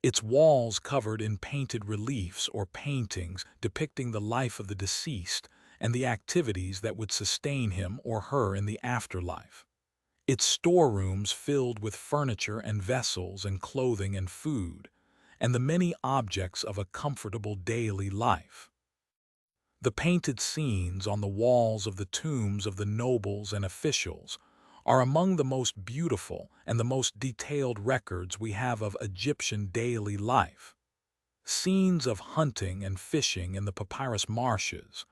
its walls covered in painted reliefs or paintings depicting the life of the deceased and the activities that would sustain him or her in the afterlife. Its storerooms filled with furniture and vessels and clothing and food, and the many objects of a comfortable daily life. The painted scenes on the walls of the tombs of the nobles and officials are among the most beautiful and the most detailed records we have of Egyptian daily life. Scenes of hunting and fishing in the papyrus marshes,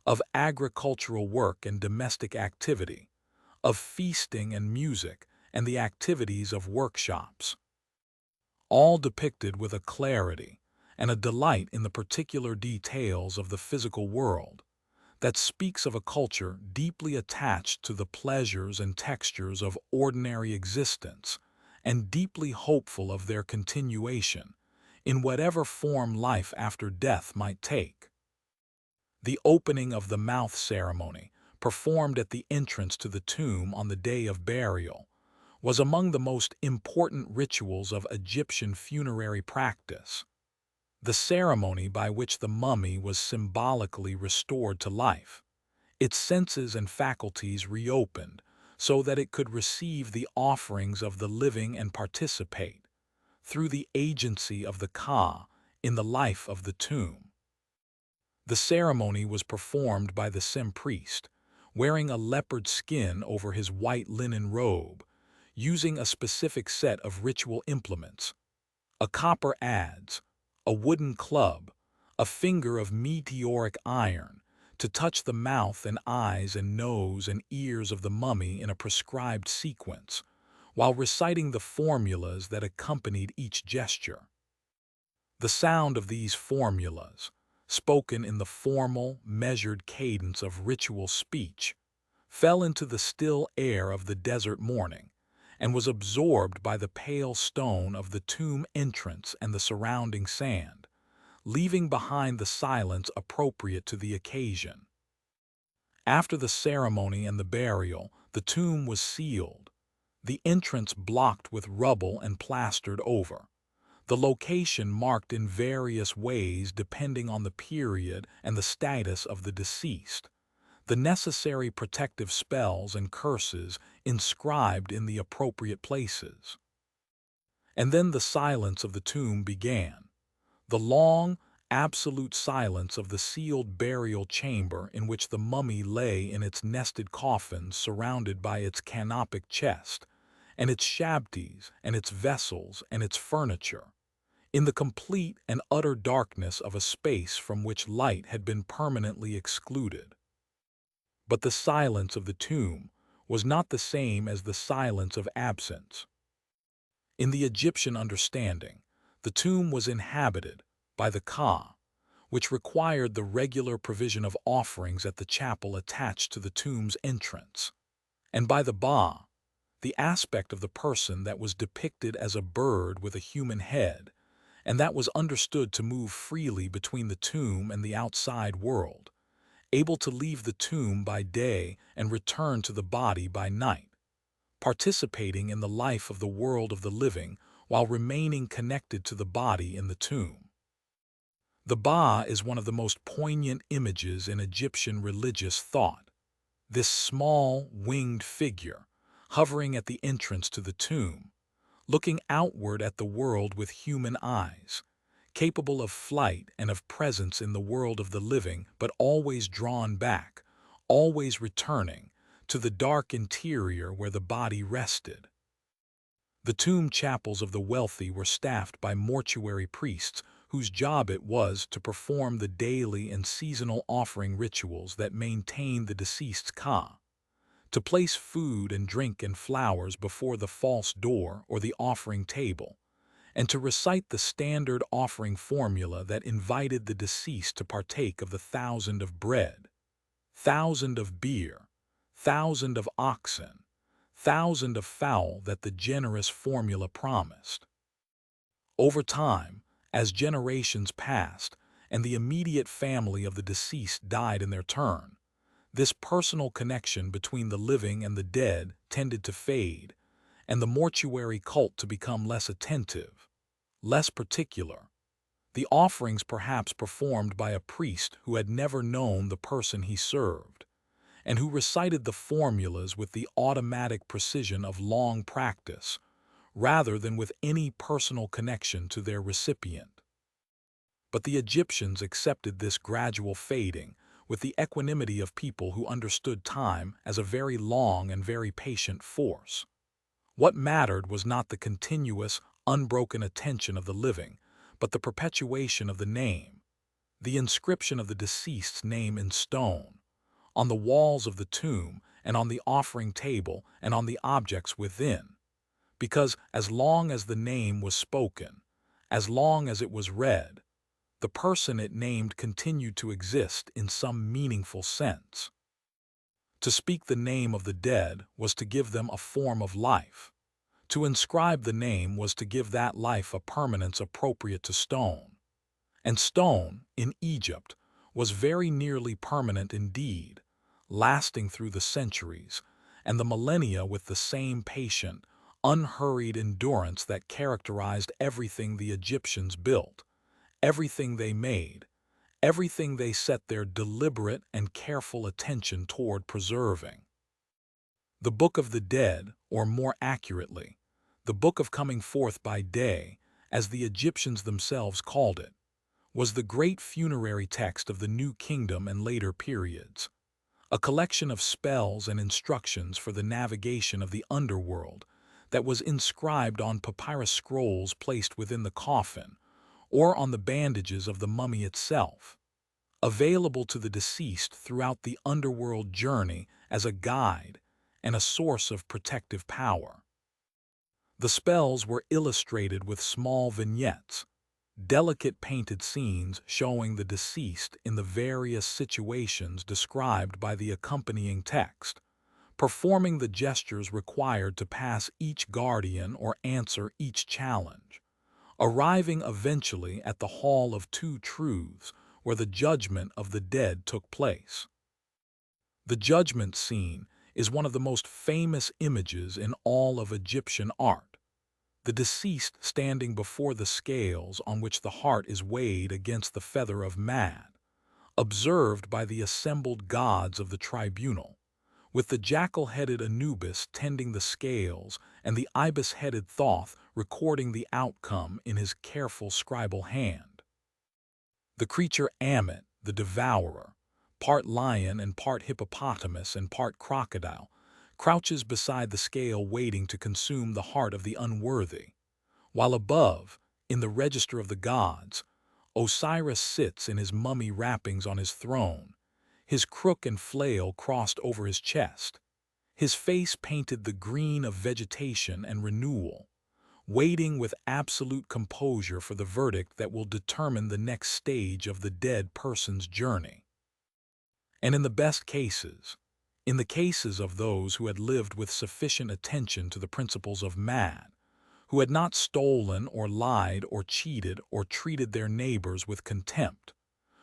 of agricultural work and domestic activity, of feasting and music and the activities of workshops, all depicted with a clarity and a delight in the particular details of the physical world that speaks of a culture deeply attached to the pleasures and textures of ordinary existence and deeply hopeful of their continuation in whatever form life after death might take. The opening of the mouth ceremony, performed at the entrance to the tomb on the day of burial, was among the most important rituals of Egyptian funerary practice. The ceremony by which the mummy was symbolically restored to life, its senses and faculties reopened so that it could receive the offerings of the living and participate, through the agency of the Ka, in the life of the tomb. The ceremony was performed by the sem-priest, wearing a leopard skin over his white linen robe, using a specific set of ritual implements: a copper adze, a wooden club, a finger of meteoric iron, to touch the mouth and eyes and nose and ears of the mummy in a prescribed sequence, while reciting the formulas that accompanied each gesture. The sound of these formulas, spoken in the formal, measured cadence of ritual speech, fell into the still air of the desert morning and was absorbed by the pale stone of the tomb entrance and the surrounding sand, leaving behind the silence appropriate to the occasion. After the ceremony and the burial, the tomb was sealed, the entrance blocked with rubble and plastered over, the location marked in various ways depending on the period and the status of the deceased, the necessary protective spells and curses inscribed in the appropriate places. And then the silence of the tomb began, the long, absolute silence of the sealed burial chamber in which the mummy lay in its nested coffin surrounded by its canopic chest, and its shabtis and its vessels and its furniture, in the complete and utter darkness of a space from which light had been permanently excluded. But the silence of the tomb was not the same as the silence of absence. In the Egyptian understanding, the tomb was inhabited by the Ka, which required the regular provision of offerings at the chapel attached to the tomb's entrance, and by the Ba, the aspect of the person that was depicted as a bird with a human head, and that was understood to move freely between the tomb and the outside world, able to leave the tomb by day and return to the body by night, participating in the life of the world of the living while remaining connected to the body in the tomb. The Ba is one of the most poignant images in Egyptian religious thought. This small, winged figure, hovering at the entrance to the tomb, looking outward at the world with human eyes, capable of flight and of presence in the world of the living, but always drawn back, always returning to the dark interior where the body rested. The tomb chapels of the wealthy were staffed by mortuary priests whose job it was to perform the daily and seasonal offering rituals that maintained the deceased's ka, to place food and drink and flowers before the false door or the offering table, and to recite the standard offering formula that invited the deceased to partake of the 1,000 of bread, 1,000 of beer, 1,000 of oxen, 1,000 of fowl that the generous formula promised. Over time, as generations passed and the immediate family of the deceased died in their turn, this personal connection between the living and the dead tended to fade, and the mortuary cult to become less attentive, less particular. The offerings perhaps performed by a priest who had never known the person he served, and who recited the formulas with the automatic precision of long practice, rather than with any personal connection to their recipient. But the Egyptians accepted this gradual fading with the equanimity of people who understood time as a very long and very patient force. What mattered was not the continuous, unbroken attention of the living, but the perpetuation of the name, the inscription of the deceased's name in stone, on the walls of the tomb and on the offering table and on the objects within. Because as long as the name was spoken, as long as it was read, the person it named continued to exist in some meaningful sense. To speak the name of the dead was to give them a form of life. To inscribe the name was to give that life a permanence appropriate to stone. And stone, in Egypt, was very nearly permanent indeed, lasting through the centuries and the millennia with the same patient, unhurried endurance that characterized everything the Egyptians built, everything they made, everything they set their deliberate and careful attention toward preserving. The Book of the Dead, or more accurately, the Book of Coming Forth by Day, as the Egyptians themselves called it, was the great funerary text of the New Kingdom and later periods, a collection of spells and instructions for the navigation of the underworld that was inscribed on papyrus scrolls placed within the coffin or on the bandages of the mummy itself, available to the deceased throughout the underworld journey as a guide and a source of protective power. The spells were illustrated with small vignettes, delicate painted scenes showing the deceased in the various situations described by the accompanying text, performing the gestures required to pass each guardian or answer each challenge, arriving eventually at the Hall of Two Truths where the judgment of the dead took place. The judgment scene is one of the most famous images in all of Egyptian art, the deceased standing before the scales on which the heart is weighed against the feather of Mad, observed by the assembled gods of the tribunal, with the jackal-headed Anubis tending the scales and the ibis-headed Thoth recording the outcome in his careful scribal hand. The creature Ammit, the devourer, part lion and part hippopotamus and part crocodile, crouches beside the scale waiting to consume the heart of the unworthy, while above, in the register of the gods, Osiris sits in his mummy wrappings on his throne, his crook and flail crossed over his chest, his face painted the green of vegetation and renewal, waiting with absolute composure for the verdict that will determine the next stage of the dead person's journey. And in the best cases, In the cases of those who had lived with sufficient attention to the principles of man, who had not stolen or lied or cheated or treated their neighbors with contempt,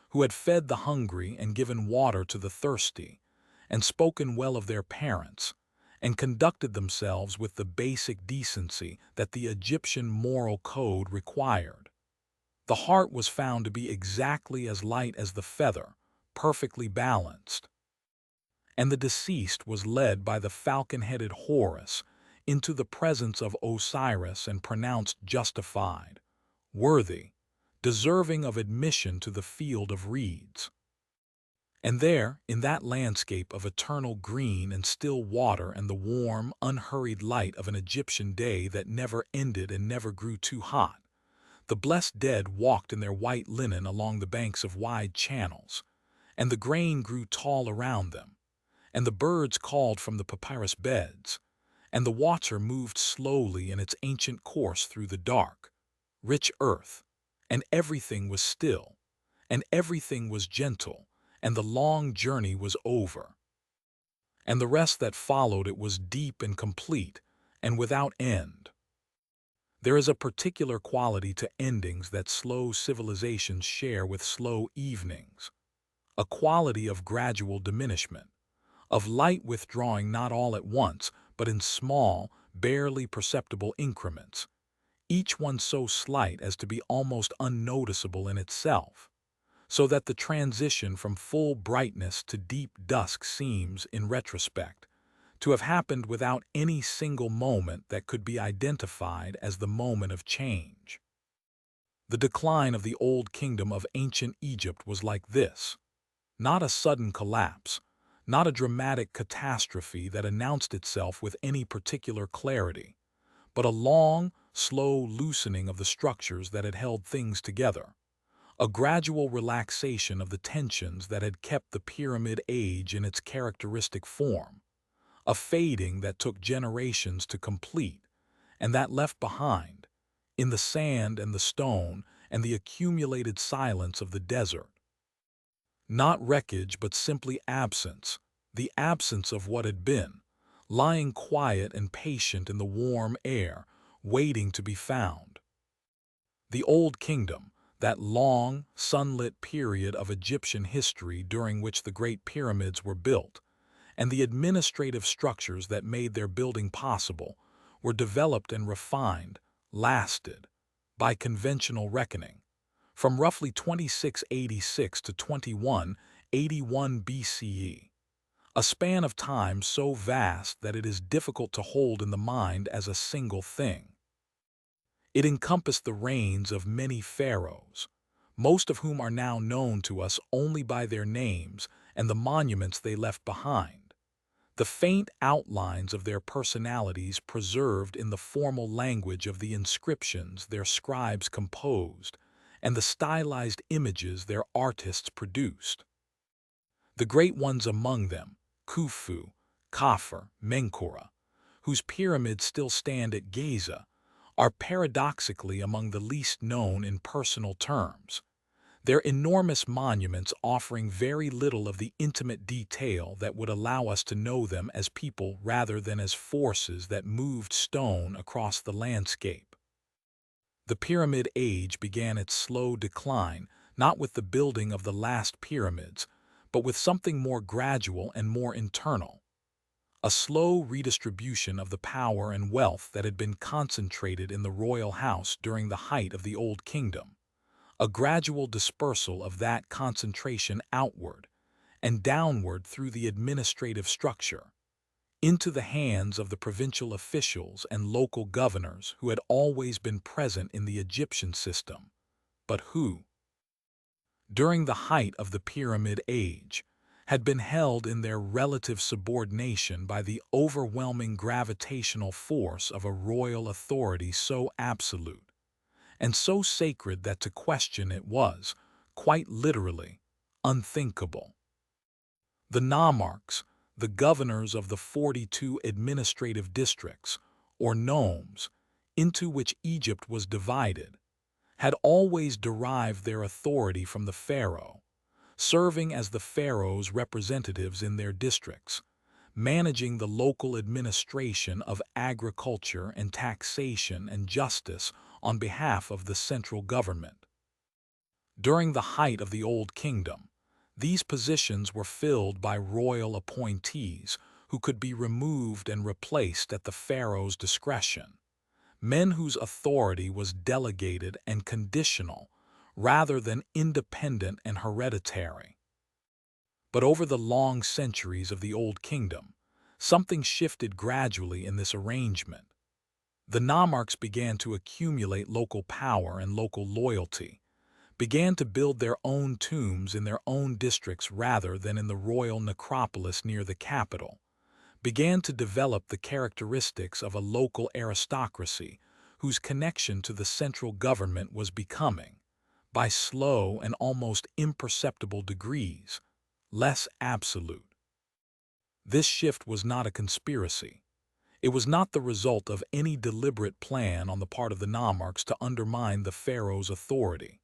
who had fed the hungry and given water to the thirsty, and spoken well of their parents, and conducted themselves with the basic decency that the Egyptian moral code required. The heart was found to be exactly as light as the feather, perfectly balanced. And the deceased was led by the falcon-headed Horus into the presence of Osiris and pronounced justified, worthy, deserving of admission to the field of reeds. And there, in that landscape of eternal green and still water and the warm, unhurried light of an Egyptian day that never ended and never grew too hot, the blessed dead walked in their white linen along the banks of wide channels, and the grain grew tall around them, and the birds called from the papyrus beds, and the water moved slowly in its ancient course through the dark, rich earth, and everything was still, and everything was gentle, and the long journey was over. And the rest that followed it was deep and complete, and without end. There is a particular quality to endings that slow civilizations share with slow evenings, a quality of gradual diminishment, of light withdrawing not all at once, but in small, barely perceptible increments, each one so slight as to be almost unnoticeable in itself, so that the transition from full brightness to deep dusk seems, in retrospect, to have happened without any single moment that could be identified as the moment of change. The decline of the old kingdom of ancient Egypt was like this, not a sudden collapse, not a dramatic catastrophe that announced itself with any particular clarity, but a long, slow loosening of the structures that had held things together, a gradual relaxation of the tensions that had kept the pyramid age in its characteristic form, a fading that took generations to complete, and that left behind, in the sand and the stone and the accumulated silence of the desert, not wreckage but simply absence, the absence of what had been, lying quiet and patient in the warm air, waiting to be found. The Old Kingdom, that long, sunlit period of Egyptian history during which the great pyramids were built, and the administrative structures that made their building possible, were developed and refined, lasted, by conventional reckoning, from roughly 2686 to 2181 BCE, a span of time so vast that it is difficult to hold in the mind as a single thing. It encompassed the reigns of many pharaohs, most of whom are now known to us only by their names and the monuments they left behind, the faint outlines of their personalities preserved in the formal language of the inscriptions their scribes composed, and the stylized images their artists produced. The great ones among them, Khufu, Khafre, Menkaure, whose pyramids still stand at Giza, are paradoxically among the least known in personal terms, their enormous monuments offering very little of the intimate detail that would allow us to know them as people rather than as forces that moved stone across the landscape. The Pyramid Age began its slow decline not with the building of the last pyramids, but with something more gradual and more internal, a slow redistribution of the power and wealth that had been concentrated in the royal house during the height of the Old Kingdom, a gradual dispersal of that concentration outward and downward through the administrative structure, into the hands of the provincial officials and local governors who had always been present in the Egyptian system, but who, during the height of the Pyramid Age, had been held in their relative subordination by the overwhelming gravitational force of a royal authority so absolute and so sacred that to question it was, quite literally, unthinkable. The nomarchs, the governors of the 42 administrative districts, or nomes, into which Egypt was divided, had always derived their authority from the pharaoh, serving as the pharaoh's representatives in their districts, managing the local administration of agriculture and taxation and justice on behalf of the central government. During the height of the Old Kingdom, these positions were filled by royal appointees who could be removed and replaced at the pharaoh's discretion, men whose authority was delegated and conditional rather than independent and hereditary. But over the long centuries of the Old Kingdom, something shifted gradually in this arrangement. The nomarchs began to accumulate local power and local loyalty, began to build their own tombs in their own districts rather than in the royal necropolis near the capital, began to develop the characteristics of a local aristocracy whose connection to the central government was becoming, by slow and almost imperceptible degrees, less absolute. This shift was not a conspiracy. It was not the result of any deliberate plan on the part of the nomarchs to undermine the pharaoh's authority.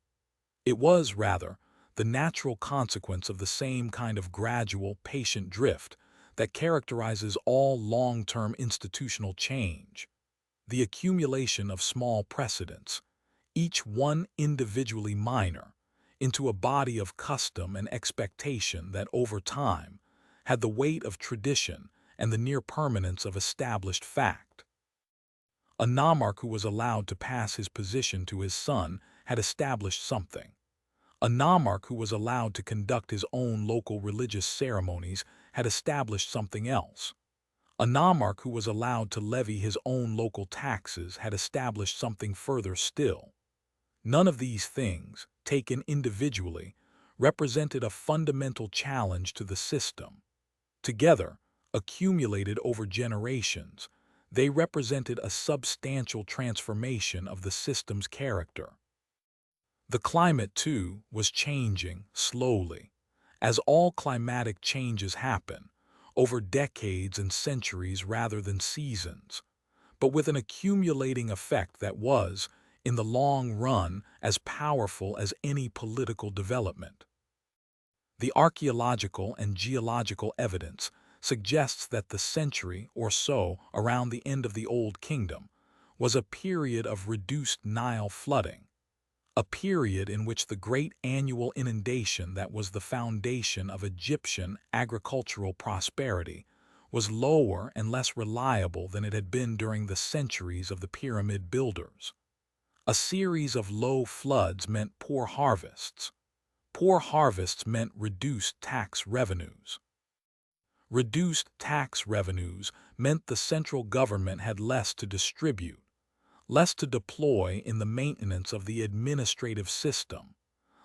It was, rather, the natural consequence of the same kind of gradual, patient drift that characterizes all long-term institutional change, the accumulation of small precedents, each one individually minor, into a body of custom and expectation that over time had the weight of tradition and the near permanence of established fact. A nomarch who was allowed to pass his position to his son had established something. A nomarch who was allowed to conduct his own local religious ceremonies had established something else. A nomarch who was allowed to levy his own local taxes had established something further still. None of these things, taken individually, represented a fundamental challenge to the system. Together, accumulated over generations, they represented a substantial transformation of the system's character. The climate, too, was changing slowly, as all climatic changes happen, over decades and centuries rather than seasons, but with an accumulating effect that was, in the long run, as powerful as any political development. The archaeological and geological evidence suggests that the century or so around the end of the Old Kingdom was a period of reduced Nile flooding, a period in which the great annual inundation that was the foundation of Egyptian agricultural prosperity was lower and less reliable than it had been during the centuries of the pyramid builders. A series of low floods meant poor harvests. Poor harvests meant reduced tax revenues. Reduced tax revenues meant the central government had less to distribute, less to deploy in the maintenance of the administrative system,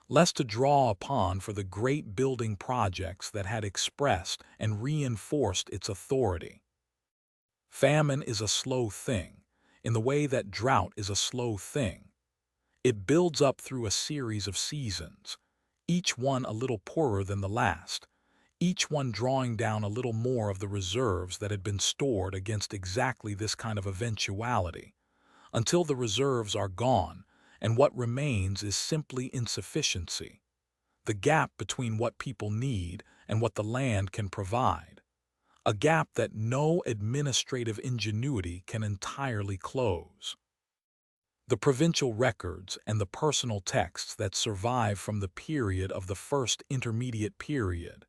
less to draw upon for the great building projects that had expressed and reinforced its authority. Famine is a slow thing, in the way that drought is a slow thing. It builds up through a series of seasons, each one a little poorer than the last, each one drawing down a little more of the reserves that had been stored against exactly this kind of eventuality, until the reserves are gone and what remains is simply insufficiency, the gap between what people need and what the land can provide, a gap that no administrative ingenuity can entirely close. The provincial records and the personal texts that survive from the period of the First Intermediate Period,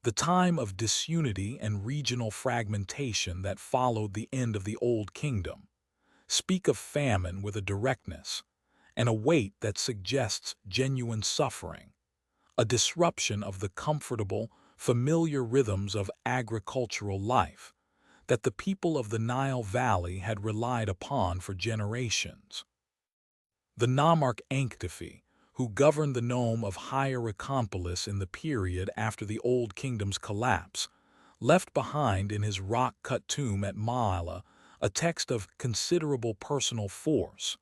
the time of disunity and regional fragmentation that followed the end of the Old Kingdom, speak of famine with a directness and a weight that suggests genuine suffering, a disruption of the comfortable, familiar rhythms of agricultural life that the people of the Nile Valley had relied upon for generations. The nomarch Anktifi, who governed the nome of Hierakonpolis in the period after the Old Kingdom's collapse, left behind in his rock-cut tomb at Ma'ala a text of considerable personal force,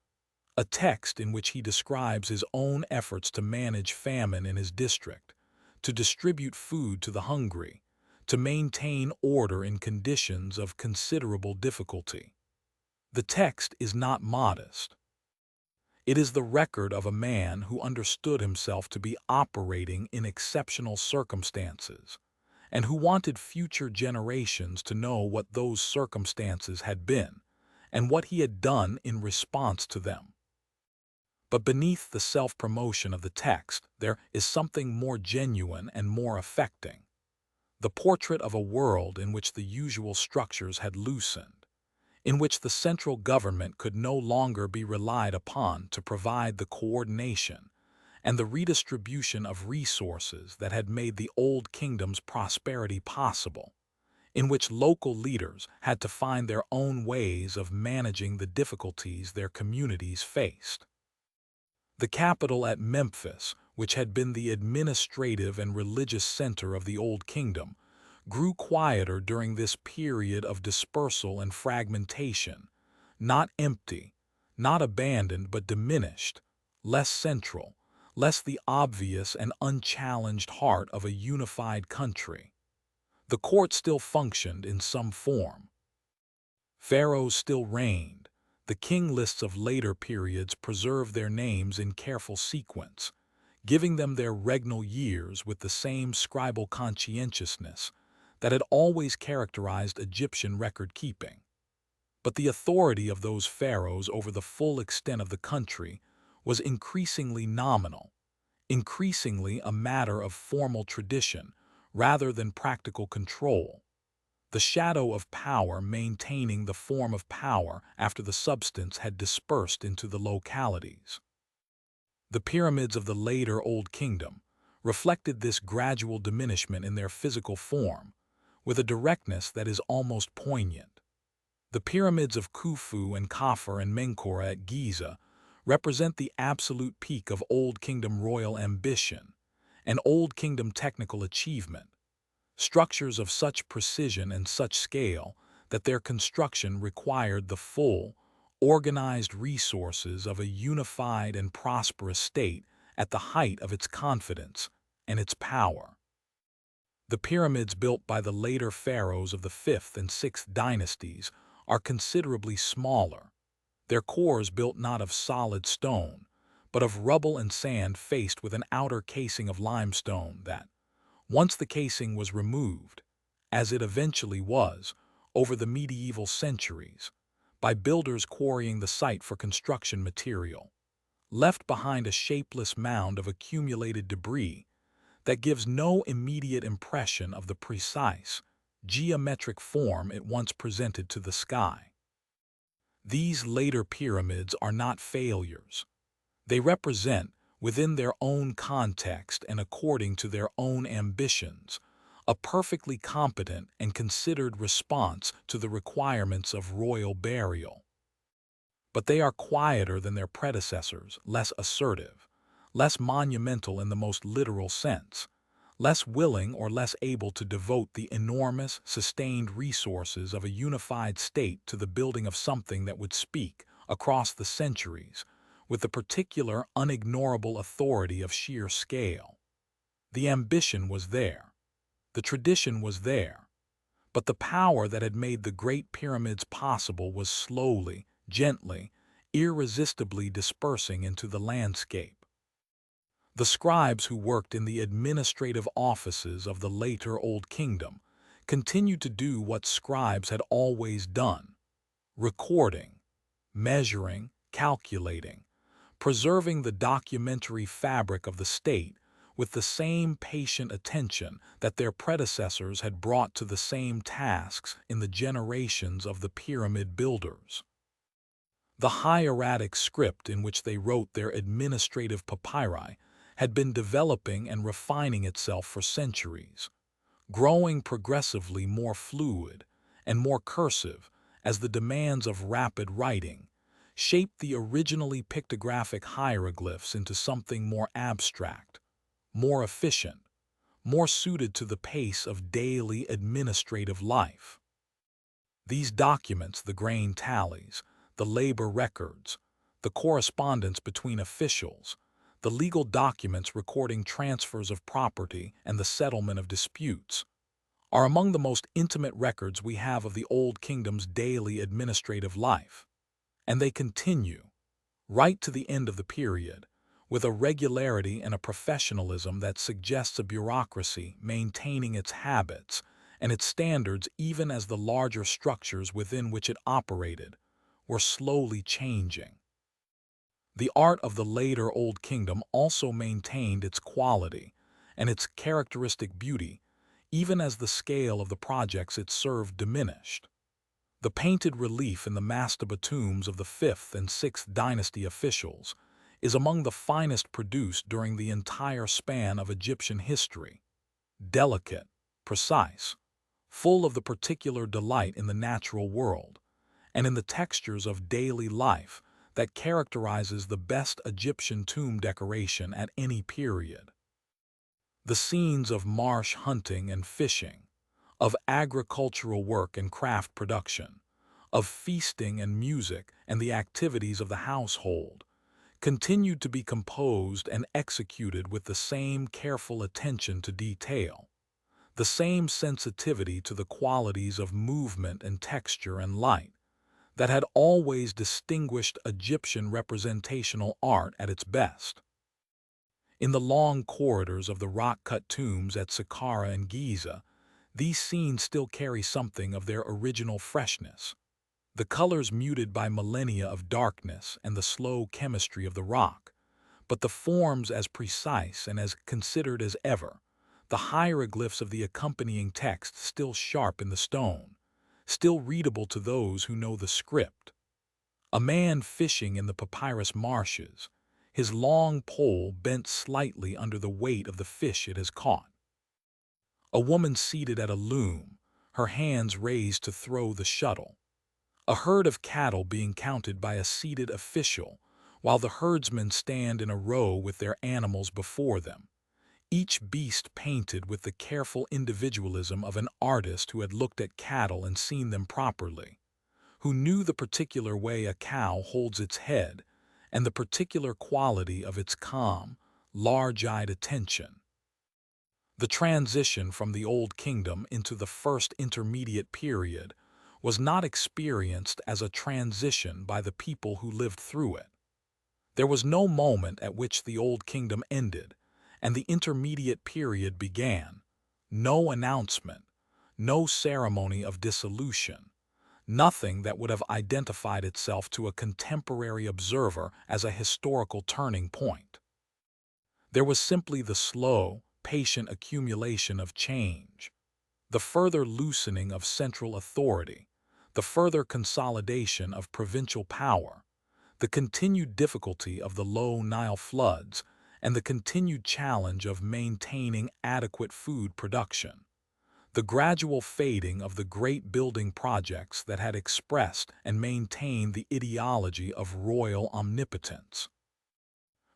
a text in which he describes his own efforts to manage famine in his district, to distribute food to the hungry, to maintain order in conditions of considerable difficulty. The text is not modest. It is the record of a man who understood himself to be operating in exceptional circumstances, and who wanted future generations to know what those circumstances had been and what he had done in response to them. But beneath the self-promotion of the text, there is something more genuine and more affecting: the portrait of a world in which the usual structures had loosened, in which the central government could no longer be relied upon to provide the coordination and the redistribution of resources that had made the Old Kingdom's prosperity possible, in which local leaders had to find their own ways of managing the difficulties their communities faced. The capital at Memphis, which had been the administrative and religious center of the Old Kingdom, grew quieter during this period of dispersal and fragmentation, not empty, not abandoned, but diminished, less central, less the obvious and unchallenged heart of a unified country. The court still functioned in some form. Pharaohs still reigned. The king lists of later periods preserve their names in careful sequence, giving them their regnal years with the same scribal conscientiousness that had always characterized Egyptian record-keeping. But the authority of those pharaohs over the full extent of the country was increasingly nominal, increasingly a matter of formal tradition rather than practical control, the shadow of power maintaining the form of power after the substance had dispersed into the localities. The pyramids of the later Old Kingdom reflected this gradual diminishment in their physical form with a directness that is almost poignant. The pyramids of Khufu and Khafre and Menkaure at Giza represent the absolute peak of Old Kingdom royal ambition and Old Kingdom technical achievement, structures of such precision and such scale that their construction required the full, organized resources of a unified and prosperous state at the height of its confidence and its power. The pyramids built by the later pharaohs of the 5th and 6th dynasties are considerably smaller, their cores built not of solid stone, but of rubble and sand faced with an outer casing of limestone that, once the casing was removed, as it eventually was, over the medieval centuries, by builders quarrying the site for construction material, left behind a shapeless mound of accumulated debris that gives no immediate impression of the precise, geometric form it once presented to the sky. These later pyramids are not failures. They represent, within their own context and according to their own ambitions, a perfectly competent and considered response to the requirements of royal burial. But they are quieter than their predecessors, less assertive, less monumental in the most literal sense, less willing or less able to devote the enormous, sustained resources of a unified state to the building of something that would speak, across the centuries, with the particular, unignorable authority of sheer scale. The ambition was there. The tradition was there. But the power that had made the Great Pyramids possible was slowly, gently, irresistibly dispersing into the landscape. The scribes who worked in the administrative offices of the later Old Kingdom continued to do what scribes had always done: recording, measuring, calculating, preserving the documentary fabric of the state with the same patient attention that their predecessors had brought to the same tasks in the generations of the pyramid builders. The hieratic script in which they wrote their administrative papyri had been developing and refining itself for centuries, growing progressively more fluid and more cursive as the demands of rapid writing shaped the originally pictographic hieroglyphs into something more abstract, more efficient, more suited to the pace of daily administrative life. These documents, the grain tallies, the labor records, the correspondence between officials, the legal documents recording transfers of property and the settlement of disputes, are among the most intimate records we have of the Old Kingdom's daily administrative life. And they continue, right to the end of the period, with a regularity and a professionalism that suggests a bureaucracy maintaining its habits and its standards even as the larger structures within which it operated were slowly changing. The art of the later Old Kingdom also maintained its quality and its characteristic beauty, even as the scale of the projects it served diminished. The painted relief in the mastaba tombs of the 5th and 6th dynasty officials is among the finest produced during the entire span of Egyptian history. Delicate, precise, full of the particular delight in the natural world and in the textures of daily life that characterizes the best Egyptian tomb decoration at any period. The scenes of marsh hunting and fishing, of agricultural work and craft production, of feasting and music and the activities of the household, continued to be composed and executed with the same careful attention to detail, the same sensitivity to the qualities of movement and texture and light that had always distinguished Egyptian representational art at its best. In the long corridors of the rock-cut tombs at Saqqara and Giza, these scenes still carry something of their original freshness. The colors muted by millennia of darkness and the slow chemistry of the rock, but the forms as precise and as considered as ever, the hieroglyphs of the accompanying text still sharp in the stone, still readable to those who know the script. A man fishing in the papyrus marshes, his long pole bent slightly under the weight of the fish it has caught. A woman seated at a loom, her hands raised to throw the shuttle. A herd of cattle being counted by a seated official, while the herdsmen stand in a row with their animals before them, each beast painted with the careful individualism of an artist who had looked at cattle and seen them properly, who knew the particular way a cow holds its head and the particular quality of its calm, large-eyed attention. The transition from the Old Kingdom into the first intermediate period was not experienced as a transition by the people who lived through it. There was no moment at which the Old Kingdom ended and the intermediate period began, no announcement, no ceremony of dissolution, nothing that would have identified itself to a contemporary observer as a historical turning point. There was simply the slow, patient accumulation of change, the further loosening of central authority, the further consolidation of provincial power, the continued difficulty of the low Nile floods, and the continued challenge of maintaining adequate food production, the gradual fading of the great building projects that had expressed and maintained the ideology of royal omnipotence.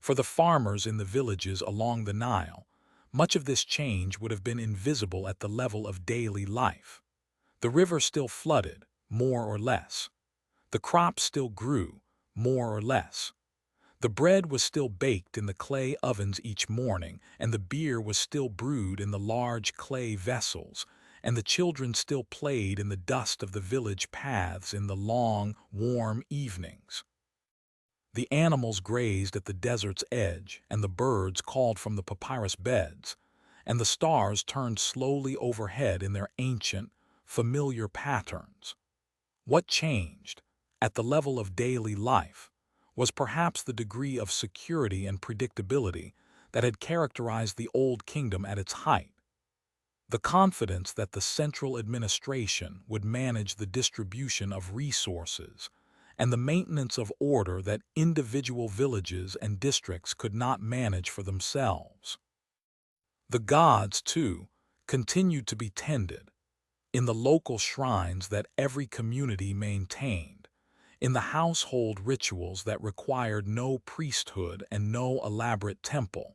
For the farmers in the villages along the Nile, much of this change would have been invisible at the level of daily life. The river still flooded, more or less. The crops still grew, more or less. The bread was still baked in the clay ovens each morning, and the beer was still brewed in the large clay vessels, and the children still played in the dust of the village paths in the long, warm evenings. The animals grazed at the desert's edge, and the birds called from the papyrus beds, and the stars turned slowly overhead in their ancient, familiar patterns. What changed, at the level of daily life, was perhaps the degree of security and predictability that had characterized the Old Kingdom at its height. The confidence that the central administration would manage the distribution of resources and the maintenance of order that individual villages and districts could not manage for themselves. The gods, too, continued to be tended in the local shrines that every community maintained, in the household rituals that required no priesthood and no elaborate temple,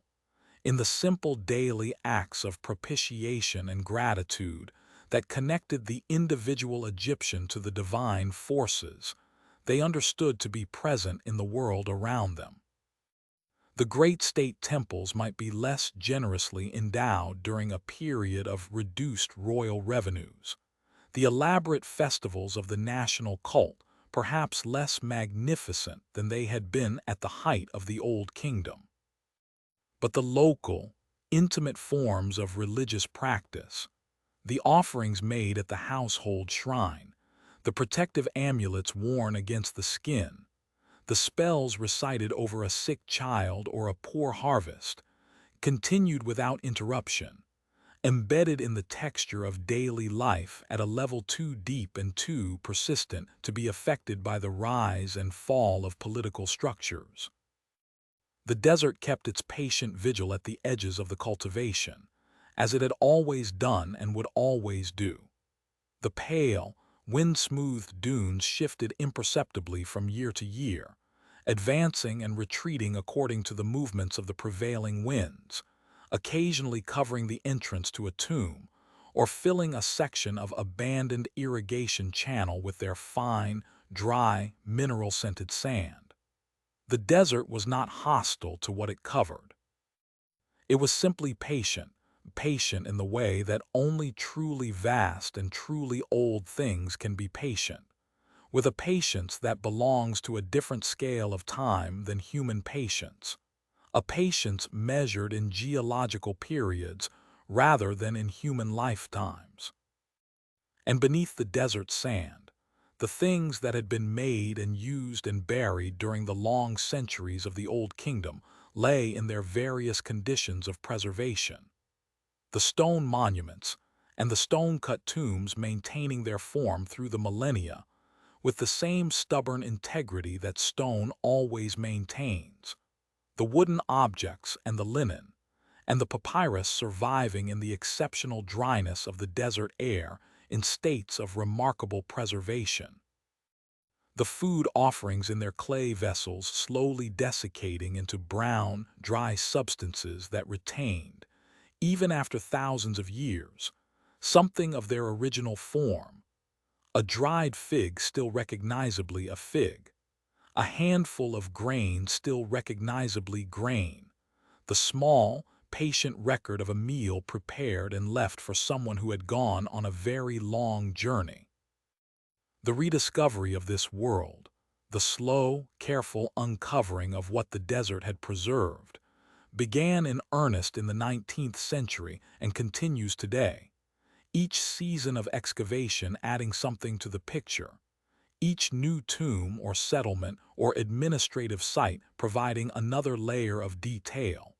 in the simple daily acts of propitiation and gratitude that connected the individual Egyptian to the divine forces they understood to be present in the world around them. The great state temples might be less generously endowed during a period of reduced royal revenues, the elaborate festivals of the national cult perhaps less magnificent than they had been at the height of the Old Kingdom. but the local, intimate forms of religious practice, the offerings made at the household shrine, the protective amulets worn against the skin, the spells recited over a sick child or a poor harvest, continued without interruption, embedded in the texture of daily life at a level too deep and too persistent to be affected by the rise and fall of political structures. The desert kept its patient vigil at the edges of the cultivation, as it had always done and would always do. The pale, wind-smoothed dunes shifted imperceptibly from year to year, advancing and retreating according to the movements of the prevailing winds, occasionally covering the entrance to a tomb, or filling a section of abandoned irrigation channel with their fine, dry, mineral-scented sand. The desert was not hostile to what it covered. It was simply patient, patient in the way that only truly vast and truly old things can be patient, with a patience that belongs to a different scale of time than human patience, a patience measured in geological periods rather than in human lifetimes. And beneath the desert sand, the things that had been made and used and buried during the long centuries of the Old Kingdom lay in their various conditions of preservation. The stone monuments and the stone-cut tombs maintaining their form through the millennia with the same stubborn integrity that stone always maintains, the wooden objects and the linen, and the papyrus surviving in the exceptional dryness of the desert air in states of remarkable preservation. The food offerings in their clay vessels slowly desiccating into brown, dry substances that retained, even after thousands of years, something of their original form. A dried fig still recognizably a fig, a handful of grain still recognizably grain, the small, patient record of a meal prepared and left for someone who had gone on a very long journey. The rediscovery of this world, the slow, careful uncovering of what the desert had preserved, began in earnest in the 19th century and continues today, each season of excavation adding something to the picture, each new tomb or settlement or administrative site providing another layer of detail,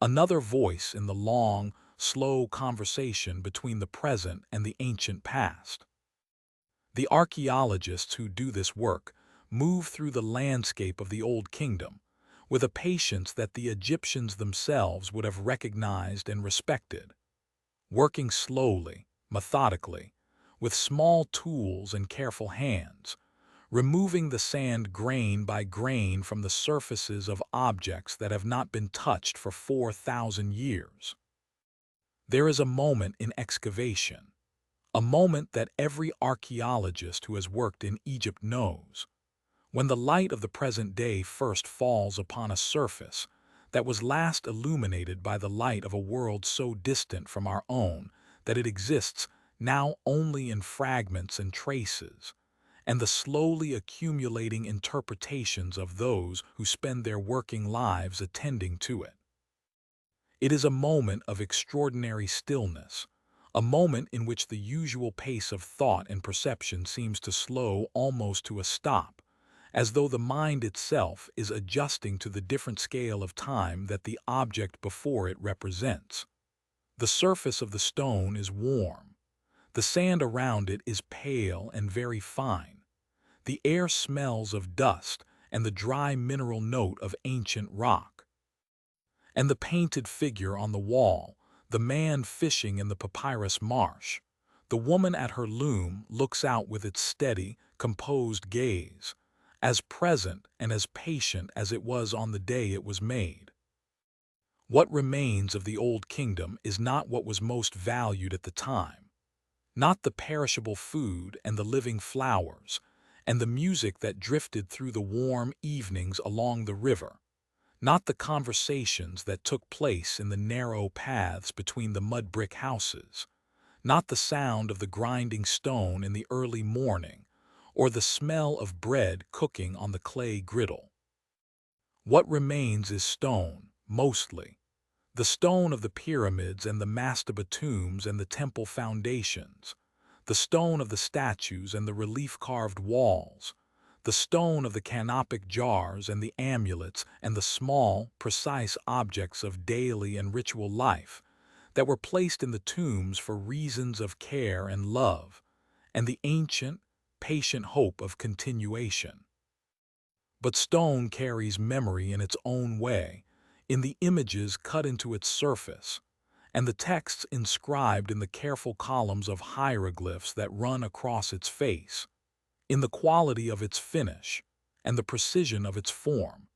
another voice in the long, slow conversation between the present and the ancient past. The archaeologists who do this work move through the landscape of the Old Kingdom with a patience that the Egyptians themselves would have recognized and respected, working slowly, methodically, with small tools and careful hands, removing the sand grain by grain from the surfaces of objects that have not been touched for 4,000 years. There is a moment in excavation, a moment that every archaeologist who has worked in Egypt knows, when the light of the present day first falls upon a surface that was last illuminated by the light of a world so distant from our own that it exists now only in fragments and traces, and the slowly accumulating interpretations of those who spend their working lives attending to it. It is a moment of extraordinary stillness, a moment in which the usual pace of thought and perception seems to slow almost to a stop, as though the mind itself is adjusting to the different scale of time that the object before it represents. The surface of the stone is warm. The sand around it is pale and very fine. The air smells of dust and the dry mineral note of ancient rock. And the painted figure on the wall, the man fishing in the papyrus marsh, the woman at her loom looks out with its steady, composed gaze, as present and as patient as it was on the day it was made. What remains of the Old Kingdom is not what was most valued at the time, not the perishable food and the living flowers, and the music that drifted through the warm evenings along the river, not the conversations that took place in the narrow paths between the mud-brick houses, not the sound of the grinding stone in the early morning, or the smell of bread cooking on the clay griddle. What remains is stone, mostly, The stone of the pyramids and the mastaba tombs and the temple foundations, the stone of the statues and the relief-carved walls, the stone of the canopic jars and the amulets and the small, precise objects of daily and ritual life that were placed in the tombs for reasons of care and love, and the ancient, patient hope of continuation. But stone carries memory in its own way, in the images cut into its surface, and the texts inscribed in the careful columns of hieroglyphs that run across its face, in the quality of its finish, and the precision of its form,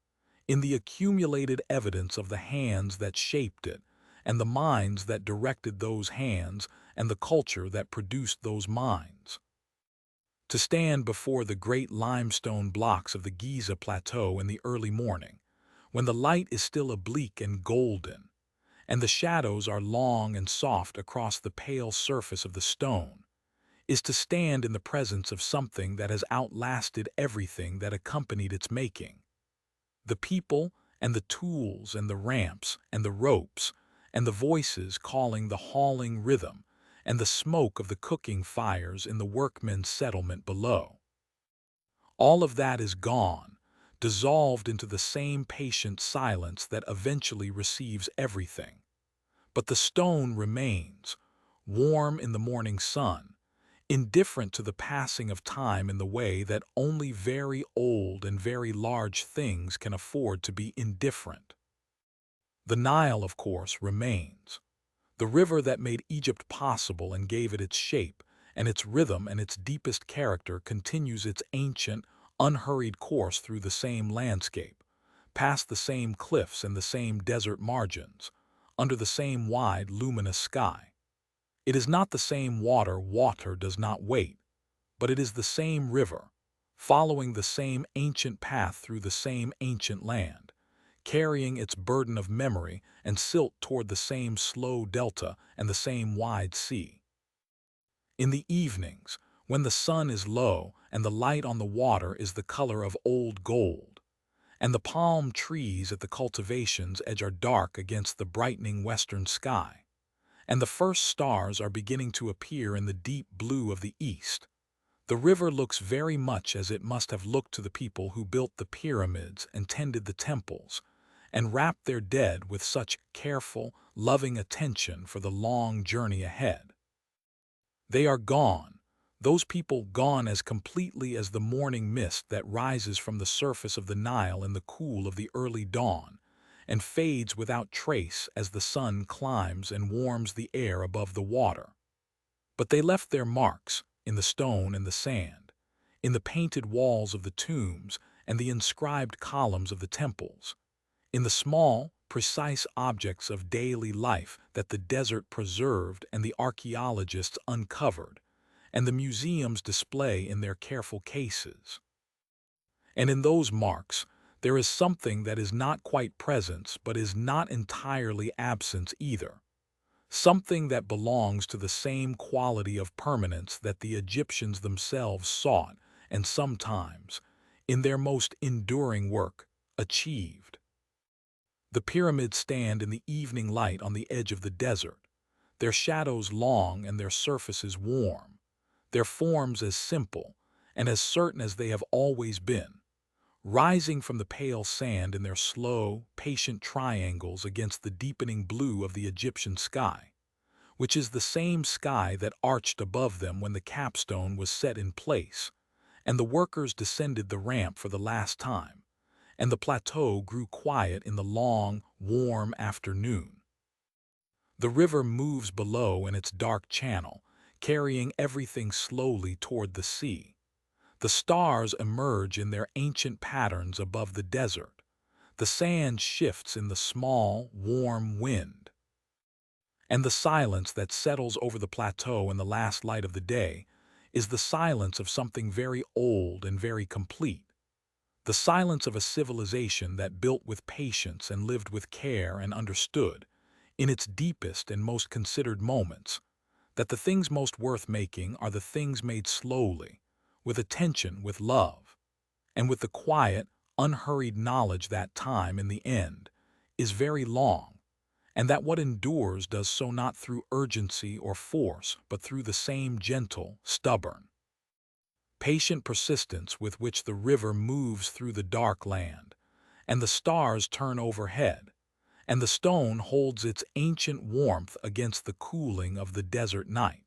in the accumulated evidence of the hands that shaped it, and the minds that directed those hands, and the culture that produced those minds. To stand before the great limestone blocks of the Giza Plateau in the early morning, when the light is still oblique and golden, and the shadows are long and soft across the pale surface of the stone, is to stand in the presence of something that has outlasted everything that accompanied its making. The people and the tools and the ramps and the ropes and the voices calling the hauling rhythm and the smoke of the cooking fires in the workmen's settlement below. All of that is gone, dissolved into the same patient silence that eventually receives everything. But the stone remains, warm in the morning sun, indifferent to the passing of time in the way that only very old and very large things can afford to be indifferent. The Nile, of course, remains. The river that made Egypt possible and gave it its shape, and its rhythm and its deepest character continues its ancient, unhurried course through the same landscape, past the same cliffs and the same desert margins, under the same wide, luminous sky. It is not the same water does not wait, but it is the same river, following the same ancient path through the same ancient land, carrying its burden of memory and silt toward the same slow delta and the same wide sea. In the evenings, when the sun is low and the light on the water is the color of old gold, and the palm trees at the cultivation's edge are dark against the brightening western sky, and the first stars are beginning to appear in the deep blue of the east, the river looks very much as it must have looked to the people who built the pyramids and tended the temples, and wrapped their dead with such careful, loving attention for the long journey ahead. They are gone, those people gone as completely as the morning mist that rises from the surface of the Nile in the cool of the early dawn, and fades without trace as the sun climbs and warms the air above the water. But they left their marks in the stone and the sand, in the painted walls of the tombs and the inscribed columns of the temples, in the small, precise objects of daily life that the desert preserved and the archaeologists uncovered, and the museums display in their careful cases. And in those marks, there is something that is not quite presence but is not entirely absence either, something that belongs to the same quality of permanence that the Egyptians themselves sought and sometimes, in their most enduring work, achieved. The pyramids stand in the evening light on the edge of the desert, their shadows long and their surfaces warm, their forms as simple and as certain as they have always been, rising from the pale sand in their slow, patient triangles against the deepening blue of the Egyptian sky, which is the same sky that arched above them when the capstone was set in place, and the workers descended the ramp for the last time, and the plateau grew quiet in the long, warm afternoon. The river moves below in its dark channel, carrying everything slowly toward the sea. The stars emerge in their ancient patterns above the desert. The sand shifts in the small, warm wind. And the silence that settles over the plateau in the last light of the day is the silence of something very old and very complete. The silence of a civilization that built with patience and lived with care and understood, in its deepest and most considered moments, that the things most worth making are the things made slowly, with attention, with love, and with the quiet, unhurried knowledge that time, in the end, is very long, and that what endures does so not through urgency or force, but through the same gentle, stubborn, patient persistence with which the river moves through the dark land, and the stars turn overhead, and the stone holds its ancient warmth against the cooling of the desert night.